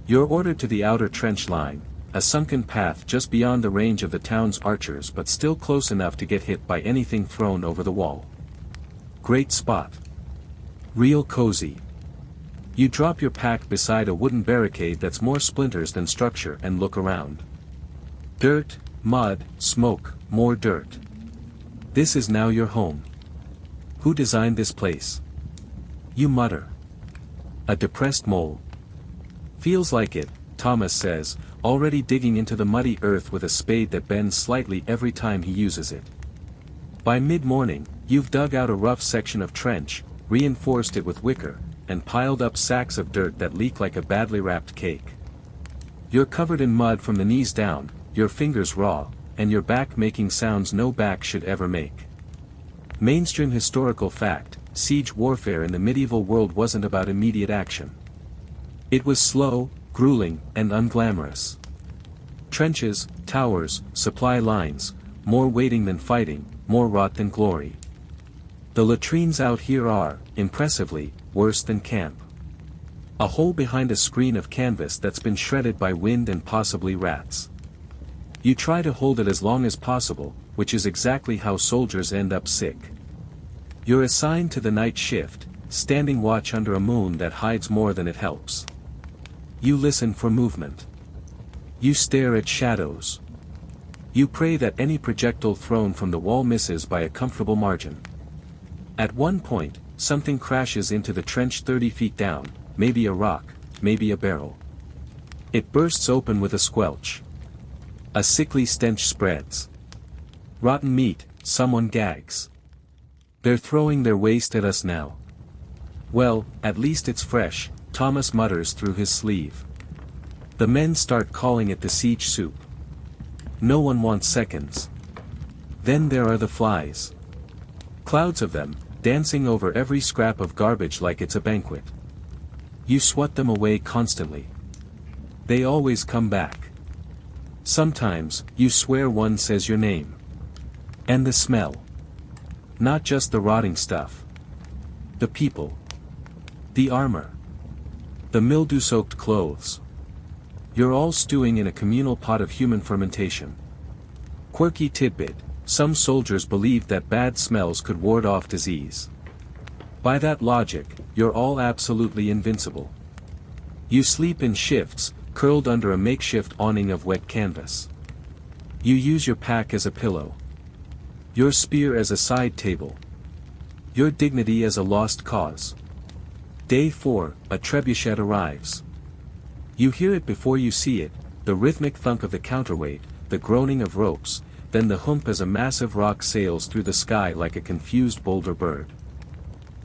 You're ordered to the outer trench line, a sunken path just beyond the range of the town's archers but still close enough to get hit by anything thrown over the wall. Great spot. Real cozy. You drop your pack beside a wooden barricade that's more splinters than structure and look around. Dirt, mud, smoke, more dirt. This is now your home. Who designed this place? You mutter. A depressed mole. Feels like it, Thomas says, already digging into the muddy earth with a spade that bends slightly every time he uses it. By mid-morning, you've dug out a rough section of trench, reinforced it with wicker, and piled up sacks of dirt that leak like a badly wrapped cake. You're covered in mud from the knees down, your fingers raw, and your back making sounds no back should ever make. Mainstream historical fact, siege warfare in the medieval world wasn't about immediate action. It was slow, grueling, and unglamorous. Trenches, towers, supply lines, more waiting than fighting, more rot than glory. The latrines out here are, impressively, worse than camp. A hole behind a screen of canvas that's been shredded by wind and possibly rats. You try to hold it as long as possible, which is exactly how soldiers end up sick. You're assigned to the night shift, standing watch under a moon that hides more than it helps. You listen for movement. You stare at shadows. You pray that any projectile thrown from the wall misses by a comfortable margin. At one point, something crashes into the trench 30 feet down, maybe a rock, maybe a barrel. It bursts open with a squelch. A sickly stench spreads. Rotten meat, someone gags. They're throwing their waste at us now. Well, at least it's fresh, Thomas mutters through his sleeve. The men start calling it the siege soup. No one wants seconds. Then there are the flies. Clouds of them, dancing over every scrap of garbage like it's a banquet. You swat them away constantly. They always come back. Sometimes, you swear one says your name. And the smell. Not just the rotting stuff. The people. The armor. The mildew-soaked clothes. You're all stewing in a communal pot of human fermentation. Quirky tidbit, some soldiers believed that bad smells could ward off disease. By that logic, you're all absolutely invincible. You sleep in shifts, curled under a makeshift awning of wet canvas. You use your pack as a pillow. Your spear as a side table. Your dignity as a lost cause. Day 4, a trebuchet arrives. You hear it before you see it, the rhythmic thunk of the counterweight, the groaning of ropes, then the hump as a massive rock sails through the sky like a confused boulder bird.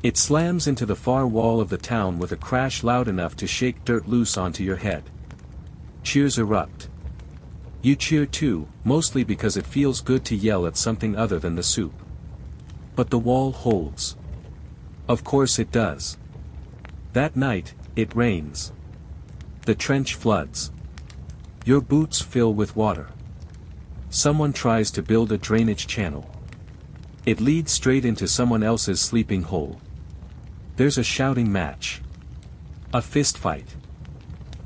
It slams into the far wall of the town with a crash loud enough to shake dirt loose onto your head. Cheers erupt. You cheer too, mostly because it feels good to yell at something other than the soup. But the wall holds. Of course it does. That night, it rains. The trench floods. Your boots fill with water. Someone tries to build a drainage channel. It leads straight into someone else's sleeping hole. There's a shouting match. A fist fight.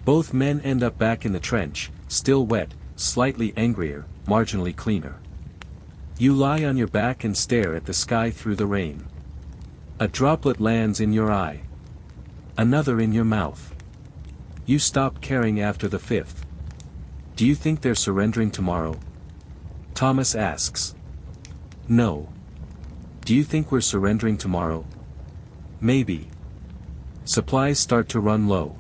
Both men end up back in the trench, still wet, slightly angrier, marginally cleaner. You lie on your back and stare at the sky through the rain. A droplet lands in your eye. Another in your mouth. You stop caring after the fifth. Do you think they're surrendering tomorrow? Thomas asks. No. Do you think we're surrendering tomorrow? Maybe. Supplies start to run low.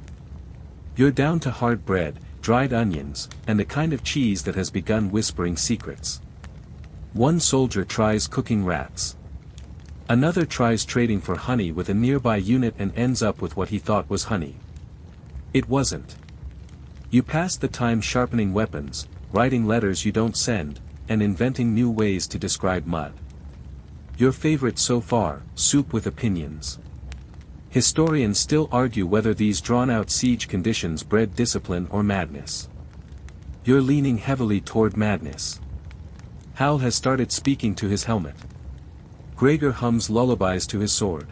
You're down to hard bread, dried onions, and the kind of cheese that has begun whispering secrets. One soldier tries cooking rats. Another tries trading for honey with a nearby unit and ends up with what he thought was honey. It wasn't. You pass the time sharpening weapons, writing letters you don't send, and inventing new ways to describe mud. Your favorite so far, soup with opinions. Historians still argue whether these drawn-out siege conditions bred discipline or madness. You're leaning heavily toward madness. Hal has started speaking to his helmet. Gregor hums lullabies to his sword.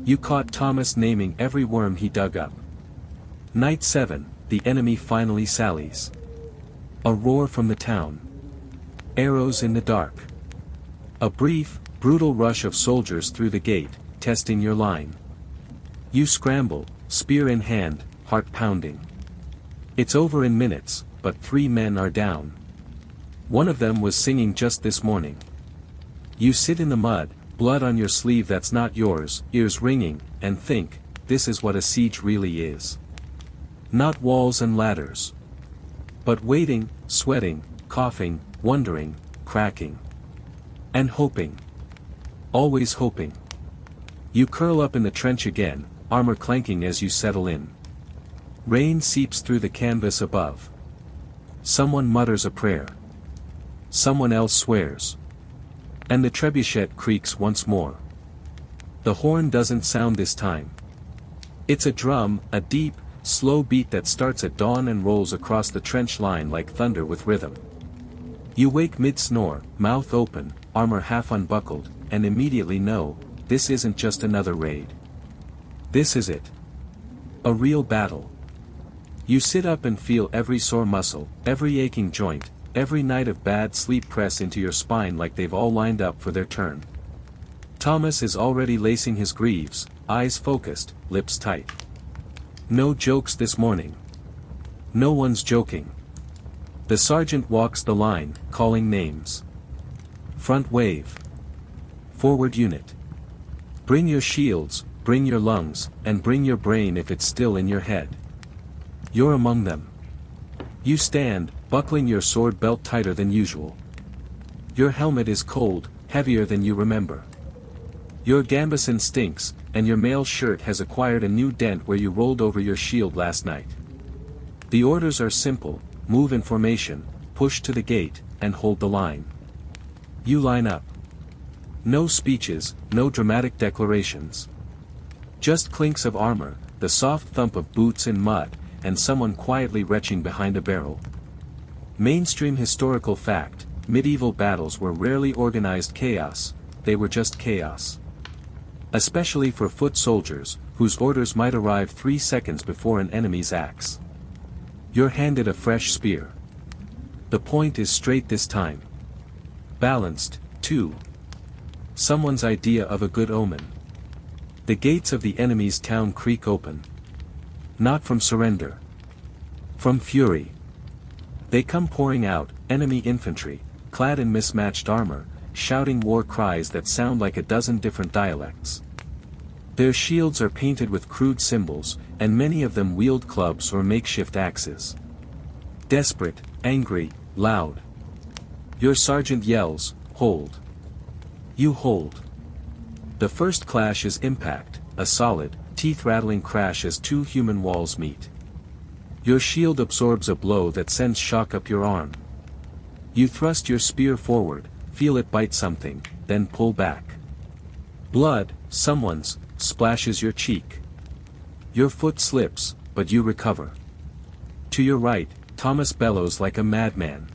You caught Thomas naming every worm he dug up. Night 7, the enemy finally sallies. A roar from the town. Arrows in the dark. A brief, brutal rush of soldiers through the gate, testing your line. You scramble, spear in hand, heart pounding. It's over in minutes, but 3 men are down. One of them was singing just this morning. You sit in the mud, blood on your sleeve that's not yours, ears ringing, and think, this is what a siege really is. Not walls and ladders. But waiting, sweating, coughing, wondering, cracking. And hoping. Always hoping. You curl up in the trench again, armor clanking as you settle in. Rain seeps through the canvas above. Someone mutters a prayer. Someone else swears. And the trebuchet creaks once more. The horn doesn't sound this time. It's a drum, a deep, slow beat that starts at dawn and rolls across the trench line like thunder with rhythm. You wake mid-snore, mouth open, armor half unbuckled, and immediately know, this isn't just another raid. This is it. A real battle. You sit up and feel every sore muscle, every aching joint, every night of bad sleep press into your spine like they've all lined up for their turn. Thomas is already lacing his greaves, eyes focused, lips tight. No jokes this morning. No one's joking. The sergeant walks the line, calling names. Front wave. Forward unit. Bring your shields, bring your lungs, and bring your brain if it's still in your head. You're among them. You stand, buckling your sword belt tighter than usual. Your helmet is cold, heavier than you remember. Your gambeson stinks, and your mail shirt has acquired a new dent where you rolled over your shield last night. The orders are simple: move in formation, push to the gate, and hold the line. You line up. No speeches, no dramatic declarations. Just clinks of armor, the soft thump of boots in mud, and someone quietly retching behind a barrel. Mainstream historical fact: medieval battles were rarely organized chaos, they were just chaos. Especially for foot soldiers, whose orders might arrive 3 seconds before an enemy's axe. You're handed a fresh spear. The point is straight this time. Balanced, too. Someone's idea of a good omen. The gates of the enemy's town creak open. Not from surrender. From fury. They come pouring out, enemy infantry, clad in mismatched armor, shouting war cries that sound like a dozen different dialects. Their shields are painted with crude symbols, and many of them wield clubs or makeshift axes. Desperate, angry, loud. Your sergeant yells, "Hold." You hold. The first clash is impact, a solid, teeth-rattling crash as 2 human walls meet. Your shield absorbs a blow that sends shock up your arm. You thrust your spear forward, feel it bite something, then pull back. Blood, someone's, splashes your cheek. Your foot slips, but you recover. To your right, Thomas bellows like a madman.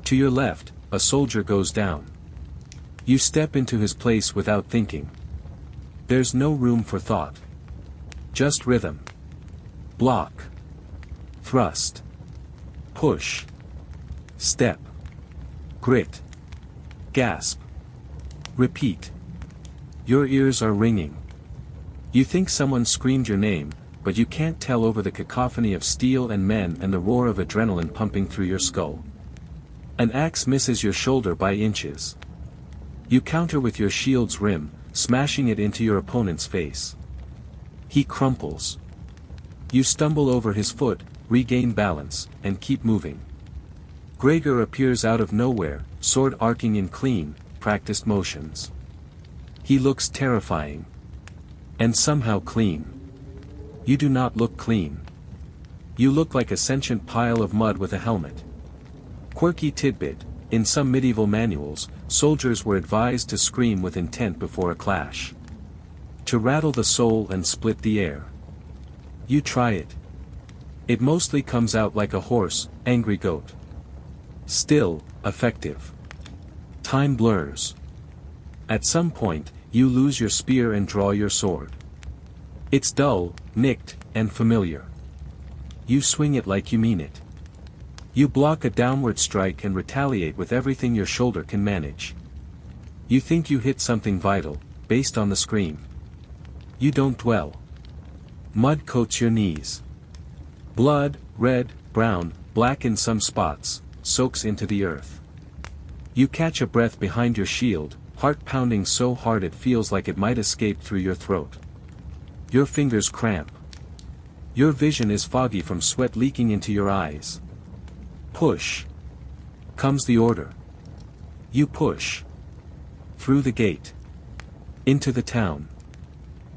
To your left, a soldier goes down. You step into his place without thinking. There's no room for thought. Just rhythm. Block. Thrust. Push. Step. Grit. Gasp. Repeat. Your ears are ringing. You think someone screamed your name, but you can't tell over the cacophony of steel and men and the roar of adrenaline pumping through your skull. An axe misses your shoulder by inches. You counter with your shield's rim, smashing it into your opponent's face. He crumples. You stumble over his foot, regain balance, and keep moving. Gregor appears out of nowhere, sword arcing in clean, practiced motions. He looks terrifying. And somehow clean. You do not look clean. You look like a sentient pile of mud with a helmet. Quirky tidbit: in some medieval manuals, soldiers were advised to scream with intent before a clash. To rattle the soul and split the air. You try it. It mostly comes out like a hoarse, angry goat. Still, effective. Time blurs. At some point, you lose your spear and draw your sword. It's dull, nicked, and familiar. You swing it like you mean it. You block a downward strike and retaliate with everything your shoulder can manage. You think you hit something vital, based on the scream. You don't dwell. Mud coats your knees. Blood, red, brown, black in some spots, soaks into the earth. You catch a breath behind your shield, heart pounding so hard it feels like it might escape through your throat. Your fingers cramp. Your vision is foggy from sweat leaking into your eyes. Push. Comes the order. You push. Through the gate. Into the town.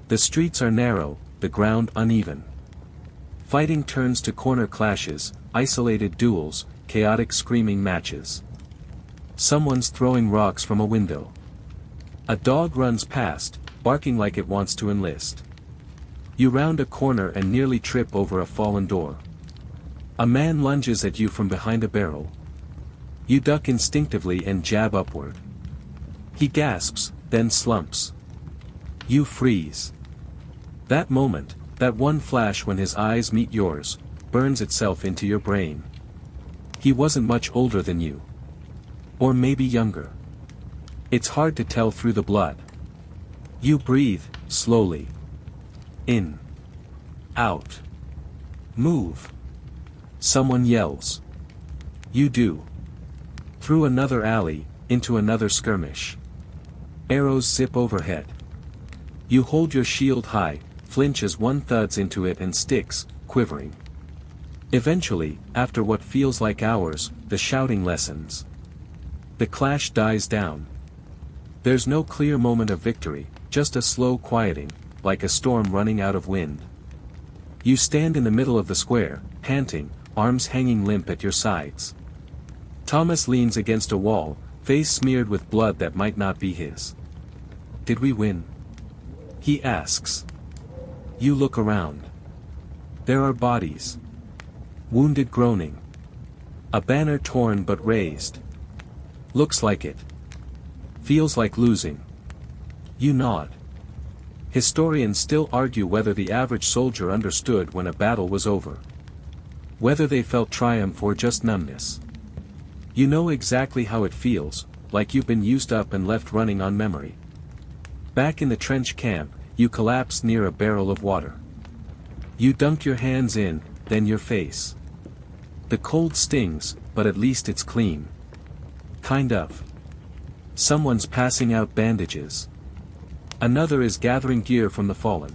The streets are narrow, the ground uneven. Fighting turns to corner clashes, isolated duels, chaotic screaming matches. Someone's throwing rocks from a window. A dog runs past, barking like it wants to enlist. You round a corner and nearly trip over a fallen door. A man lunges at you from behind a barrel. You duck instinctively and jab upward. He gasps, then slumps. You freeze. That moment, that one flash when his eyes meet yours, burns itself into your brain. He wasn't much older than you. Or maybe younger. It's hard to tell through the blood. You breathe, slowly. In. Out. Move. Someone yells. You do. Through another alley, into another skirmish. Arrows zip overhead. You hold your shield high, flinch as one thuds into it and sticks, quivering. Eventually, after what feels like hours, the shouting lessens. The clash dies down. There's no clear moment of victory, just a slow quieting, like a storm running out of wind. You stand in the middle of the square, panting, arms hanging limp at your sides. Thomas leans against a wall, face smeared with blood that might not be his. Did we win? He asks. You look around. There are bodies. Wounded groaning. A banner torn but raised. Looks like it. Feels like losing. You nod. Historians still argue whether the average soldier understood when a battle was over. Whether they felt triumph or just numbness. You know exactly how it feels, like you've been used up and left running on memory. Back in the trench camp, you collapse near a barrel of water. You dunk your hands in, then your face. The cold stings, but at least it's clean. Kind of. Someone's passing out bandages. Another is gathering gear from the fallen.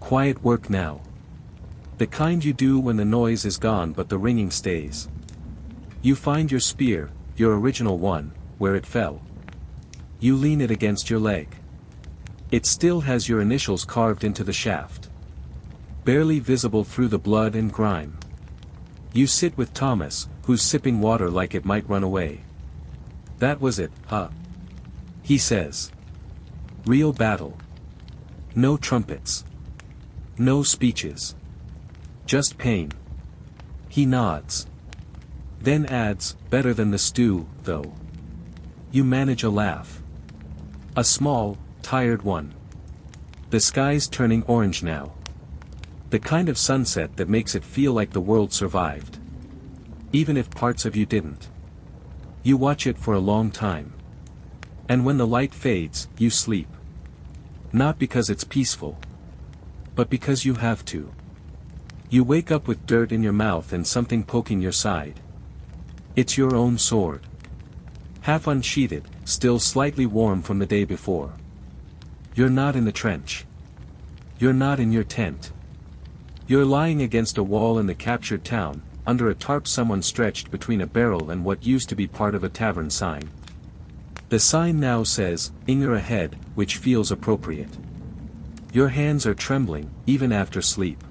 Quiet work now. The kind you do when the noise is gone but the ringing stays. You find your spear, your original one, where it fell. You lean it against your leg. It still has your initials carved into the shaft. Barely visible through the blood and grime. You sit with Thomas, who's sipping water like it might run away. That was it, huh? He says. Real battle. No trumpets. No speeches. Just pain. He nods. Then adds, better than the stew, though. You manage a laugh. A small, tired one. The sky's turning orange now. The kind of sunset that makes it feel like the world survived. Even if parts of you didn't. You watch it for a long time. And when the light fades, you sleep. Not because it's peaceful. But because you have to. You wake up with dirt in your mouth and something poking your side. It's your own sword. Half unsheathed, still slightly warm from the day before. You're not in the trench. You're not in your tent. You're lying against a wall in the captured town, under a tarp someone stretched between a barrel and what used to be part of a tavern sign. The sign now says, "Inger ahead," which feels appropriate. Your hands are trembling, even after sleep.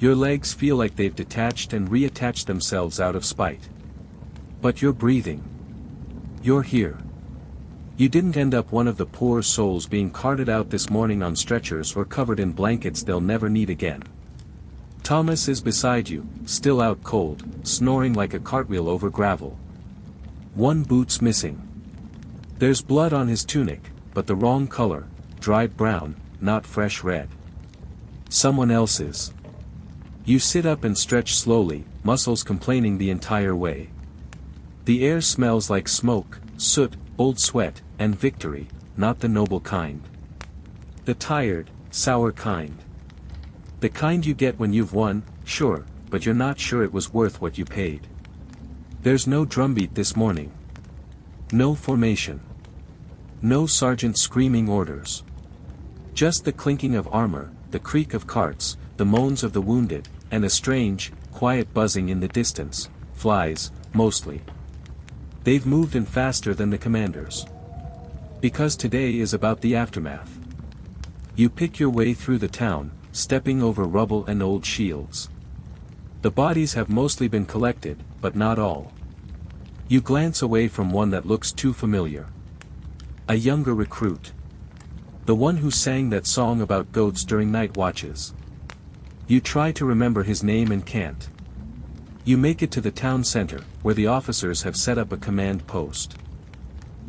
Your legs feel like they've detached and reattached themselves out of spite. But you're breathing. You're here. You didn't end up one of the poor souls being carted out this morning on stretchers or covered in blankets they'll never need again. Thomas is beside you, still out cold, snoring like a cartwheel over gravel. One boot's missing. There's blood on his tunic, but the wrong color, dried brown, not fresh red. Someone else's. You sit up and stretch slowly, muscles complaining the entire way. The air smells like smoke, soot, old sweat, and victory, not the noble kind. The tired, sour kind. The kind you get when you've won, sure, but you're not sure it was worth what you paid. There's no drumbeat this morning. No formation. No sergeant screaming orders. Just the clinking of armor, the creak of carts, the moans of the wounded, and a strange, quiet buzzing in the distance, flies, mostly. They've moved in faster than the commanders. Because today is about the aftermath. You pick your way through the town, stepping over rubble and old shields. The bodies have mostly been collected, but not all. You glance away from one that looks too familiar. A younger recruit. The one who sang that song about goats during night watches. You try to remember his name and can't. You make it to the town center, where the officers have set up a command post.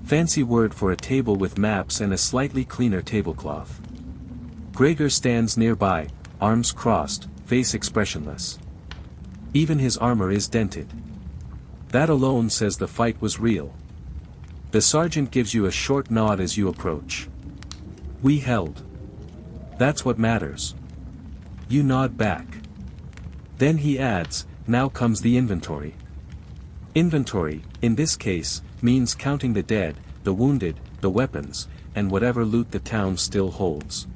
Fancy word for a table with maps and a slightly cleaner tablecloth. Gregor stands nearby, arms crossed, face expressionless. Even his armor is dented. That alone says the fight was real. The sergeant gives you a short nod as you approach. We held. That's what matters. You nod back. Then he adds, now comes the inventory. Inventory, in this case, means counting the dead, the wounded, the weapons, and whatever loot the town still holds.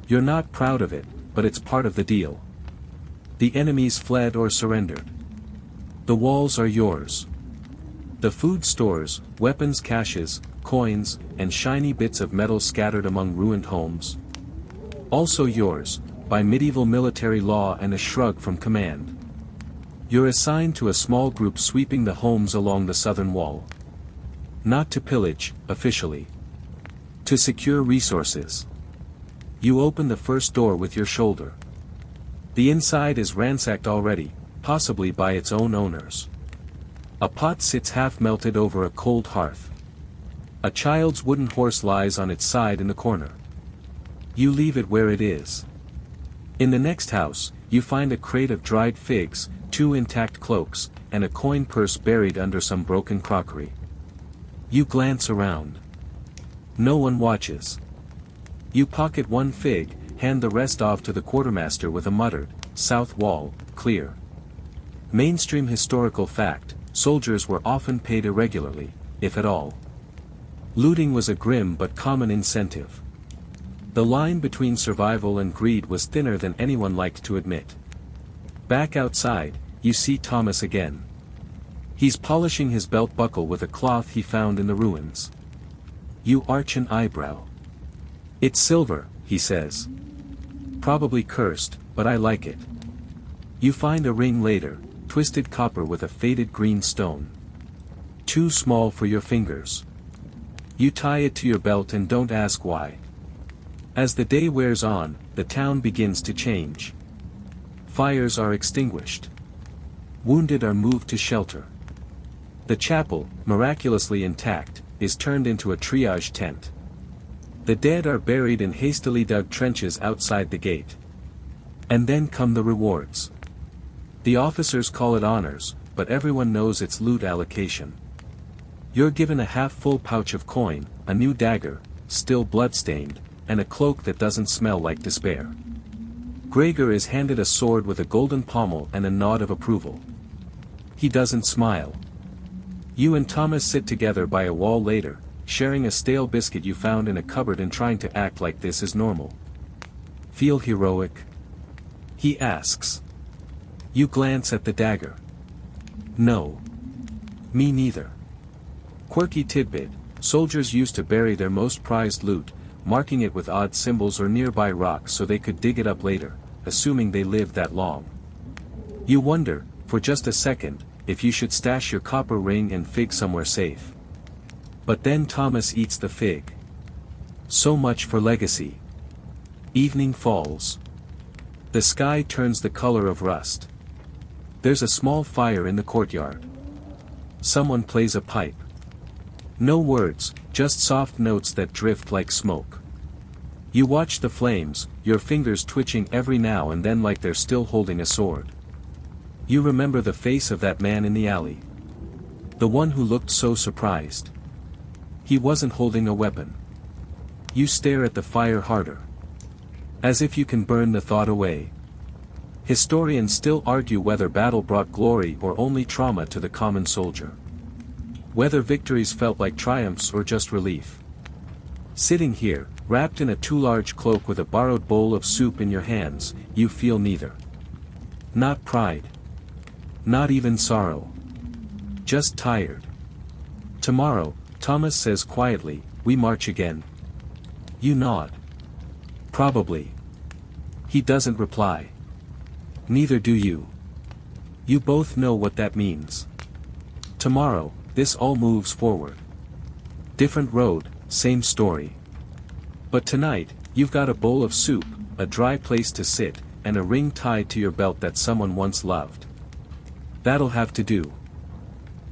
You're not proud of it, but it's part of the deal. The enemies fled or surrendered. The walls are yours. The food stores, weapons caches, coins, and shiny bits of metal scattered among ruined homes. Also yours, by medieval military law and a shrug from command. You're assigned to a small group sweeping the homes along the southern wall. Not to pillage, officially. To secure resources. You open the first door with your shoulder. The inside is ransacked already, possibly by its own owners. A pot sits half melted over a cold hearth. A child's wooden horse lies on its side in the corner. You leave it where it is. In the next house, you find a crate of dried figs, 2 intact cloaks, and a coin purse buried under some broken crockery. You glance around. No one watches. You pocket 1 fig, hand the rest off to the quartermaster with a muttered, "South wall, clear." Mainstream historical fact, soldiers were often paid irregularly, if at all. Looting was a grim but common incentive. The line between survival and greed was thinner than anyone liked to admit. Back outside, you see Thomas again. He's polishing his belt buckle with a cloth he found in the ruins. You arch an eyebrow. "It's silver," he says. "Probably cursed, but I like it." You find a ring later, twisted copper with a faded green stone. Too small for your fingers. You tie it to your belt and don't ask why. As the day wears on, the town begins to change. Fires are extinguished. Wounded are moved to shelter. The chapel, miraculously intact, is turned into a triage tent. The dead are buried in hastily dug trenches outside the gate. And then come the rewards. The officers call it honors, but everyone knows it's loot allocation. You're given a half-full pouch of coin, a new dagger, still blood-stained, and a cloak that doesn't smell like despair. Gregor is handed a sword with a golden pommel and a nod of approval. He doesn't smile. You and Thomas sit together by a wall later, sharing a stale biscuit you found in a cupboard and trying to act like this is normal. "Feel heroic?" he asks. You glance at the dagger. "No. Me neither." Quirky tidbit, soldiers used to bury their most prized loot, marking it with odd symbols or nearby rocks so they could dig it up later, assuming they lived that long. You wonder, for just a second, if you should stash your copper ring and fig somewhere safe. But then Thomas eats the fig. So much for legacy. Evening falls. The sky turns the color of rust. There's a small fire in the courtyard. Someone plays a pipe. No words, just soft notes that drift like smoke. You watch the flames, your fingers twitching every now and then like they're still holding a sword. You remember the face of that man in the alley. The one who looked so surprised. He wasn't holding a weapon. You stare at the fire harder. As if you can burn the thought away. Historians still argue whether battle brought glory or only trauma to the common soldier. Whether victories felt like triumphs or just relief. Sitting here, wrapped in a too large cloak with a borrowed bowl of soup in your hands, you feel neither. Not pride. Not even sorrow. Just tired. Tomorrow, Thomas says quietly, we march again. You nod. Probably. He doesn't reply. Neither do you. You both know what that means. Tomorrow, this all moves forward. Different road, same story. But tonight, you've got a bowl of soup, a dry place to sit, and a ring tied to your belt that someone once loved. That'll have to do.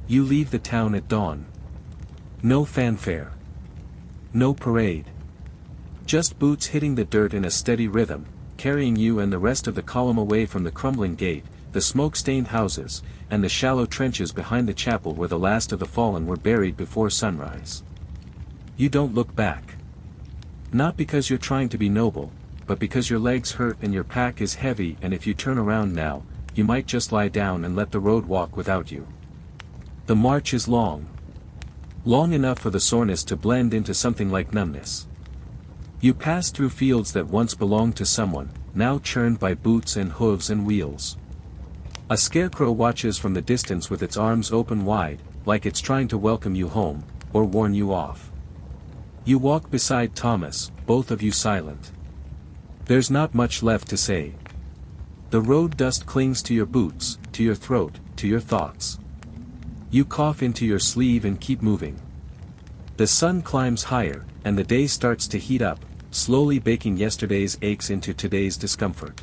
You leave the town at dawn. No fanfare. No parade. Just boots hitting the dirt in a steady rhythm, carrying you and the rest of the column away from the crumbling gate, the smoke-stained houses, and the shallow trenches behind the chapel where the last of the fallen were buried before sunrise. You don't look back. Not because you're trying to be noble, but because your legs hurt and your pack is heavy, and if you turn around now, you might just lie down and let the road walk without you. The march is long. Long enough for the soreness to blend into something like numbness. You pass through fields that once belonged to someone, now churned by boots and hooves and wheels. A scarecrow watches from the distance with its arms open wide, like it's trying to welcome you home, or warn you off. You walk beside Thomas, both of you silent. There's not much left to say. The road dust clings to your boots, to your throat, to your thoughts. You cough into your sleeve and keep moving. The sun climbs higher, and the day starts to heat up, slowly baking yesterday's aches into today's discomfort.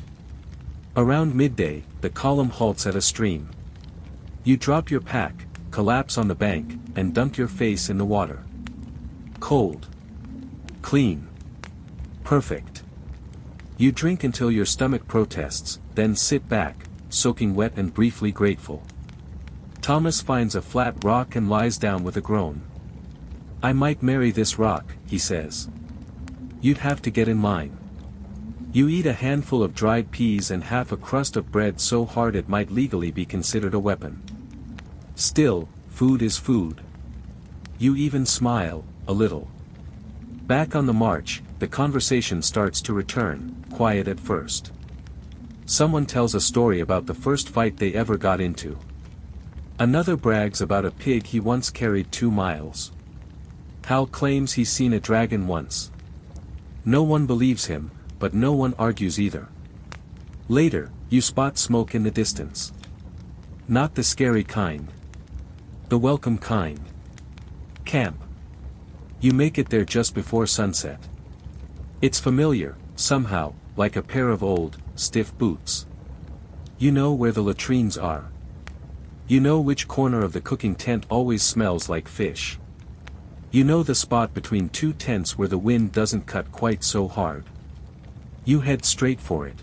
Around midday, the column halts at a stream. You drop your pack, collapse on the bank, and dunk your face in the water. Cold. Clean. Perfect. You drink until your stomach protests, then sit back, soaking wet and briefly grateful. Thomas finds a flat rock and lies down with a groan. "I might marry this rock," he says. "You'd have to get in line." You eat a handful of dried peas and half a crust of bread so hard it might legally be considered a weapon. Still, food is food. You even smile, a little. Back on the march, the conversation starts to return, quiet at first. Someone tells a story about the first fight they ever got into. Another brags about a pig he once carried 2 miles. Hal claims he's seen a dragon once. No one believes him, but no one argues either. Later, you spot smoke in the distance. Not the scary kind. The welcome kind. Camp. You make it there just before sunset. It's familiar, somehow, like a pair of old, stiff boots. You know where the latrines are. You know which corner of the cooking tent always smells like fish. You know the spot between 2 tents where the wind doesn't cut quite so hard. You head straight for it.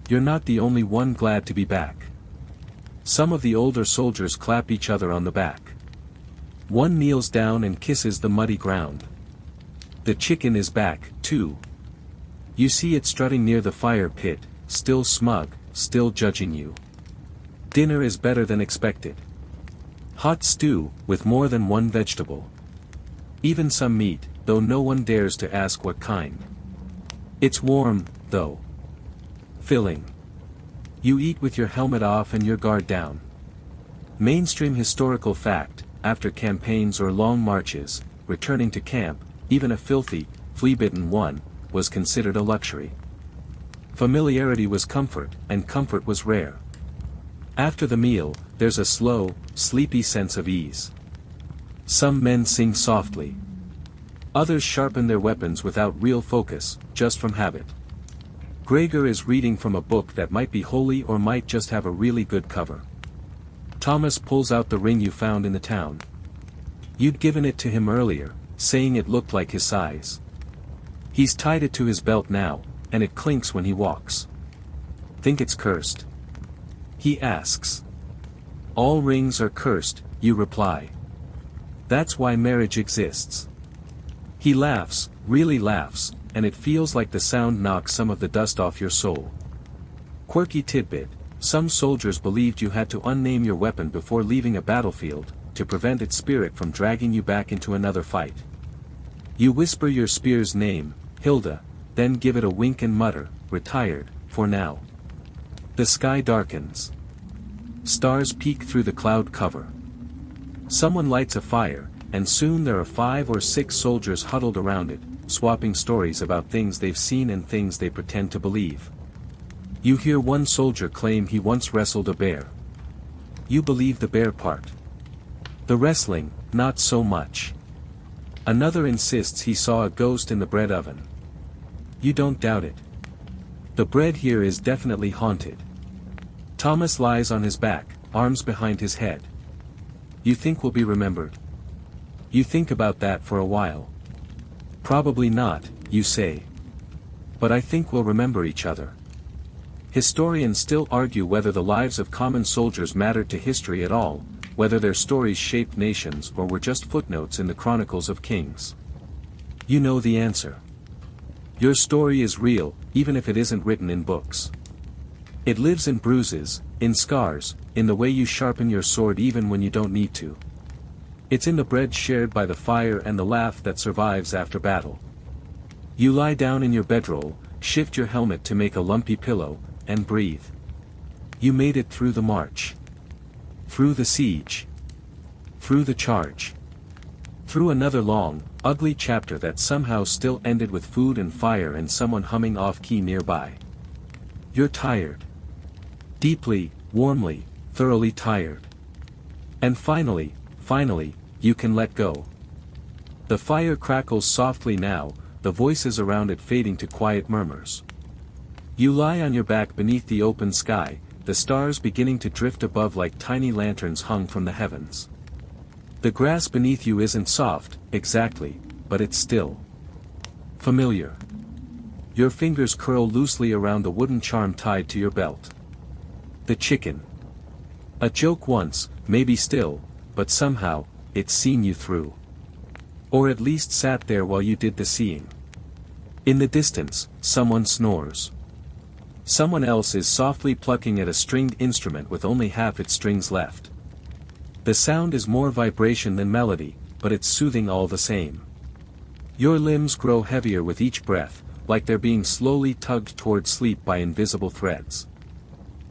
You're not the only one glad to be back. Some of the older soldiers clap each other on the back. One kneels down and kisses the muddy ground. The chicken is back, too. You see it strutting near the fire pit, still smug, still judging you. Dinner is better than expected. Hot stew, with more than one vegetable. Even some meat, though no one dares to ask what kind. It's warm, though. Filling. You eat with your helmet off and your guard down. Mainstream historical fact, after campaigns or long marches, returning to camp, even a filthy, flea-bitten one, was considered a luxury. Familiarity was comfort, and comfort was rare. After the meal, there's a slow, sleepy sense of ease. Some men sing softly. Others sharpen their weapons without real focus, just from habit. Gregor is reading from a book that might be holy or might just have a really good cover. Thomas pulls out the ring you found in the town. You'd given it to him earlier, saying it looked like his size. He's tied it to his belt now, and it clinks when he walks. Think it's cursed? He asks. All rings are cursed, you reply. That's why marriage exists. He laughs, really laughs, and it feels like the sound knocks some of the dust off your soul. Quirky tidbit: some soldiers believed you had to unname your weapon before leaving a battlefield, to prevent its spirit from dragging you back into another fight. You whisper your spear's name, Hilda, then give it a wink and mutter, retired, for now. The sky darkens. Stars peek through the cloud cover. Someone lights a fire, and soon there are 5 or 6 soldiers huddled around it, swapping stories about things they've seen and things they pretend to believe. You hear one soldier claim he once wrestled a bear. You believe the bear part. The wrestling, not so much. Another insists he saw a ghost in the bread oven. You don't doubt it. The bread here is definitely haunted. Thomas lies on his back, arms behind his head. You think we'll be remembered? You think about that for a while. Probably not, you say. But I think we'll remember each other. Historians still argue whether the lives of common soldiers mattered to history at all, whether their stories shaped nations or were just footnotes in the chronicles of kings. You know the answer. Your story is real, even if it isn't written in books. It lives in bruises, in scars, in the way you sharpen your sword even when you don't need to. It's in the bread shared by the fire and the laugh that survives after battle. You lie down in your bedroll, shift your helmet to make a lumpy pillow, and breathe. You made it through the march. Through the siege. Through the charge. Through another long, ugly chapter that somehow still ended with food and fire and someone humming off-key nearby. You're tired. Deeply, warmly, thoroughly tired. And finally, you can let go. The fire crackles softly now, the voices around it fading to quiet murmurs. You lie on your back beneath the open sky, the stars beginning to drift above like tiny lanterns hung from the heavens. The grass beneath you isn't soft, exactly, but it's still familiar. Your fingers curl loosely around the wooden charm tied to your belt. The chicken. A joke once, maybe still, but somehow, it's seen you through. Or at least sat there while you did the seeing. In the distance, someone snores. Someone else is softly plucking at a stringed instrument with only half its strings left. The sound is more vibration than melody, but it's soothing all the same. Your limbs grow heavier with each breath, like they're being slowly tugged toward sleep by invisible threads.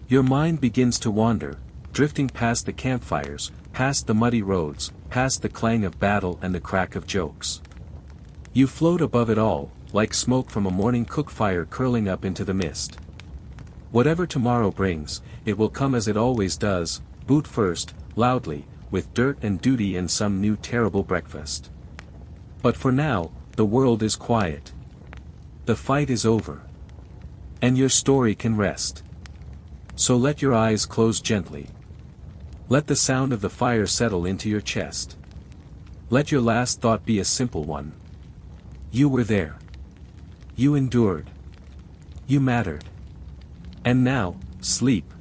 Your mind begins to wander, drifting past the campfires, past the muddy roads, past the clang of battle and the crack of jokes. You float above it all, like smoke from a morning cook fire curling up into the mist. Whatever tomorrow brings, it will come as it always does, boot first, loudly, with dirt and duty and some new terrible breakfast. But for now, the world is quiet. The fight is over. And your story can rest. So let your eyes close gently. Let the sound of the fire settle into your chest. Let your last thought be a simple one. You were there. You endured. You mattered. And now, sleep.